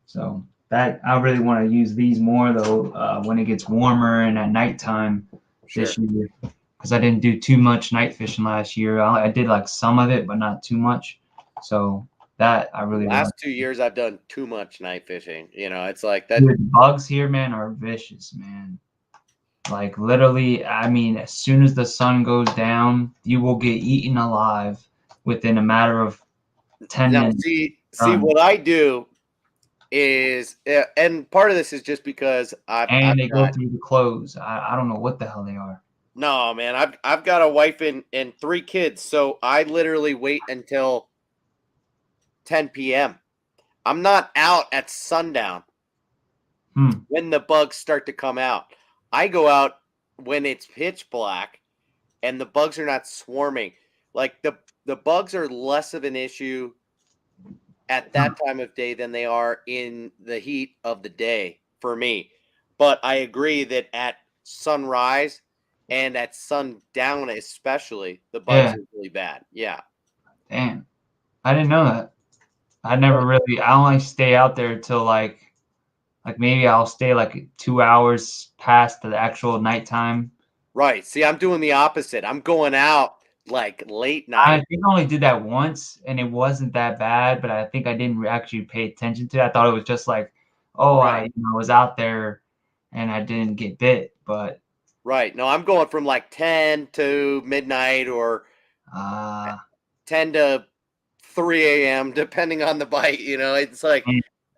So that I really want to use these more though when it gets warmer and at nighttime this year. Because I didn't do too much night fishing last year. I did like some of it, but not too much. So that I really last 2 years I've done too much night fishing. It's like that. Dude, bugs here, man, are vicious, man. Like literally, I mean, as soon as the sun goes down, you will get eaten alive within a matter of 10 minutes. See what I do is, and part of this is just because they go through the clothes. I don't know what the hell they are. No, man, I've got a wife and 3 kids, so I literally wait until 10 p.m. I'm not out at sundown when the bugs start to come out. I go out when it's pitch black and the bugs are not swarming. Like the bugs are less of an issue at that time of day than they are in the heat of the day for me. But I agree that at sunrise and at sundown especially, the bugs are really bad. Yeah. Damn. I didn't know that. I only stay out there till like maybe I'll stay like 2 hours past the actual nighttime. Right. See, I'm doing the opposite. I'm going out like late night. I think I only did that once and it wasn't that bad, but I think I didn't actually pay attention to it. I thought it was just like, I was out there and I didn't get bit, but. Right. No, I'm going from like 10 to midnight or 10 to 3 a.m. depending on the bite. You know, it's like,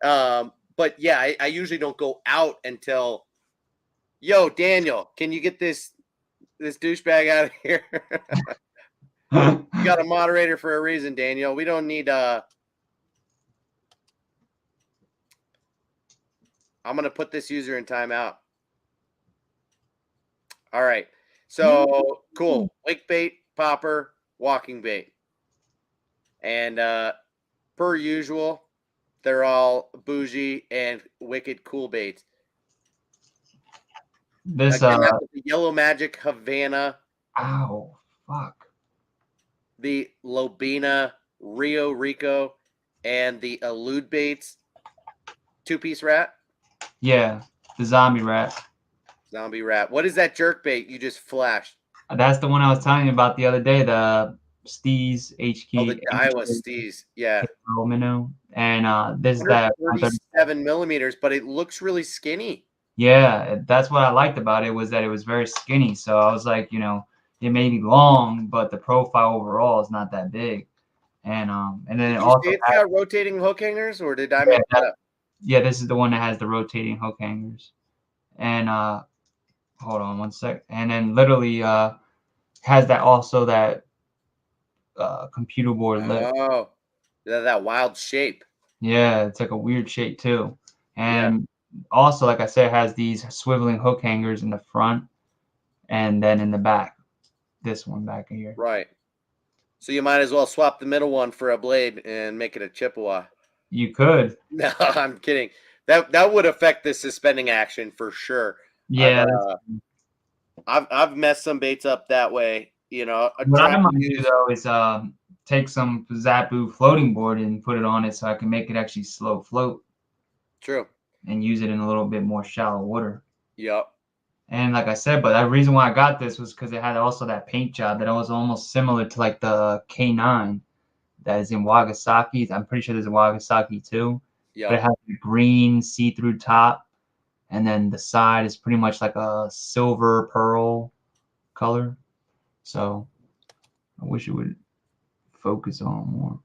but yeah, I usually don't go out until, yo, Daniel, can you get this douchebag out of here? You got a moderator for a reason, Daniel. We don't need I'm gonna put this user in timeout. All right. So cool. Wake bait, popper, walking bait. And per usual, they're all bougie and wicked cool baits. This the Yellow Magic Havana. Ow, fuck. The Lobina Rio Rico and the Elude Baits 2-piece rat. Yeah, the zombie rat. Zombie rat. What is that jerk bait you just flashed? That's the one I was telling you about the other day. The Steez HK. Oh, the Iowa Steez. Yeah. Minnow. And this is that 37 millimeters, but it looks really skinny. Yeah, that's what I liked about it, was that it was very skinny. So I was like, you know, it may be long, but the profile overall is not that big. And then it also it's got rotating hook hangers, or did I make that up? Yeah, this is the one that has the rotating hook hangers. And hold on one sec. And then literally has that also that computer board lip. Oh, that wild shape. Yeah, it's like a weird shape too. And also, like I said, it has these swiveling hook hangers in the front and then in the back. This one back here. Right. So you might as well swap the middle one for a blade and make it a Chippewa. You could. No, I'm kidding. That would affect the suspending action for sure. Yeah. I've messed some baits up that way. You know, what I might do though is take some Zappu floating board and put it on it so I can make it actually slow float. True. And use it in a little bit more shallow water. Yep. And like I said, but the reason why I got this was because it had also that paint job that was almost similar to like the K9 that is in Wagasaki. I'm pretty sure there's a Wagasaki too. Yeah. But it has a green see-through top, and then the side is pretty much like a silver pearl color. So I wish it would focus on more.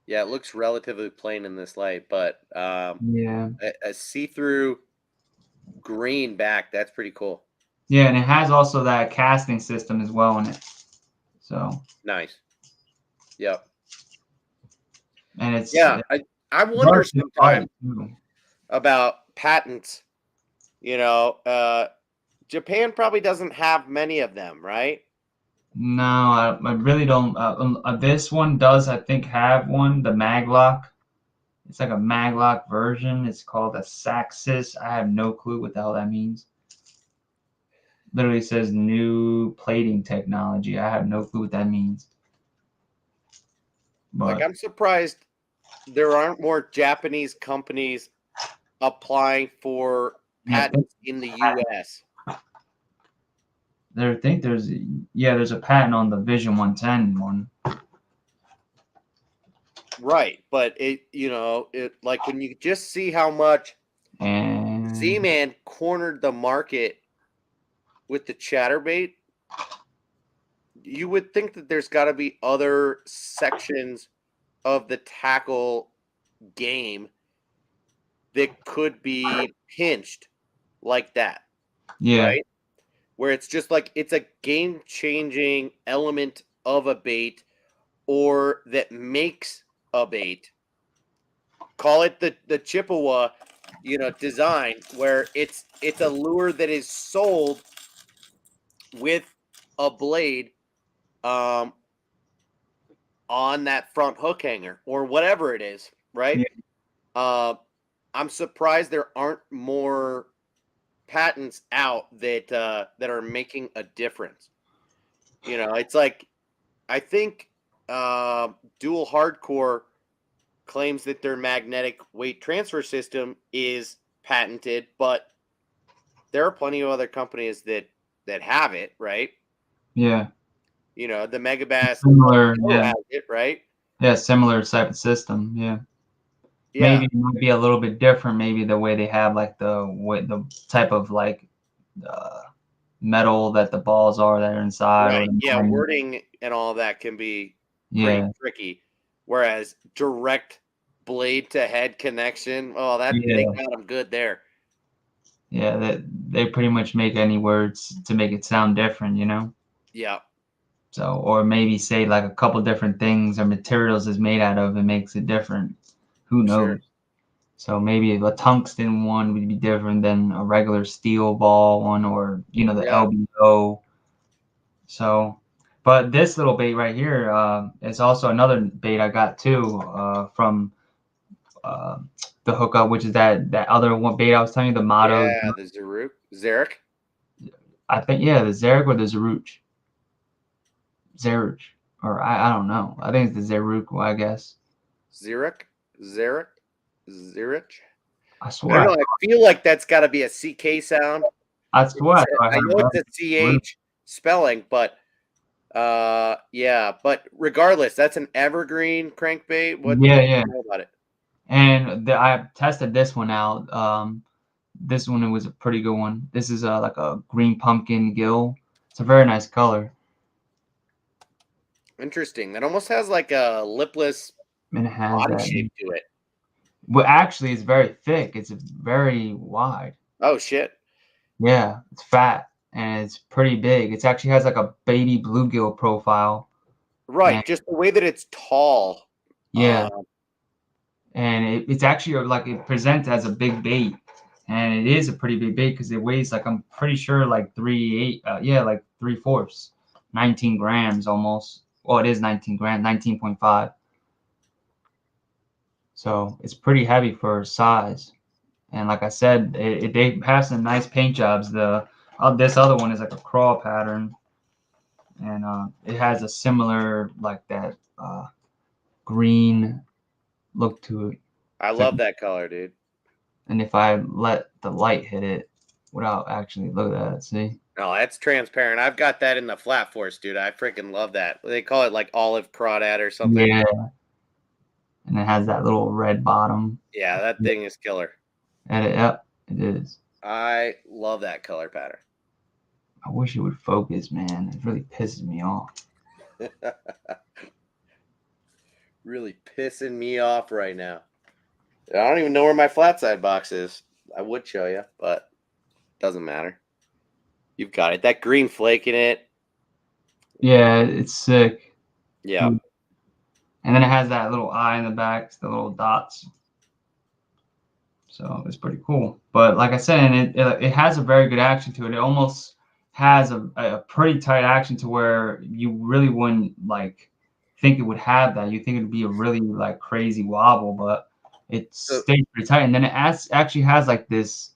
Yeah, it looks relatively plain in this light, but yeah, a see-through green back, that's pretty cool. Yeah, and it has also that casting system as well in it. So nice. Yep. And it's I wonder sometimes about patents. You know, Japan probably doesn't have many of them, right? No, I really don't. This one does, I think, have one, the Maglock. It's like a Maglock version. It's called a Saxis. I have no clue what the hell that means. Literally says new plating technology. I have no clue what that means. But, like, I'm surprised there aren't more Japanese companies applying for patents in the U.S. I think there's a patent on the Vision 110 one. Right, but it like when you just see how much Z-Man cornered the market with the chatterbait, you would think that there's got to be other sections of the tackle game that could be pinched like that. Yeah. Right? Where it's just like it's a game-changing element of a bait, or that makes a bait. Call it the Chippewa, design, where it's a lure that is sold with a blade on that front hook hanger or whatever it is, right? Yeah. I'm surprised there aren't more patents out that are making a difference. It's like, I think Dual Hardcore claims that their magnetic weight transfer system is patented, but there are plenty of other companies that have it, right? Yeah. The Megabass similar, has it, right? Yeah, similar type of system, yeah. maybe it might be a little bit different. Maybe the way they have like the type of like metal that the balls are that are inside. Right. Or the Yeah. Wording and all that can be pretty tricky. Whereas direct blade to head connection, oh, they got them good there. Yeah, that they pretty much make any words to make it sound different, you know? Yeah. So, or maybe say like a couple different things or materials is made out of and makes it different. Who knows? Sure. So maybe a tungsten one would be different than a regular steel ball one, or the LBO. So, but this little bait right here is also another bait I got too from the hookup, which is that other one bait I was telling you, the motto. Yeah, the Zarek. I think the Zarek or the Zeruch, or I don't know. I think it's the Zeruch, I guess. Zarek. I swear. I don't know. I feel like that's got to be a CK sound. I swear. I know it's a CH spelling, but yeah. But regardless, that's an evergreen crankbait. What do you know about it? And I tested this one out. This one, it was a pretty good one. This is like a green pumpkin gill. It's a very nice color. Interesting. That almost has like a lipless body shape to it. Well, actually, it's very thick. It's very wide. Oh shit. Yeah, it's fat and it's pretty big. It actually has like a baby bluegill profile. Right, just the way that it's tall. Yeah. And it's actually like it presents as a big bait, and it is a pretty big bait because it weighs like, I'm pretty sure, like 3/8, like 3/4, 19 grams almost. Well, it is 19 grams, 19.5. So it's pretty heavy for size. And like I said, they have some nice paint jobs. This other one is like a crawl pattern, and it has a similar like that green look to it. I love that color, dude. And if I let the light hit it without actually look at it, see? Oh, that's transparent. I've got that in the flat force, dude. I freaking love that. They call it like olive crawdad or something. Yeah. And it has that little red bottom. Yeah, that thing is killer. Yep, it is. I love that color pattern. I wish it would focus, man. It really pisses me off. Really pissing me off right now. I don't even know where my flat side box is. I would show you, but it doesn't matter. You've got it. That green flake in it. Yeah, it's sick. Yeah. And then it has that little eye in the back, the little dots. So it's pretty cool. But like I said, and it has a very good action to it. It almost has a pretty tight action to where you really wouldn't like think it would have that. You think it would be a really like crazy wobble, but it stays pretty tight. And then it actually has like this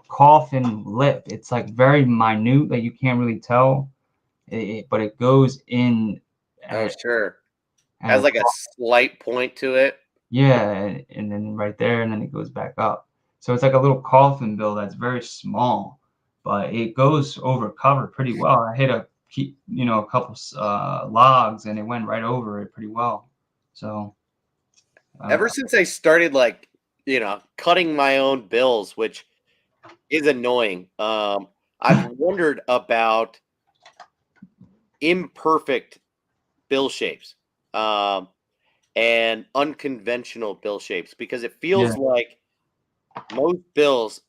coffin lip. It's like very minute that you can't really tell, but it goes in. Sure. Has like a slight point to it. Yeah, and then right there, and then it goes back up. So it's like a little coffin bill that's very small, but it goes over cover pretty well. I hit a couple logs, and it went right over it pretty well. So ever since I started cutting my own bills, which is annoying, I've wondered about imperfect bill shapes and unconventional bill shapes, because it feels like most bills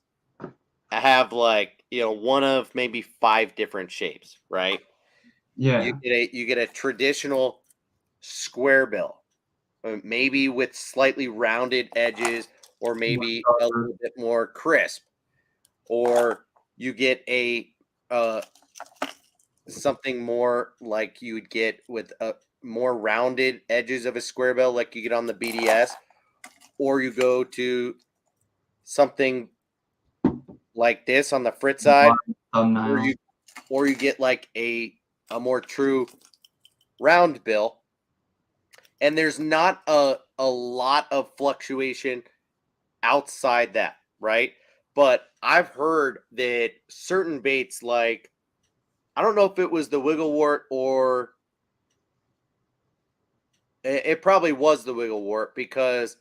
have one of maybe 5 different shapes, right? Yeah. You get a traditional square bill, maybe with slightly rounded edges, or maybe a little bit more crisp, or you get a something more like you would get with a more rounded edges of a square bill, like you get on the BDS, or you go to something like this on the Fritz side, or you get like a more true round bill, and there's not a lot of fluctuation outside that, right? But I've heard that certain baits, like, I don't know if it was the wigglewort, or it probably was the wigglewort, because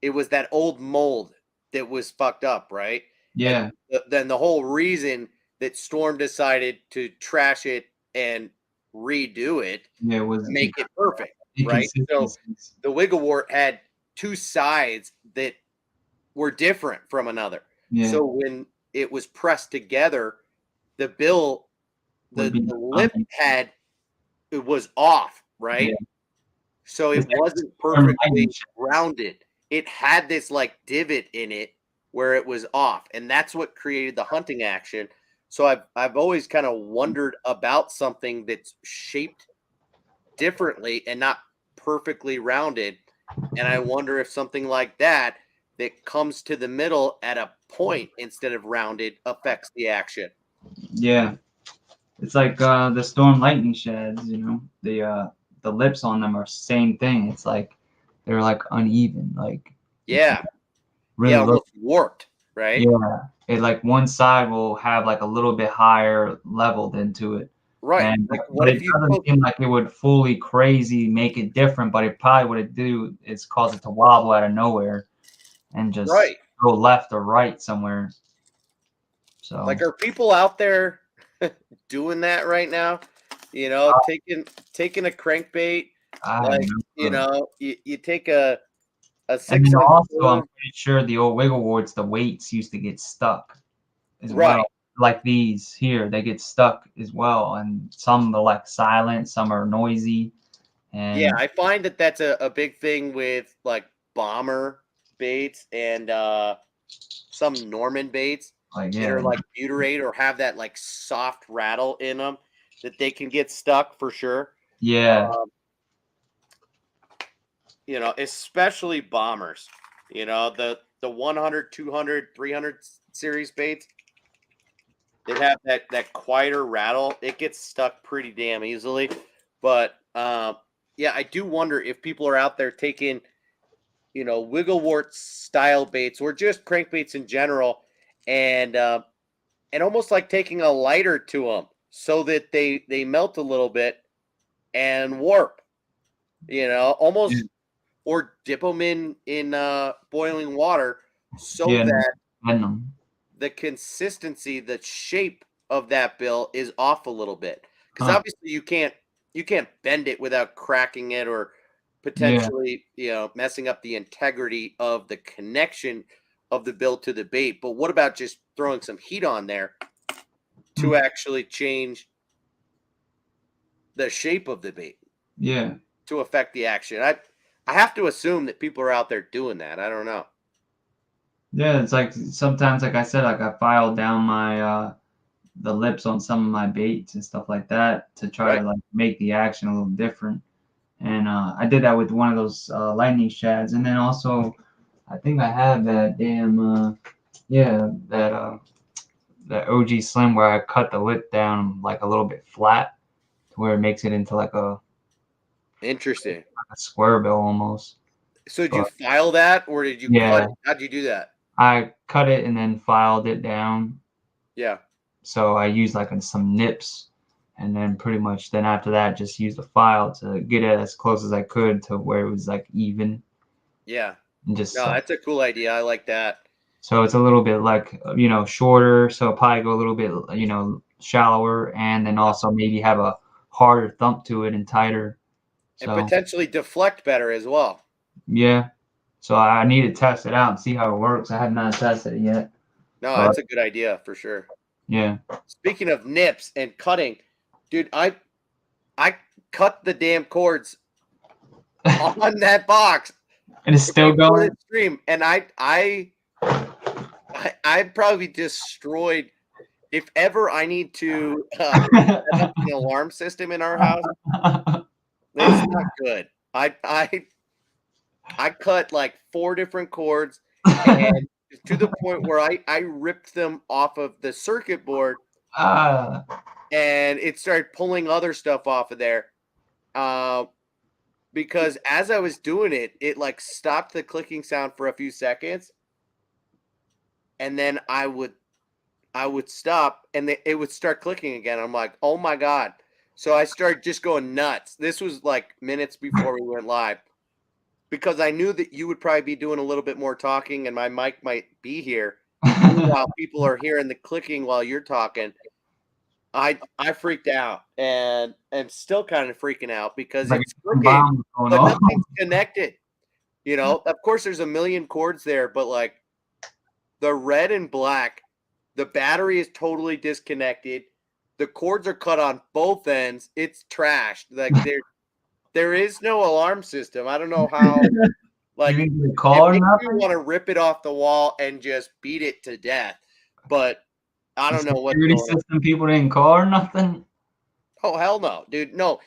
it was that old mold that was fucked up, right? Yeah. And then the whole reason that Storm decided to trash it and redo it, Yeah, it was make it perfect, right? So inconsistencies. the Wigglewort had two sides that were different from another. Yeah. So when it was pressed together, the bill, the lip had, it was off, right? Yeah. So it It's like wasn't Storm perfectly lightning shads. rounded. It had this like divot in it where it was off, and that's what created the hunting action. So I've always kind of wondered about something that's shaped differently and not perfectly rounded. And I wonder if something like that that comes to the middle at a point instead of rounded affects the action. Yeah. It's like the Storm lightning shads, you know. The lips on them are same thing. It's like they're like uneven. Like Yeah. really Yeah, look. almost warped, right? Yeah. It like one side will have like a little bit higher leveled into it. Right. And Like but what if it you doesn't took, seem like it would fully crazy make it different, but it probably what it do is cause it to wobble out of nowhere and just right. go left or right somewhere. So Like are people out there doing that right now? You know, taking a crankbait, I have like, no you clue. know, you take a And six then and a also, I'm quarter. pretty sure the old wiggle warts, the weights used to get stuck as Right. well. Like these here, they get stuck as well. And some are like silent, some are noisy. Yeah, And I find that that's a big thing with like bomber baits and some Norman baits like, that yeah, are like butyrate or have that like soft rattle in them that they can get stuck for sure. yeah, Um, you know, especially bombers. You know, the 100, 200, 300 series baits that have that quieter rattle, it gets stuck pretty damn easily. But yeah, I do wonder if people are out there taking, you know, wigglewort style baits or just crankbaits in general, and almost like taking a lighter to them so that they melt a little bit and warp. You know, yeah, almost, or dip them in boiling water so yeah, that venom. the consistency, the shape of that bill is off a little bit. Because Huh. obviously you can't bend it without cracking it or Yeah. potentially, you know, messing up the integrity of the connection of the bill to the bait. But what about just throwing some heat on there to Hmm. actually change the shape of the bait Yeah. to affect the action? I have to assume that people are out there doing that. I don't know. Yeah. It's like sometimes, like I said, like I filed down my the lips on some of my baits and stuff like that to try Right. to like make the action a little different. And I did that with one of those lightning shads, and then also I think I have that damn yeah that OG Slim where I cut the lip down like a little bit flat to where it makes it into Interesting. like a square bill almost. So did you But file that or did you cut yeah, it? How'd you do that? I cut it and then filed it down. Yeah. So I used like some nips, and then pretty much then after that just used the file to get it as close as I could to where it was like even Yeah. and just No, like that's a cool idea. I like that. so it's a little bit like shorter, so probably go a little bit shallower, and then Yep. also maybe have a harder thump to it and tighter. And So potentially deflect better as well. yeah, so I need to test it out and see how it works. I have not tested it yet, No, but that's a good idea for sure. yeah. Speaking of nips and cutting, dude, I cut the damn cords on that box And it's still right before going. the stream, and I probably destroyed. If ever I need to set up an alarm system in our house, it's not good. I cut like 4 different cords, and to the point where I ripped them off of the circuit board, Ah, and it started pulling other stuff off of there. Uh, because as I was doing it, it like stopped the clicking sound for a few seconds, and then I would stop, and it would start clicking again. I'm like, oh my god! So I started just going nuts. This was like minutes before we went live, because I knew that you would probably be doing a little bit more talking and my mic might be here. Meanwhile, people are hearing the clicking while you're talking. I freaked out and am still kind of freaking out because Like it's clicking, but on. nothing's connected. You know, of course there's a million cords there, but like the red and black, the battery is totally disconnected. The cords are cut on both ends. It's trashed. Like there is no alarm system. I don't know how. Like, you it call makes or me want to rip it off the wall and just beat it to death. But I don't know what's security going on. system people didn't call or nothing. Oh hell no, dude. No,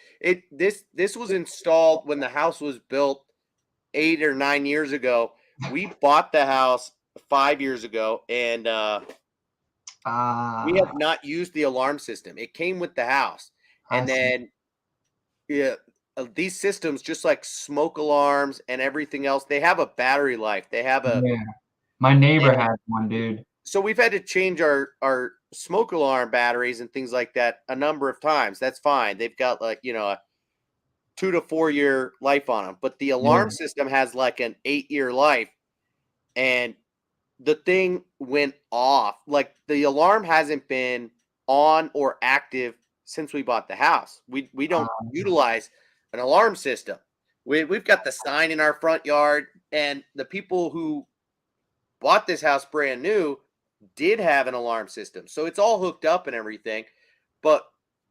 this was installed when the house was built 8 or 9 years ago. We bought the house 5 years ago, and we have not used the alarm system. It came with the house, and then yeah, these systems, just like smoke alarms and everything else, they have a battery life. They have a My neighbor has one, dude. So we've had to change our smoke alarm batteries and things like that a number of times. That's fine. They've got like, you know, a 2 to 4 year life on them, but the alarm system has like an 8-year life, and the thing went off. Like the alarm hasn't been on or active since we bought the house. We don't utilize an alarm system. We've got the sign in our front yard, and the people who bought this house brand new did have an alarm system. So it's all hooked up and everything, but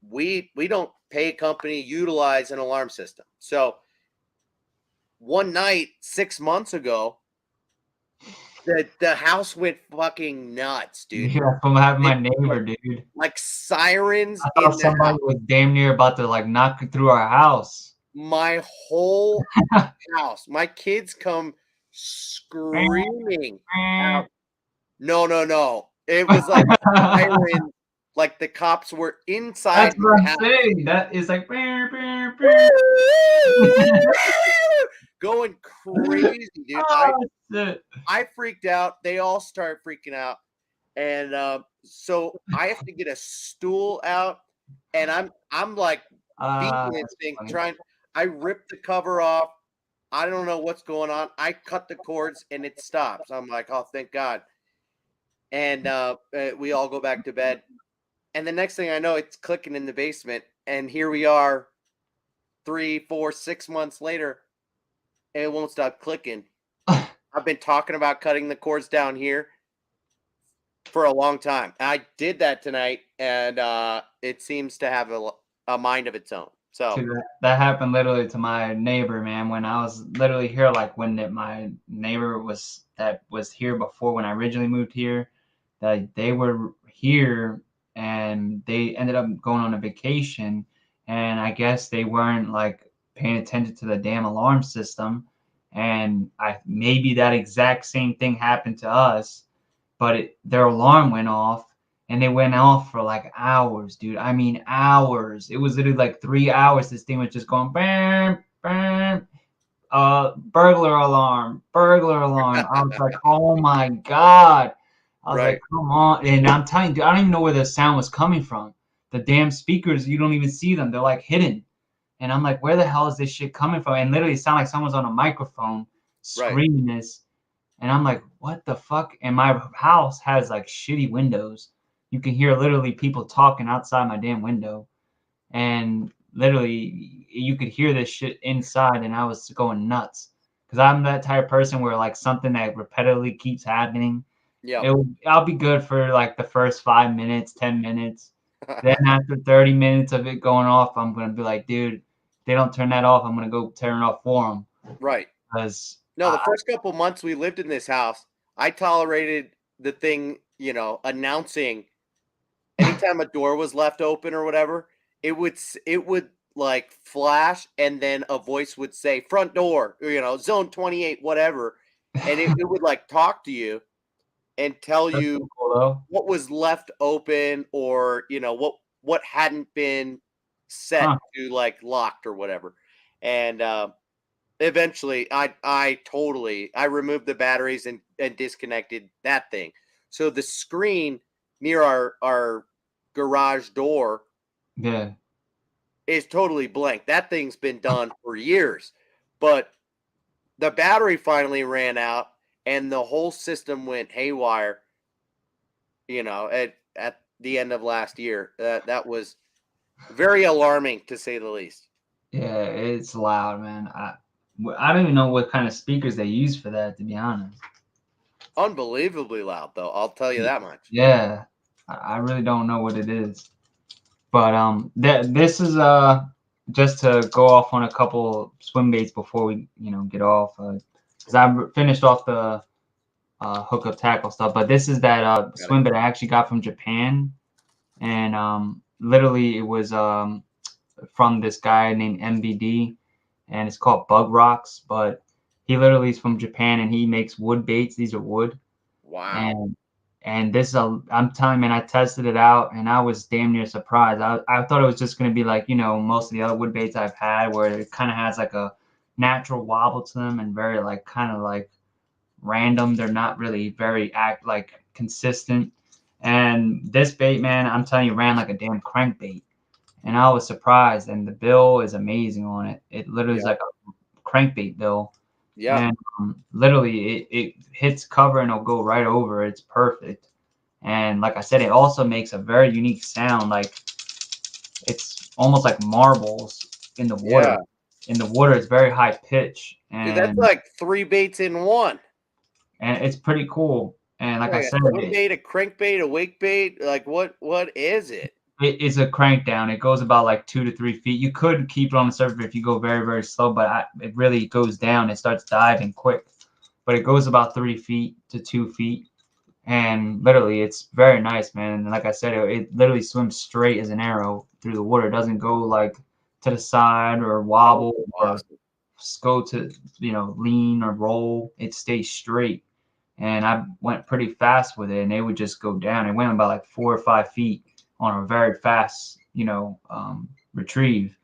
we don't pay a company to utilize an alarm system. So one night 6 months ago, the house went fucking nuts, dude. Yeah, from having my neighbor, dude. Like sirens I thought in the somebody house. was damn near about to like knock through our house. My whole house. My kids come screaming out. No. It was like sirens, like the cops were inside That's what my I'm house. saying. That is like going crazy, dude. I freaked out. They all start freaking out. And so I have to get a stool out, and I'm like beating this thing, trying. I ripped the cover off. I don't know what's going on. I cut the cords and it stops. I'm like, oh, thank God. And we all go back to bed. And the next thing I know, it's clicking in the basement. And here we are 3, 4, 6 months later, and it won't stop clicking. I've been talking about cutting the cords down here for a long time. I did that tonight, and it seems to have a mind of its own. So that happened literally to my neighbor, man. When I was literally here, like when my neighbor was here before when I originally moved here, that they were here and they ended up going on a vacation, and I guess they weren't like paying attention to the damn alarm system, and maybe that exact same thing happened to us, but their alarm went off. And they went off for like hours, dude. I mean, hours. It was literally like 3 hours. This thing was just going bam, bam. Burglar alarm, burglar alarm. I was like, oh my God. I was like, come on. And I'm telling you, dude, I don't even know where the sound was coming from. The damn speakers, you don't even see them. They're like hidden. And I'm like, where the hell is this shit coming from? And literally it sounded like someone's on a microphone screaming this. And I'm like, what the fuck? And my house has like shitty windows. You can hear literally people talking outside my damn window. And literally you could hear this shit inside, and I was going nuts. Because I'm that type of person where like something that repetitively keeps happening. Yeah. I'll be good for like the first 5 minutes, 10 minutes. Then after 30 minutes of it going off, I'm going to be like, dude, if they don't turn that off, I'm going to go turn it off for them. Right. Because no, the first couple months we lived in this house, I tolerated the thing, you know, announcing anytime a door was left open or whatever, it would like flash, and then a voice would say front door, or, you know, zone 28, whatever. And it would like talk to you and tell you what was left open, or, you know, what hadn't been set to like locked or whatever. And eventually I removed the batteries and disconnected that thing. So the screen near our garage door is totally blank. That thing's been done for years. But the battery finally ran out and the whole system went haywire, at the end of last year. That was very alarming, to say the least. Yeah, it's loud, man. I don't even know what kind of speakers they use for that, to be honest. Unbelievably loud, though. I'll tell you that much. Yeah, I really don't know what it is. But this is just to go off on a couple swim baits before we get off, because I finished off the hookup tackle stuff. But this is that swim bait I actually got from Japan, and literally it was from this guy named MBD, and it's called Bug Rocks. But he literally is from Japan, and he makes wood baits. These are wood. Wow. And this is I'm telling you, man, I tested it out and I was damn near surprised. I thought it was just going to be like, most of the other wood baits I've had where it kind of has like a natural wobble to them and very like kind of like random. They're not really very consistent. And this bait, man, I'm telling you, ran like a damn crankbait. And I was surprised. And the bill is amazing on it. It literally is like a crankbait bill. Yeah. And literally it hits cover and it'll go right over. It's perfect. And like I said, it also makes a very unique sound. Like it's almost like marbles in the water. Yeah. In the water, it's very high pitch. And dude, that's like 3 baits in one. And it's pretty cool. And like I said, a swim bait, a crankbait, a wake bait. Like what is it? It is a crank down. It goes about like 2 to 3 feet. You could keep it on the surface if you go very, very slow, but it really goes down. It starts diving quick, but it goes about 3 feet to 2 feet. And literally, it's very nice, man. And like I said, it literally swims straight as an arrow through the water. It doesn't go like to the side or wobble or go to, lean or roll. It stays straight. And I went pretty fast with it, and it would just go down. It went about like 4 or 5 feet on a very fast, retrieve.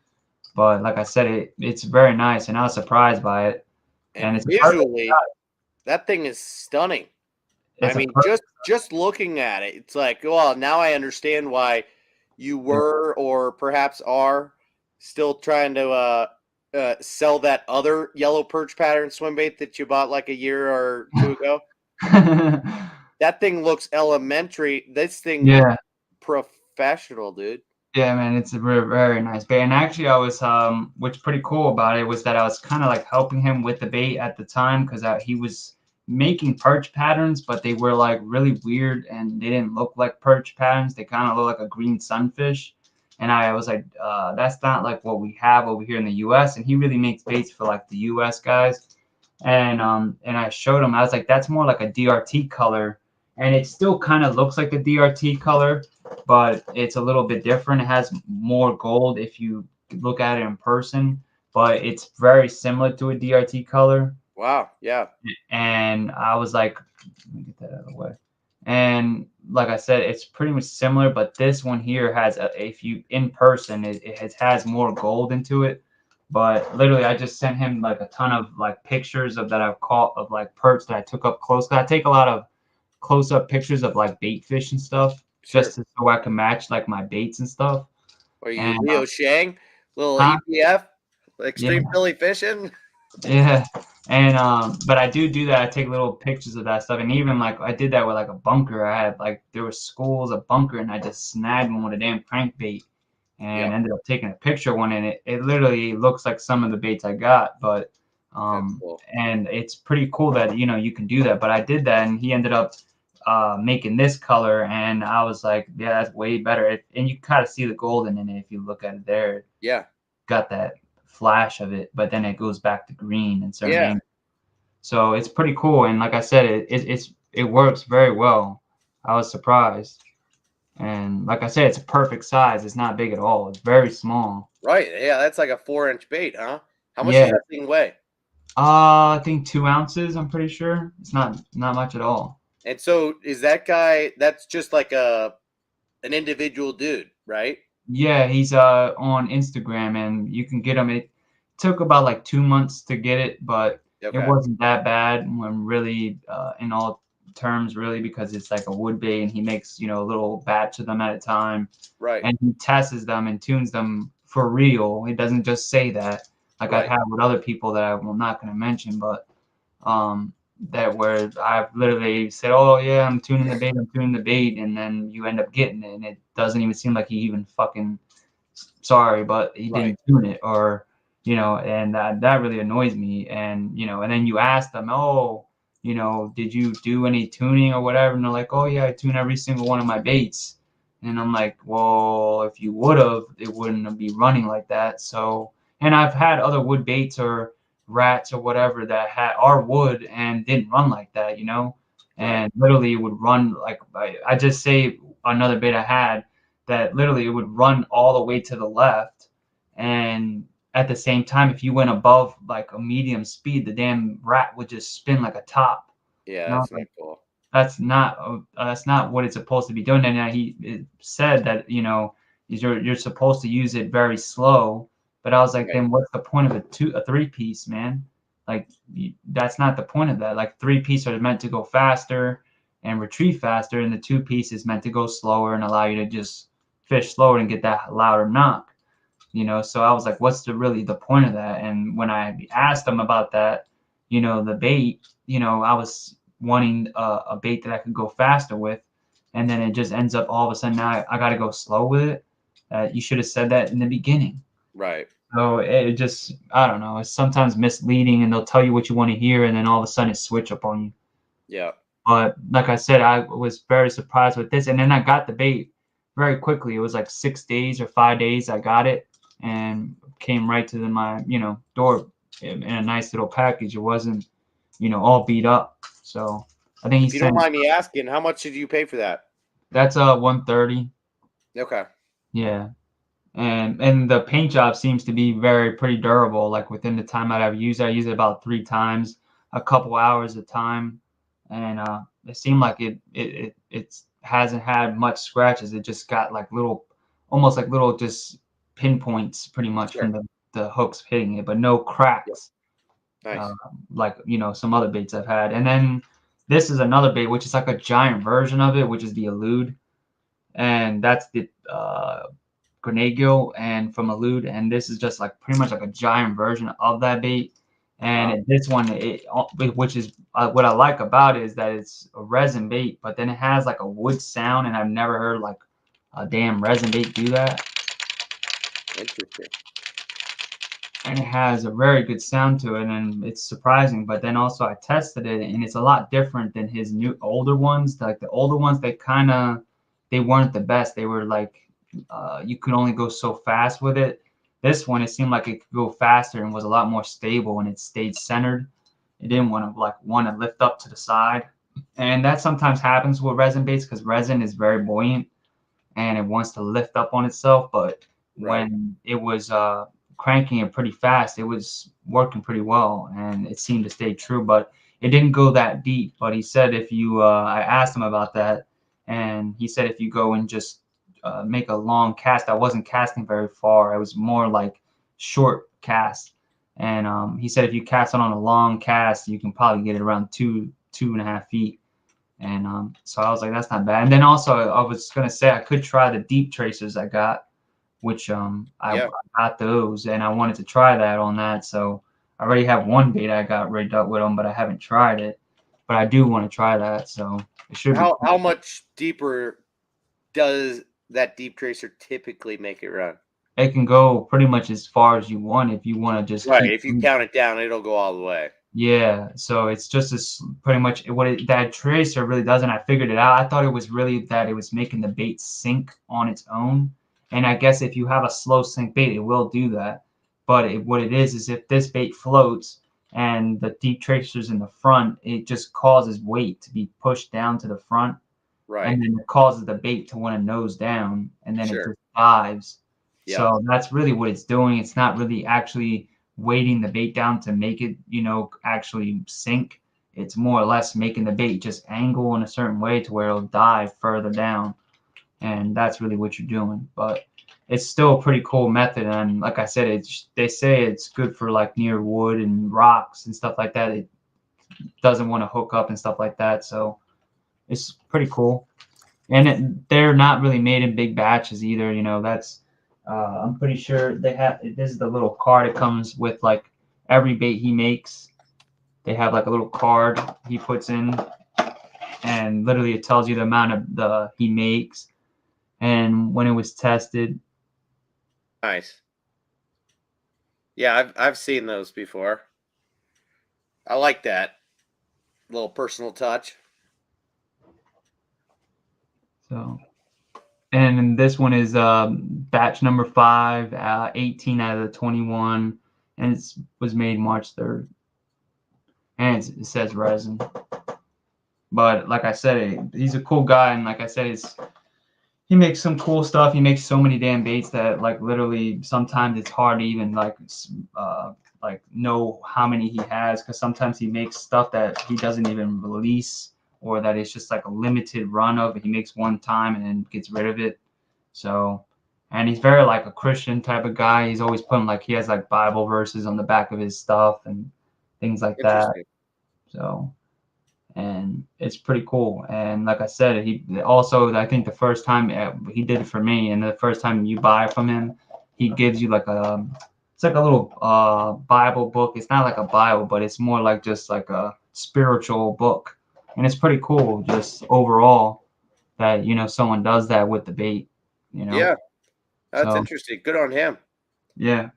But like I said, it's very nice, and I was surprised by it. And it's visually, that thing is stunning. I mean, just looking at it, it's like, well, now I understand why you were or perhaps are still trying to sell that other yellow perch pattern swim bait that you bought like a year or 2 ago. That thing looks elementary. This thing, professional, dude. Yeah, man, it's a very, very nice bait. And actually, I was what's pretty cool about it was that I was kind of like helping him with the bait at the time because he was making perch patterns, but they were like really weird and they didn't look like perch patterns. They kind of look like a green sunfish. And I was like, that's not like what we have over here in the US. And he really makes baits for like the US guys. And I showed him, I was like, that's more like a DRT color. And it still kind of looks like a DRT color, but it's a little bit different. It has more gold if you look at it in person, but it's very similar to a DRT color. Wow, yeah. And I was like, let me get that out of the way. And like I said, it's pretty much similar, but this one here has, if you in person, it has more gold into it. But literally, I just sent him like a ton of like pictures of that I've caught of like perch that I took up close. Cause I take a lot of close-up pictures of like bait fish and stuff, just so I can match like my baits and stuff. Are you Leo Shang, little EPF, extreme Philly fishing? Yeah, and but I do that. I take little pictures of that stuff, and even like I did that with like a bunker. I had like there were schools of bunker, and I just snagged one with a damn crankbait, and ended up taking a picture of one, and it literally looks like some of the baits I got, but cool. And it's pretty cool that you can do that. But I did that, and he ended up making this color, and I was like, yeah, that's way better. And you kind of see the golden in it if you look at it there. Yeah, got that flash of it, but then it goes back to green and certain so it's pretty cool. And like I said, it works very well. I was surprised, and like I said, it's a perfect size. It's not big at all. It's very small. Right. Yeah, that's like a 4-inch bait, huh? How much does that thing weigh? I think 2 ounces. I'm pretty sure it's not much at all. And so is that guy? That's just like an individual dude, right? Yeah, he's on Instagram, and you can get him. It took about like 2 months to get it, but it wasn't that bad when really in all terms, really, because it's like a wood bait, and he makes a little batch of them at a time, right? And he tests them and tunes them for real. He doesn't just say that. like Right. I've had with other people that I'm not going to mention, but that where I've literally said, oh yeah, I'm tuning the bait, and then you end up getting it, and it doesn't even seem like he even fucking sorry, but he Right. didn't tune it, or and that really annoys me. And and then you ask them, oh, did you do any tuning or whatever? And they're like, oh yeah, I tune every single one of my baits. And I'm like, well, if you would have, it wouldn't be running like that. So, and I've had other wood baits or rats or whatever that are wood and didn't run like that, and literally would run like I just say another bait I had that literally it would run all the way to the left, and at the same time, if you went above like a medium speed, the damn rat would just spin like a top. Yeah, And I was that's not like, cool. that's not what it's supposed to be doing. And it said that you're supposed to use it very slow. But I was like, then what's the point of a 3-piece, man? Like that's not the point of that. Like 3-piece are meant to go faster and retrieve faster, and the 2-piece is meant to go slower and allow you to just fish slower and get that louder knock. So I was like, what's the point of that? And when I asked them about that, the bait, I was wanting a bait that I could go faster with, and then it just ends up all of a sudden now I got to go slow with it. You should have said that in the beginning. Right. So it just, I don't know, it's sometimes misleading, and they'll tell you what you want to hear, and then all of a sudden it switch up on you. Yeah. But like I said, I was very surprised with this, and then I got the bait very quickly. It was like 6 days or 5 days I got it, and came right to my door in a nice little package. It wasn't all beat up. So I think he If you don't sent, mind me asking, how much did you pay for that? that's 130. Okay. Yeah. And the paint job seems to be pretty durable. Like within the time that I've used it, I use it about 3 times, a couple hours a time, and it seemed like it hasn't had much scratches. It just got like almost like little just pinpoints, pretty much Sure. from the hooks hitting it, but no Yep. cracks. Nice. Like some other baits I've had. And then this is another bait, which is like a giant version of it, which is the Elude, and that's the grenade gill and from Elude, and this is just like pretty much like a giant version of that bait. And this one, which is what I like about it, is that it's a resin bait, but then it has like a wood sound, and I've never heard like a damn resin bait do that. Interesting. And it has a very good sound to it, and it's surprising. But then also I tested it, and it's a lot different than his older ones. Like the older ones, they weren't the best. They were like you could only go so fast with it. This one, it seemed like it could go faster and was a lot more stable, and it stayed centered. It didn't want to lift up to the side, and that sometimes happens with resin baits because resin is very buoyant and it wants to lift up on itself. But when it was cranking it pretty fast, it was working pretty well, and it seemed to stay true. But it didn't go that deep. But he said if you, I asked him about that, and he said if you go and just make a long cast, I wasn't casting very far. I was more like short cast. And he said if you cast it on a long cast, you can probably get it around 2.5 feet. And so I was like, that's not bad. And then also I was gonna say I could try the deep tracers I got, which I got those, and I wanted to try that on that. So I already have one bait I got rigged up with them, but I haven't tried it. But I do want to try that, so it should be. How much deeper does that deep tracer typically make it run? It can go pretty much as far as you want if you want to just keep. If you count it down, it'll go all the way. Yeah, so it's just as pretty much that tracer really does, and I figured it out. I thought it was really that it was making the bait sink on its own, and I guess if you have a slow sink bait, it will do that. But what it is if this bait floats and the deep tracer's in the front, it just causes weight to be pushed down to the front, and then it causes the bait to want to nose down, and then it just dives. So that's really what it's doing. It's not really actually weighting the bait down to make it, actually sink. It's more or less making the bait just angle in a certain way to where it'll dive further down. And that's really what you're doing. But it's still a pretty cool method. And like I said, they say it's good for like near wood and rocks and stuff like that. It doesn't want to hook up and stuff like that. So it's pretty cool. And they're not really made in big batches either. That's I'm pretty sure they have. This is the little card. It comes with like every bait he makes. They have like a little card he puts in, and literally it tells you the amount of he makes and when it was tested. Nice. Yeah, I've seen those before. I like that little personal touch. So, and this one is batch number 5, 18 out of the 21, and it was made March 3rd. And it says resin. But like I said, he's a cool guy, and like I said, he makes some cool stuff. He makes so many damn baits that like literally sometimes it's hard to even like know how many he has, because sometimes he makes stuff that he doesn't even release, or that it's just like a limited run of. He makes one time and then gets rid of it. So, and he's very like a Christian type of guy. He's always putting like he has like Bible verses on the back of his stuff and things like that. So, and it's pretty cool. And like I said, he also, I think the first time he did it for me, and the first time you buy from him, he gives you like it's like a little Bible book. It's not like a Bible, but it's more like just like a spiritual book, and it's pretty cool just overall that someone does that with the bait. Yeah, that's interesting. Good on him. Yeah,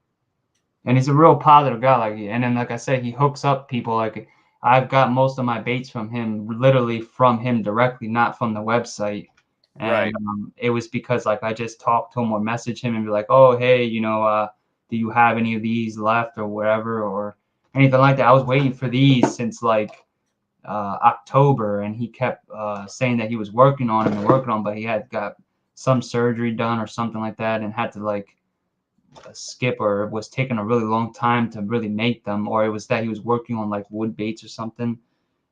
and he's a real positive guy. Like, and then like I said, he hooks up people. Like, I've got most of my baits from him, literally from him directly, not from the website. And it was because like I just talked to him or message him and be like, oh hey, do you have any of these left or whatever or anything like that. I was waiting for these since like October, and he kept saying that he was working on them, but he had got some surgery done or something like that, and had to like skip, or was taking a really long time to really make them, or it was that he was working on like wood baits or something,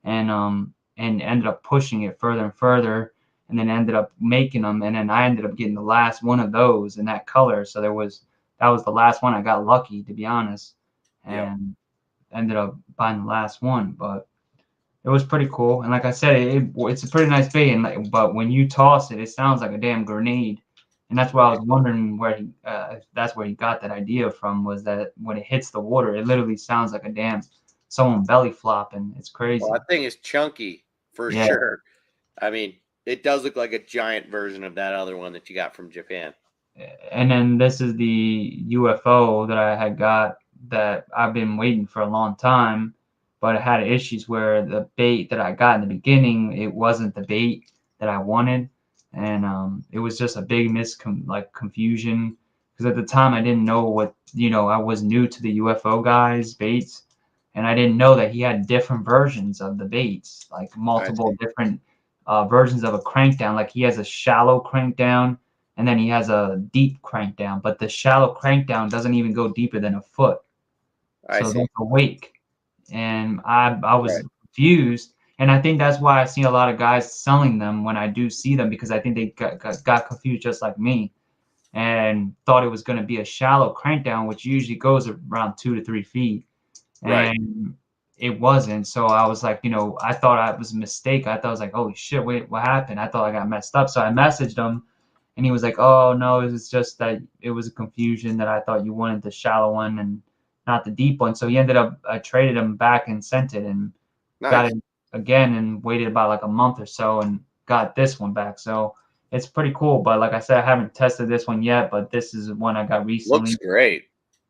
and ended up pushing it further and further, and then ended up making them, and then I ended up getting the last one of those in that color. So that was the last one. I got lucky, to be honest, and ended up buying the last one. But it was pretty cool, and like I said, it's a pretty nice bait, and but when you toss it, it sounds like a damn grenade. And that's why I was wondering where if that's where he got that idea from, was that when it hits the water, it literally sounds like a damn someone belly flopping. It's crazy. Well, that thing is chunky for sure. I mean, it does look like a giant version of that other one that you got from Japan. And then this is the UFO that I had got that I've been waiting for a long time, but it had issues where the bait that I got in the beginning, it wasn't the bait that I wanted. And it was just a big confusion, because at the time I didn't know what, I was new to the UFO guy's baits, and I didn't know that he had different versions of the baits, like multiple different versions of a crankdown. Like he has a shallow crankdown, and then he has a deep crankdown, but the shallow crankdown doesn't even go deeper than a foot. So that's a wake. And I was confused. And I think that's why I see a lot of guys selling them when I do see them, because I think they got confused just like me, and thought it was going to be a shallow crankdown, which usually goes around 2 to 3 feet. And it wasn't. So I was like, I thought it was a mistake. I thought I was like, holy shit, wait, what happened? I thought I got messed up. So I messaged him, and he was like, oh no, it was just that it was a confusion, that I thought you wanted the shallow one and not the deep one. So he ended up, I traded him back and sent it, and got it again, and waited about like a month or so and got this one back. So it's pretty cool. But like I said, I haven't tested this one yet, but this is one I got recently. Looks great.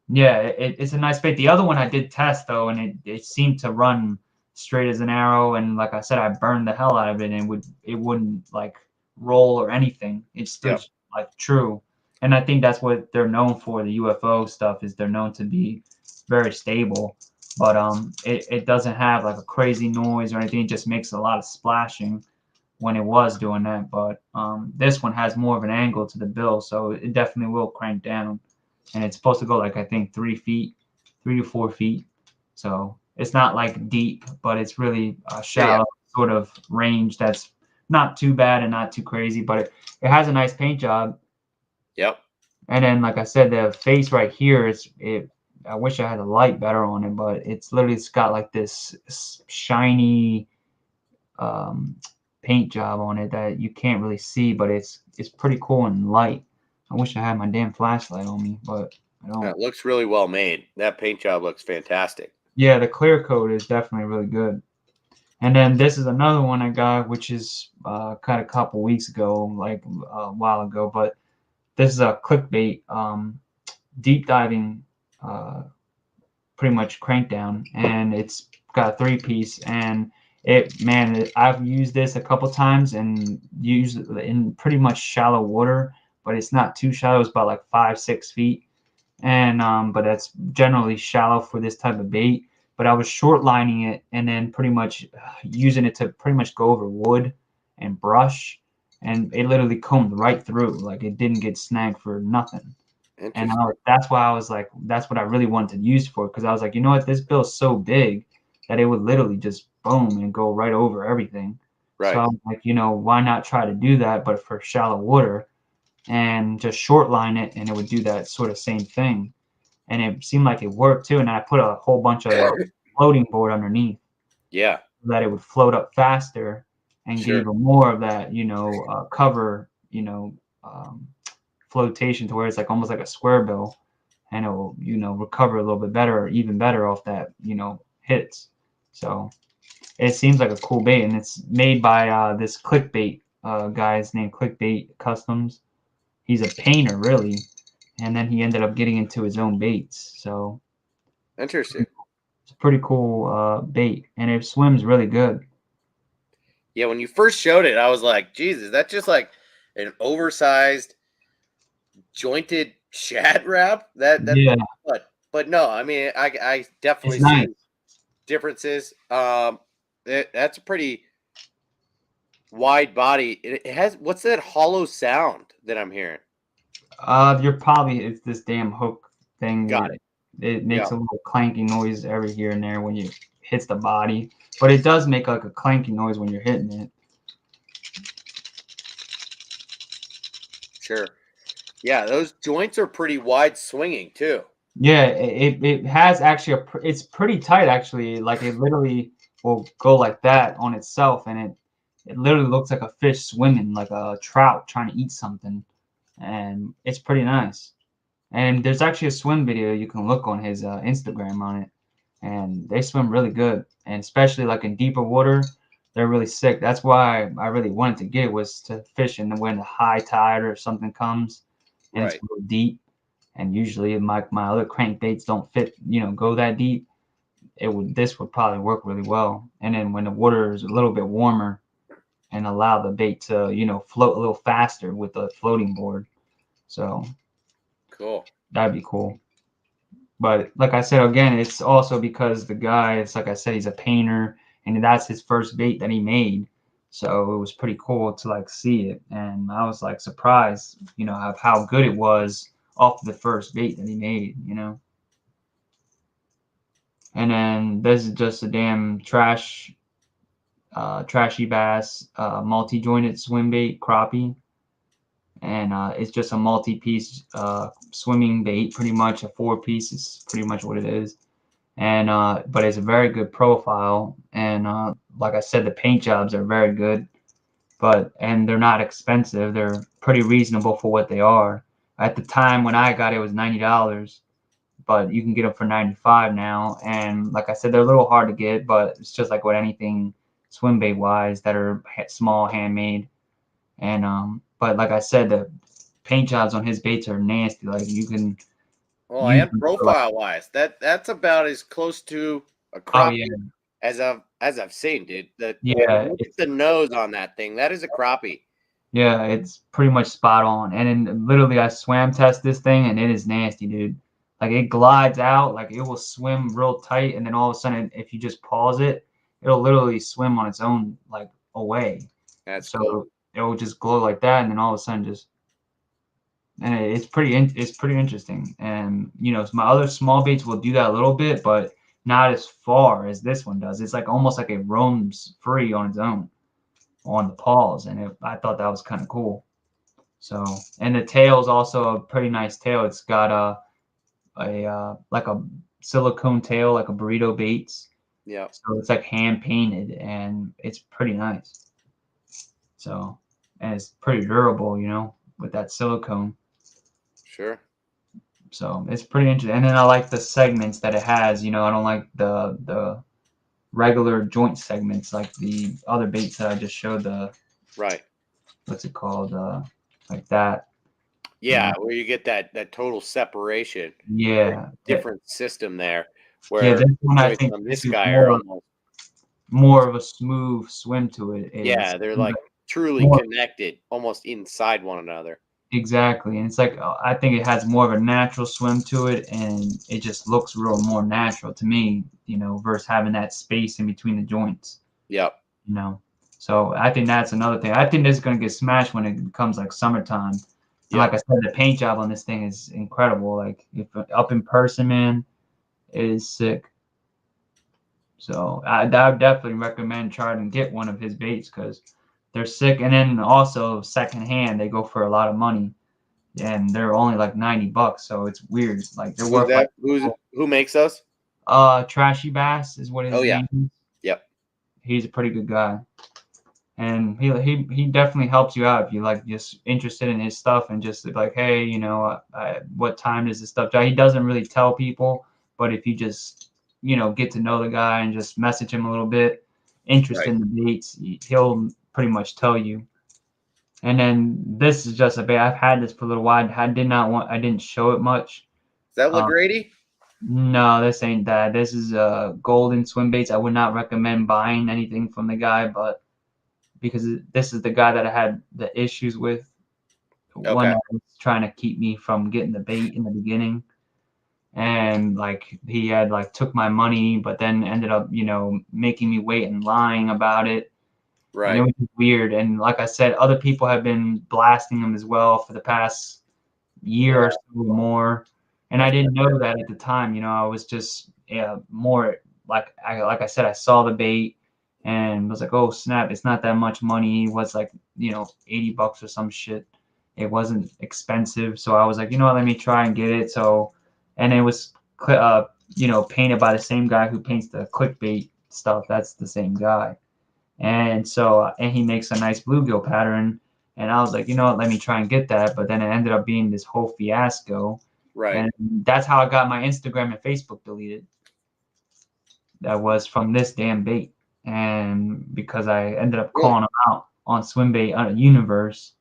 Yeah, it's a nice bait. The other one I did test though, and it seemed to run straight as an arrow. And like I said, I burned the hell out of it, and it wouldn't like roll or anything. It stood like true. And I think that's what they're known for. The UFO stuff is they're known to be very stable, but it doesn't have like a crazy noise or anything. It just makes a lot of splashing when it was doing that. But this one has more of an angle to the bill, so it definitely will crank down. And it's supposed to go like, I think 3 to 4 feet. So it's not like deep, but it's really a shallow sort of range that's not too bad and not too crazy, but it has a nice paint job. Yep. And then, like I said, the face right here I wish I had the light better on it, but it's got like this shiny paint job on it that you can't really see, but it's pretty cool and light. I wish I had my damn flashlight on me, but I don't. It looks really well made. That paint job looks fantastic. Yeah, the clear coat is definitely really good. And then this is another one I got, which is kind of a couple weeks ago, like a while ago. But this is a clickbait deep diving, pretty much crank down, and it's got a 3-piece. And I've used this a couple times and used it in pretty much shallow water, but it's not too shallow. It's about like 5-6 feet, and but that's generally shallow for this type of bait. But I was short lining it and then pretty much using it to pretty much go over wood and brush, and it literally combed right through. Like it didn't get snagged for nothing. And that's why I was like, that's what I really wanted to use for, because I was like, you know what, this bill's so big that it would literally just boom and go right over everything. Right. So I was like, you know, why not try to do that, but for shallow water, and just short line it, and it would do that sort of same thing. And it seemed like it worked too. And I put a whole bunch of floating board underneath. Yeah. So that it would float up faster and get even more of that, you know, cover, you know, flotation, to where it's like almost like a square bill, and it will, you know, recover a little bit better, or even better off that, you know, hits. So it seems like a cool bait, and it's made by this clickbait guy's named Clickbait Customs. He's a painter, really, and then he ended up getting into his own baits. So interesting. It's a pretty cool bait, and it swims really good. Yeah, when you first showed it, I was like, Jesus, that's just like an oversized jointed shad wrap. Yeah, but no, I mean, I definitely it's nice. see differences. That's a pretty wide body. It has, what's that hollow sound that I'm hearing? You're probably, it's this damn hook thing. Got it. It makes a little clanking noise every here and there when you hits the body, but it does make like a clanking noise when you're hitting it. Sure. Yeah, those joints are pretty wide swinging too. Yeah, it has actually it's pretty tight actually. Like it literally will go like that on itself, and it literally looks like a fish swimming, like a trout trying to eat something, and it's pretty nice. And there's actually a swim video you can look on his Instagram on it, and they swim really good, and especially like in deeper water, they're really sick. That's why I really wanted to get it, was to fish in when the high tide or something comes, and it's real deep. And usually my other crankbaits don't fit, you know, go that deep. This would probably work really well. And then when the water is a little bit warmer, and allow the bait to, you know, float a little faster with the floating board. So cool. That'd be cool. But like I said, again, it's also because the guy, it's like I said, he's a painter, and that's his first bait that he made. So it was pretty cool to like see it. And I was like surprised, you know, of how good it was off the first bait that he made, you know. And then this is just a damn trashy bass, multi-jointed swim bait crappie. And it's just a multi-piece swimming bait, pretty much a 4-piece is pretty much what it is. And but it's a very good profile, and like I said, the paint jobs are very good, and they're not expensive. They're pretty reasonable for what they are. At the time when I got it, it was $90, but you can get them for $95 now. And like I said, they're a little hard to get, but it's just like with anything swim bait wise that are small, handmade. And but like I said, the paint jobs on his baits are nasty. Like you can. Well, and profile wise, that's about as close to a crappie as I've seen, dude. Look at the nose on that thing. That is a crappie. Yeah, it's pretty much spot on. And then literally, I swam test this thing, and it is nasty, dude. Like it glides out, like it will swim real tight, and then all of a sudden, if you just pause it, it'll literally swim on its own, like away. That's cool. It will just glow like that, and then all of a sudden, and it's pretty interesting. And you know, my other small baits will do that a little bit, but not as far as this one does. It's like almost like it roams free on its own on the paws, and I thought that was kind of cool. So, and the tail is also a pretty nice tail. It's got a like a silicone tail, like a burrito baits. Yeah. So it's like hand painted, and it's pretty nice. So, and it's pretty durable, you know, with that silicone. Sure. So it's pretty interesting. And then I like the segments that it has. I don't like the regular joint segments like the other baits that I just showed. Right. What's it called? Like that. Yeah, where you get that total separation. Yeah. Different system there. Yeah, Where this one I think on this this is guy are almost more of a smooth swim to it. yeah, they're like truly more, connected, almost inside one another. exactly, and it's like I think it has more of a natural swim to it, and it just looks real more natural to me, versus having that space in between the joints. Yep. So I think that's another thing. I think this is gonna get smashed when it becomes like summertime. And like I said, the paint job on this thing is incredible. Like if up in person, man, it is sick. So I would definitely recommend trying to get one of his baits because they're sick. And then also secondhand, they go for a lot of money, and they're only like $90. So it's weird. Like they're worth like who makes those? Trashy Bass is what his name is. Yep. He's a pretty good guy, and he definitely helps you out if you like just interested in his stuff and just like, hey, what time does this stuff drop? He doesn't really tell people, but if you just get to know the guy and just message him a little bit, interested in the baits, he'll pretty much tell you. And then this is just a bait. I've had this for a little while. I didn't show it much. Is that LaGrady? No, this ain't that. This is golden swim baits. I would not recommend buying anything from the guy, but because this is the guy that I had the issues with. One that was trying to keep me from getting the bait in the beginning. And like he had like took my money, but then ended up, making me wait and lying about it. Right. And it was weird. And like I said, other people have been blasting him as well for the past year or so or more. And I didn't know that at the time. I was just more like I said, I saw the bait and was like, oh snap, it's not that much money. It was like, $80 or some shit. It wasn't expensive. So I was like, let me try and get it. So, and it was, painted by the same guy who paints the clickbait stuff. That's the same guy. And so, and he makes a nice bluegill pattern. And I was like, let me try and get that. But then it ended up being this whole fiasco. Right. And that's how I got my Instagram and Facebook deleted. That was from this damn bait. And because I ended up calling him out on Swimbait Universe.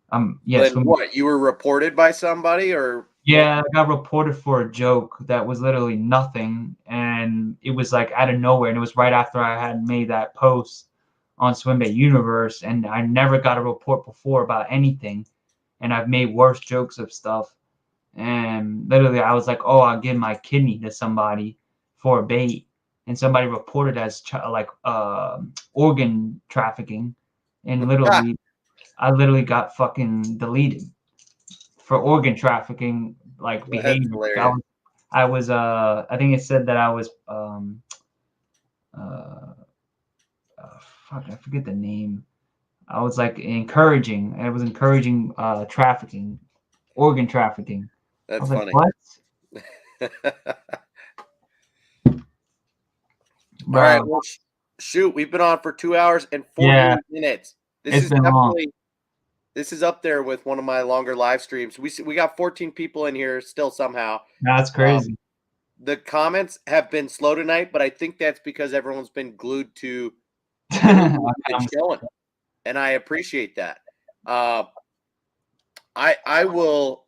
What? You were reported by somebody or? Yeah, I got reported for a joke that was literally nothing. And it was like out of nowhere. And it was right after I had made that post on Swimbait Universe. And I never got a report before about anything. And I've made worse jokes of stuff. And literally I was like, oh, I'll give my kidney to somebody for a bait. And somebody reported as organ trafficking. And literally, I literally got fucking deleted for organ trafficking, like behavior. I was I think it said that I was fuck, I forget the name. I was like encouraging. I was encouraging trafficking, organ trafficking. That's funny. Like, what? All right, well, shoot, we've been on for 2 hours and 40 minutes. This is up there with one of my longer live streams. We got 14 people in here still somehow. That's crazy. The comments have been slow tonight, but I think that's because everyone's been glued to chilling, and I appreciate that. I will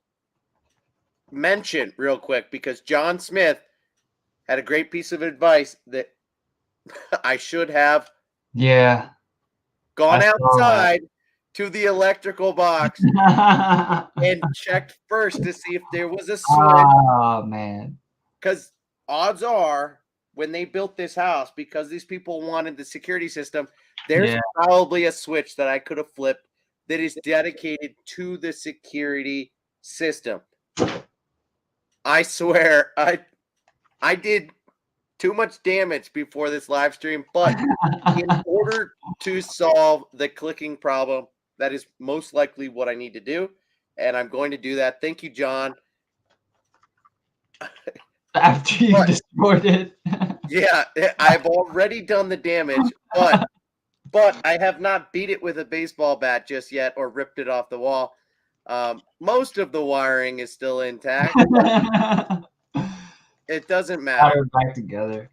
mention real quick because John Smith had a great piece of advice that I should have gone outside to the electrical box and checked first to see if there was a switch. Oh, man. Because odds are when they built this house, because these people wanted the security system, there's probably a switch that I could have flipped that is dedicated to the security system. I swear, I did too much damage before this live stream, but in order to solve the clicking problem, that is most likely what I need to do, and I'm going to do that. Thank you, John. After you destroyed it. Yeah, I've already done the damage, but I have not beat it with a baseball bat just yet or ripped it off the wall. Most of the wiring is still intact. It doesn't matter. Back together.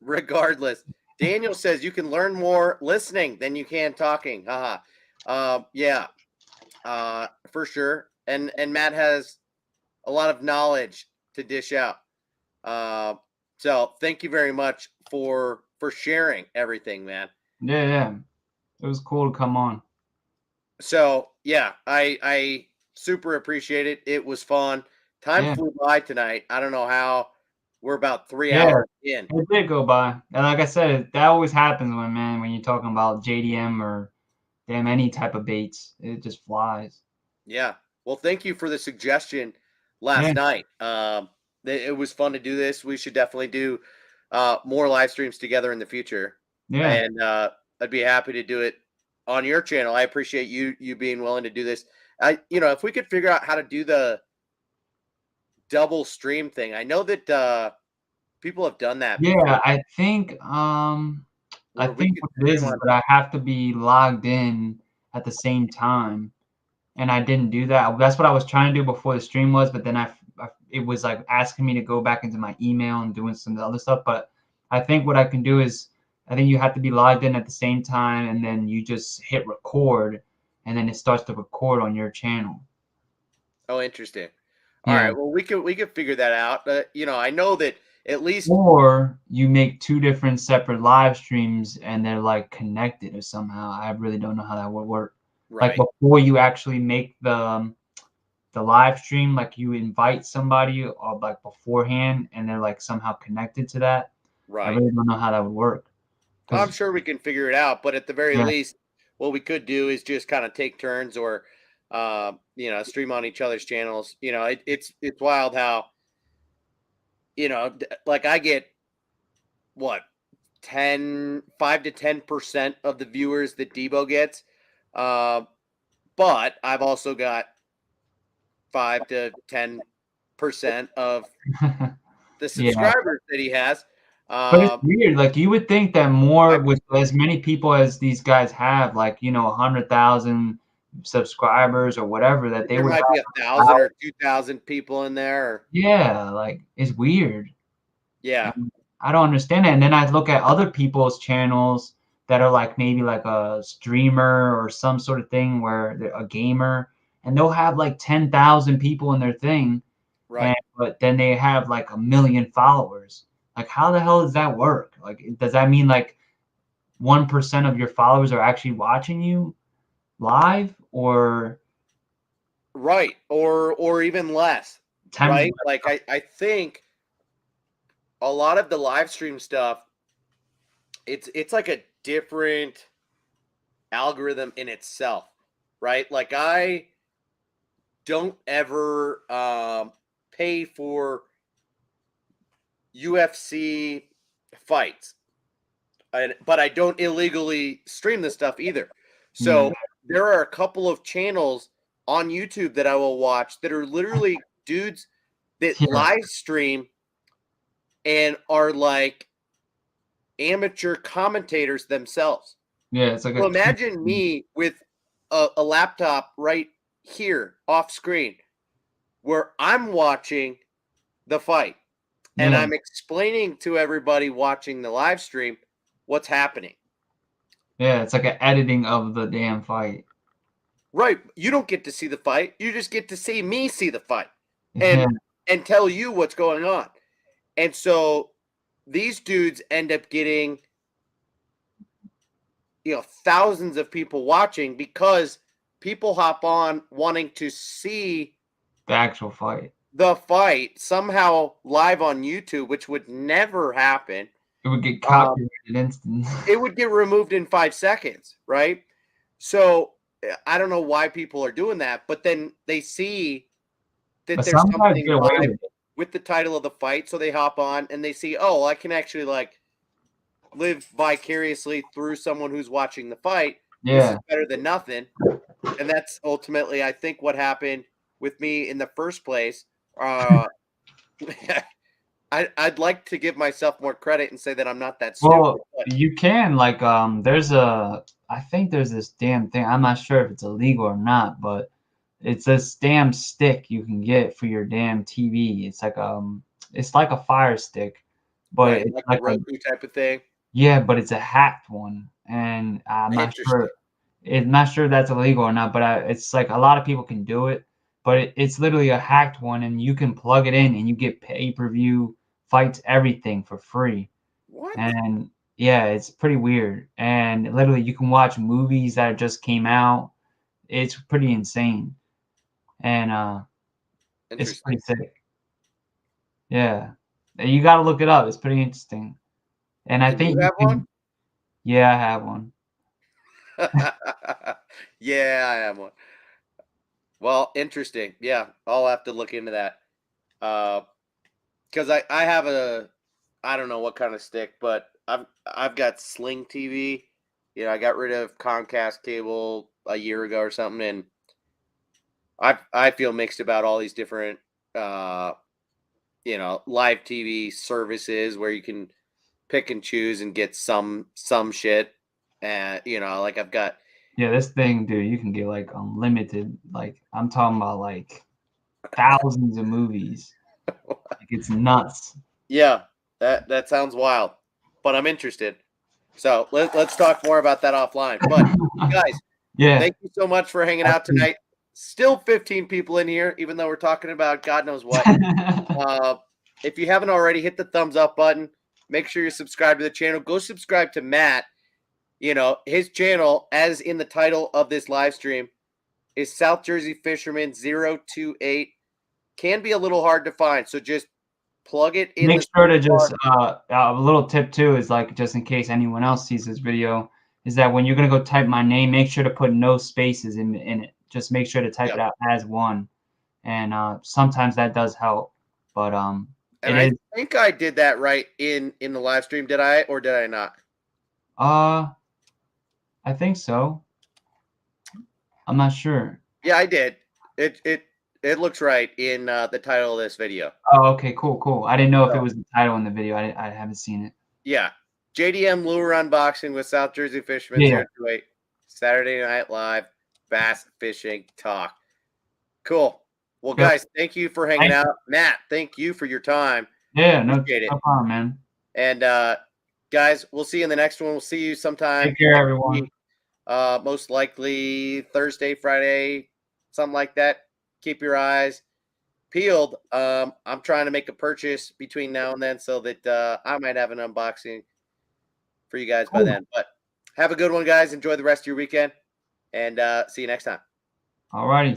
Regardless, Daniel says you can learn more listening than you can talking. Haha. Yeah, for sure. And Matt has a lot of knowledge to dish out. So thank you very much for sharing everything, man. Yeah. It was cool to come on. So yeah, I super appreciate it. It was fun. Time flew by tonight. I don't know how. We're about 3 hours in. It did go by. And like I said, that always happens when you're talking about JDM or any type of baits. It just flies. Yeah. Well, thank you for the suggestion last night. It was fun to do this. We should definitely do more live streams together in the future. Yeah. And I'd be happy to do it on your channel. I appreciate you being willing to do this. If we could figure out how to do the double stream thing. I know that people have done that. Yeah, before. I think what it is that I have to be logged in at the same time, and I didn't do that. That's what I was trying to do before the stream was, but then it was like asking me to go back into my email and doing some other stuff. But I think what I can do is I think you have to be logged in at the same time, and then you just hit record, and then it starts to record on your channel. Oh, interesting. All right. Well, we could figure that out. I know that at least, or you make 2 different separate live streams and they're like connected or somehow. I really don't know how that would work. Right. Like before you actually make the live stream, like you invite somebody or like beforehand and they're like somehow connected to that. Right. I really don't know how that would work. I'm sure we can figure it out, but at the very least, what we could do is just kind of take turns or stream on each other's channels. It's wild how like I get what 5 to 10% of the viewers that Debo gets, but I've also got 5 to 10% of the subscribers that he has. But it's weird. Like you would think that more with as many people as these guys have, like 100,000 subscribers or whatever, that they there would might be 1,000 or 2,000 people in there. Or, yeah, like it's weird. Yeah, I don't understand it. And then I look at other people's channels that are like maybe like a streamer or some sort of thing where they're a gamer, and they'll have like 10,000 people in their thing, right? But then they have like 1 million followers. Like, how the hell does that work? Like, does that mean like 1% of your followers are actually watching you live, or right, or even less, right? Like I think a lot of the live stream stuff, it's like a different algorithm in itself, right? Like I don't ever pay for UFC fights, but I don't illegally stream this stuff either. So there are a couple of channels on YouTube that I will watch that are literally dudes that live stream and are like amateur commentators themselves. Yeah, it's like well, imagine me with a laptop right here off screen where I'm watching the fight and I'm explaining to everybody watching the live stream what's happening. Yeah, it's like an editing of the damn fight. Right. You don't get to see the fight. You just get to see me see the fight and tell you what's going on. And so these dudes end up getting thousands of people watching because people hop on wanting to see the actual fight. The fight somehow live on YouTube, which would never happen. It would get copyrighted instantly. It would get removed in 5 seconds, right? So I don't know why people are doing that, but then they see that there's something live with the title of the fight, so they hop on and they see, oh, I can actually like live vicariously through someone who's watching the fight. Yeah. This is better than nothing. And that's ultimately, I think, what happened with me in the first place. I'd like to give myself more credit and say that I'm not that stupid. Well, you can like I think there's this damn thing. I'm not sure if it's illegal or not, but It's this damn stick you can get for your damn TV. It's like a Fire Stick, but Right, it's like a like a Roku type of thing. yeah, but it's a hacked one, and Interesting. I'm not sure that's illegal or not, but it's like a lot of people can do it, but it's literally a hacked one, and you can plug it in, and you get pay-per-view fights, everything for free. What? And yeah, it's pretty weird. And literally, you can watch movies that just came out. It's pretty insane, and it's Interesting. pretty sick. Yeah, you got to look it up. It's pretty interesting. And I And you think you have one? can. Yeah, I have one. Yeah, I have one. Well, interesting. Yeah, I'll have to look into that. Because I have I don't know what kind of stick, but I've got Sling TV. You know, I got rid of Comcast cable a year ago or something, and I feel mixed about all these different uh live TV services where you can pick and choose and get some shit. And like I've got Yeah, this thing, dude, you can get like unlimited. Like I'm talking about like thousands of movies. Like it's nuts. yeah, that sounds wild, but I'm interested. So let's talk more about that offline. But guys, Yeah. thank you so much for hanging out tonight. Still 15 people in here, even though we're talking about God knows what. If you haven't already, hit the thumbs up button. Make sure you subscribe to the channel. Go subscribe to Matt. His channel, as in the title of this live stream, is SouthJerseyFisherman028. Can be a little hard to find, so just plug it in Make the sure to bar. just a little tip too is like just in case anyone else sees this video is that when you're gonna go type my name, make sure to put no spaces in it. Just make sure to type it out as one, and sometimes that does help. But And I think I did that right in the live stream. Did I or did I not? I think so. I'm not sure. Yeah, I did. It looks right in the title of this video. Oh, okay, cool. I didn't know if it So, was the title in the video. I haven't seen it. yeah. JDM lure unboxing with South Jersey Fisherman Yeah. 028. Saturday Night Live bass fishing talk. Cool. Well, Yep. guys, thank you for hanging out. Matt, thank you for your time. Yeah, Appreciate it. no problem, man. And guys, we'll see you in the next one. We'll see you sometime. Take care, everyone. Most likely Thursday, Friday, something like that. Keep your eyes peeled. I'm trying to make a purchase between now and then so that I might have an unboxing for you guys by then. But have a good one, guys. Enjoy the rest of your weekend, and see you next time. All righty.